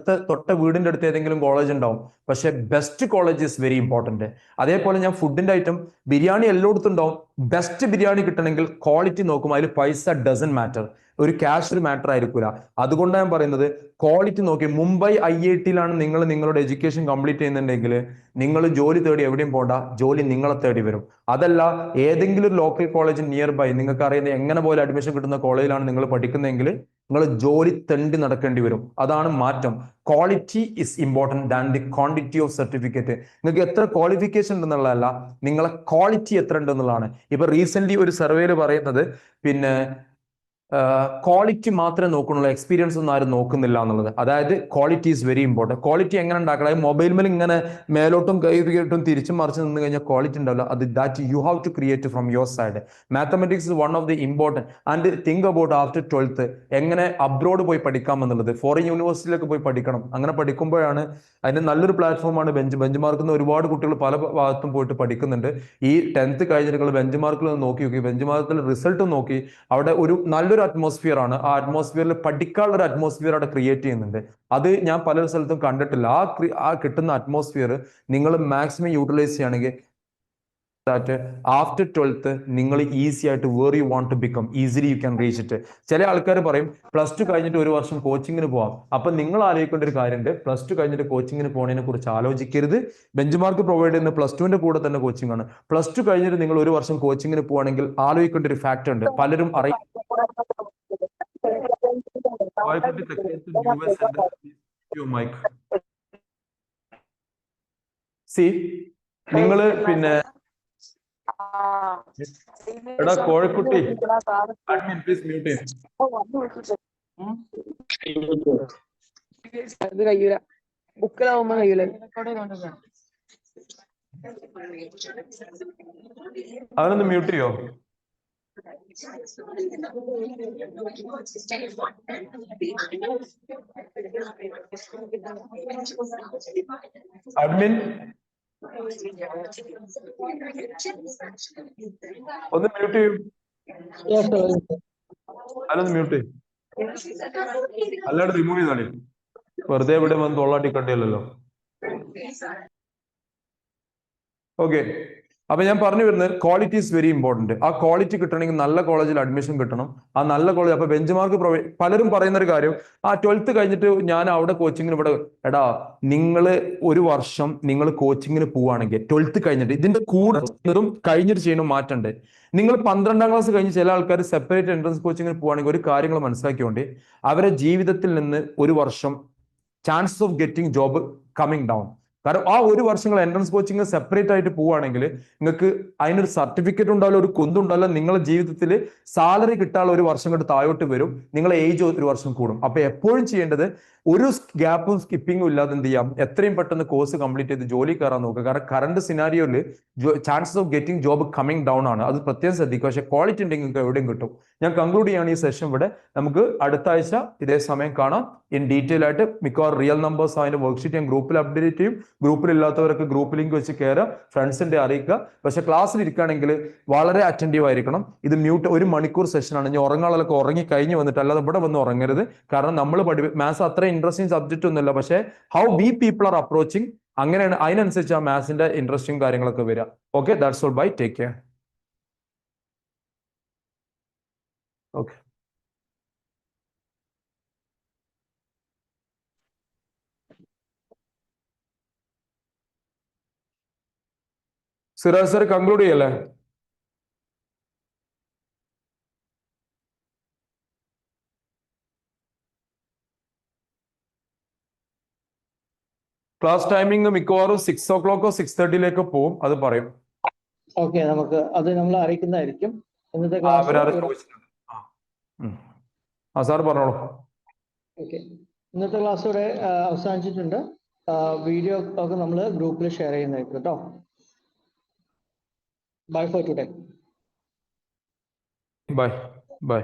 തൊട്ട വീടിന്റെ അടുത്ത് ഏതെങ്കിലും കോളേജ് ഉണ്ടാവും. പക്ഷെ best college is very important. അതേപോലെ ഞാൻ ഫുഡിന്റെ ഐറ്റം, ബിരിയാണി എല്ലായിടത്തും ഉണ്ടാവും. ബെസ്റ്റ് ബിരിയാണി കിട്ടണമെങ്കിൽ ക്വാളിറ്റി നോക്കും. അതിൽ പൈസ ഡസൻ മാറ്റർ, ഒരു ക്യാഷ് ഒരു മാറ്റർ ആയിരിക്കില്ല. അതുകൊണ്ടാണ് ഞാൻ പറയുന്നത്, ക്വാളിറ്റി നോക്കി. മുംബൈ IITയിലാണ് നിങ്ങൾ നിങ്ങളുടെ എഡ്യൂക്കേഷൻ കംപ്ലീറ്റ് ചെയ്യുന്നുണ്ടെങ്കിൽ നിങ്ങൾ ജോലി തേടി എവിടെയും പോണ്ട, ജോലി നിങ്ങളെ തേടി വരും. അതല്ല, ഏതെങ്കിലും ഒരു ലോക്കൽ കോളേജ് നിയർ ബൈ നിങ്ങൾക്ക് അറിയുന്ന എങ്ങനെ പോലെ അഡ്മിഷൻ കിട്ടുന്ന കോളേജിലാണ് നിങ്ങൾ പഠിക്കുന്നതെങ്കിൽ നിങ്ങൾ ജോലി തെണ്ടി നടക്കേണ്ടി വരും. അതാണ് മാറ്റം. Quality is important than the quantity of certificate. നിങ്ങൾക്ക് എത്ര ക്വാളിഫിക്കേഷൻ ഉണ്ടെന്നുള്ളതല്ല, നിങ്ങളെ ക്വാളിറ്റി എത്ര ഉണ്ടെന്നുള്ളതാണ്. ഇപ്പൊ റീസെന്റ് ഒരു സർവേയിൽ പറയുന്നത്, പിന്നെ ക്വാളിറ്റി മാത്രമേ നോക്കുന്നുള്ളൂ, എക്സ്പീരിയൻസ് ഒന്നും ആരും നോക്കുന്നില്ല എന്നുള്ളത്. അതായത് quality is very important. Quality എങ്ങനെ ഉണ്ടാക്കണം? അതായത് മൊബൈൽ മേൽ ഇങ്ങനെ മേലോട്ടും കൈയിട്ടും തിരിച്ചും മറിച്ച് നിന്ന് കഴിഞ്ഞാൽ ക്വാളിറ്റി ഉണ്ടാവില്ല. അത് that you have to create from your side. Mathematics is one of the important. And think about after 12th എങ്ങനെ അബ്രോഡ് പോയി പഠിക്കാം എന്നുള്ളത്. ഫോറിൻ യൂണിവേഴ്സിറ്റിയിലൊക്കെ പോയി പഠിക്കണം. അങ്ങനെ പഠിക്കുമ്പോഴാണ് അതിന് നല്ലൊരു പ്ലാറ്റ്ഫോമാണ് ബെഞ്ച് മാർക്കുന്ന. ഒരുപാട് കുട്ടികൾ പല ഭാഗത്തും പോയിട്ട് പഠിക്കുന്നുണ്ട്. ഈ 10th കഴിഞ്ഞിട്ട് ബെഞ്ച് മാർക്കിൽ നോക്കി ബെഞ്ച് മാർക്കിൽ റിസൾട്ട് നോക്കി, അവിടെ ഒരു നല്ലൊരു അറ്റ്മോസ്ഫിയർ ആണ്. ആ അറ്റ്മോസ്ഫിയറിൽ പഠിക്കാനുള്ള ഒരു അറ്റ്മോസ്ഫിയർ അവിടെ ക്രിയേറ്റ് ചെയ്യുന്നുണ്ട്. അത് ഞാൻ പല സ്ഥലത്തും കണ്ടിട്ടില്ല. ആ കിട്ടുന്ന അറ്റ്മോസ്ഫിയർ നിങ്ങൾ മാക്സിമം യൂട്ടിലൈസ് ചെയ്യുകയാണെങ്കിൽ ദാറ്റ് ആഫ്റ്റർ 12th നിങ്ങൾ ഈസി ആയിട്ട് where you want to become easily you can reach it. ചില ആൾക്കാർ പറയും +2 കഴിഞ്ഞിട്ട് ഒരു വർഷം കോച്ചിങ്ങിന് പോവാം. അപ്പൊ നിങ്ങൾ ആലോചിക്കേണ്ട ഒരു കാര്യമുണ്ട്, +2 കഴിഞ്ഞിട്ട് കോച്ചിങ്ങിന് പോകുന്നതിനെ കുറിച്ച് ആലോചിക്കരുത്. ബെഞ്ച് മാർക്ക് പ്രൊവൈഡ് ചെയ്യുന്ന +2ന്റെ കൂടെ തന്നെ കോച്ചിങ് ആണ്. +2 കഴിഞ്ഞിട്ട് നിങ്ങൾ ഒരു വർഷം കോച്ചിങ്ങിന് പോവാണെങ്കിൽ ആലോചിക്കേണ്ട ഒരു ഫാക്ട് ഉണ്ട്. പലരും നിങ്ങള് പിന്നെ എടാ കോഴിക്കുട്ടി, അഡ്മിൻ പ്ലീസ് മ്യൂട്ട് ചെയ്യും. ഇത് കഴിയൂല, ബുക്കിലാവുമ്പോ കഴിയൂല. അവനൊന്ന് മ്യൂട്ട് ചെയ്യോ? അഡ്മിൻ ഒന്ന് മ്യൂട്ട് ചെയ്യും. Yes, sir. അല്ലൊന്ന് മ്യൂട്ട് ചെയ്യും. അല്ലാണ്ട് റിമൂവ് ചെയ്താലേ വെറുതെ ഇവിടെ വന്ന് തൊള്ളാട്ടിക്കണ്ടിയല്ലോ. ഓക്കെ, അപ്പൊ ഞാൻ പറഞ്ഞു വരുന്നത് ക്വാളിറ്റി ഈസ് വെരി ഇമ്പോർട്ടന്റ്. ആ ക്വാളിറ്റി കിട്ടണമെങ്കിൽ നല്ല കോളേജിൽ അഡ്മിഷൻ കിട്ടണം. ആ നല്ല കോളേജ് അപ്പൊ ബെഞ്ച് മാർക്ക് പലരും പറയുന്ന ഒരു കാര്യം, ആ 12th കഴിഞ്ഞിട്ട് ഞാൻ അവിടെ കോച്ചിങ്ങിന് ഇവിടെ. എടാ, നിങ്ങൾ ഒരു വർഷം നിങ്ങൾ കോച്ചിങ്ങിന് പോവുകയാണെങ്കിൽ 12th കഴിഞ്ഞിട്ട് ഇതിന്റെ കൂടെ കഴിഞ്ഞിട്ട് ചെയ്യണം മാറ്റണ്ട്. നിങ്ങൾ 12ാം ക്ലാസ് കഴിഞ്ഞ് ചില ആൾക്കാർ സെപ്പറേറ്റ് എൻട്രൻസ് കോച്ചിങ്ങിന് പോവുകയാണെങ്കിൽ ഒരു കാര്യങ്ങൾ മനസ്സിലാക്കിയോണ്ട് അവരെ ജീവിതത്തിൽ നിന്ന് ഒരു വർഷം chance of getting job coming down. കാരണം ആ ഒരു വർഷങ്ങൾ എൻട്രൻസ് കോച്ചിങ് സെപ്പറേറ്റ് ആയിട്ട് പോവുകയാണെങ്കിൽ നിങ്ങൾക്ക് അതിനൊരു സർട്ടിഫിക്കറ്റ് ഉണ്ടാവില്ല, ഒരു കുന്തുണ്ടാവില്ല. നിങ്ങളുടെ ജീവിതത്തിൽ സാലറി കിട്ടാനുള്ള ഒരു വർഷം കൊണ്ട് താഴോട്ട് വരും, നിങ്ങളെ ഏജ് ഒരു വർഷം കൂടും. അപ്പൊ എപ്പോഴും ചെയ്യേണ്ടത് ഒരു ഗ്യാപ്പും സ്കിപ്പിങ്ങും ഇല്ലാതെ എന്ത് ചെയ്യാം, എത്രയും പെട്ടെന്ന് കോഴ്സ് കംപ്ലീറ്റ് ചെയ്ത് ജോലി കയറാൻ നോക്കുക. കാരണം കറണ്ട് സിനാരിയോയിൽ chances of getting job coming down ആണ്. അത് പ്രത്യേകം ശ്രദ്ധിക്കുക. പക്ഷേ ക്വാളിറ്റി ഉണ്ടെങ്കിൽ നിങ്ങൾക്ക് എവിടെയും കിട്ടും. ഞാൻ കൺക്ലൂഡ് ചെയ്യാണ് ഈ സെഷൻ ഇവിടെ. നമുക്ക് അടുത്ത ആഴ്ച ഇതേ സമയം കാണാം. ഇൻ ഡീറ്റെയിൽ ആയിട്ട് മിക്കവാറും റിയൽ നമ്പേഴ്സ് അതിന്റെ വർക്ക്ഷീറ്റ് ഞാൻ ഗ്രൂപ്പിൽ അപ്ഡേറ്റ് ചെയ്യും. ഗ്രൂപ്പിൽ ഇല്ലാത്തവരൊക്കെ ഗ്രൂപ്പ് ലിങ്ക് വെച്ച് കയറുക, ഫ്രണ്ട്സിന്റെ അറിയിക്കുക. പക്ഷെ ക്ലാസ്സിൽ ഇരിക്കുകയാണെങ്കിൽ വളരെ അറ്റൻറ്റീവ് ആയിരിക്കണം. ഇത് മ്യൂട്ട് 1 മണിക്കൂർ സെഷനാണ്. ഞാൻ ഉറങ്ങാളൊക്കെ ഉറങ്ങി കഴിഞ്ഞ് വന്നിട്ട് അല്ലാതെ ഇവിടെ വന്ന് ഉറങ്ങരുത്. കാരണം നമ്മൾ മാത്സ് അത്ര ഇൻട്രസ്റ്റിംഗ് സബ്ജക്റ്റ് ഒന്നുമല്ല, പക്ഷേ how we people are approaching അങ്ങനെയാണ്. അതിനനുസരിച്ച് ആ മാത്സിന്റെ ഇൻട്രസ്റ്റിംഗ് കാര്യങ്ങളൊക്കെ വരിക. Okay, that's all. Bye, take care. Okay, Siraj sir conclude ചെയ്യല്ലേ? ക്ലാസ് ടൈമിംഗ് മിക്കവാറും 6 o'clock 6:30 പോകും. അത് പറയും. ഓക്കെ, നമുക്ക് അത് നമ്മൾ അറിയിക്കുന്നതായിരിക്കും. ഇന്നത്തെ അവരാരെ ക്ലാസ് ചോദിച്ചിട്ടുണ്ട്. ആ സാർ പറഞ്ഞോളൂ. ഓക്കെ, ഇന്നത്തെ ക്ലാസ് ഇവിടെ അവസാനിച്ചിട്ടുണ്ട്. വീഡിയോ ഒക്കെ നമ്മൾ ഗ്രൂപ്പിൽ ഷെയർ ചെയ്യുന്നതായിരിക്കും കേട്ടോ. Bye for today. Bye by.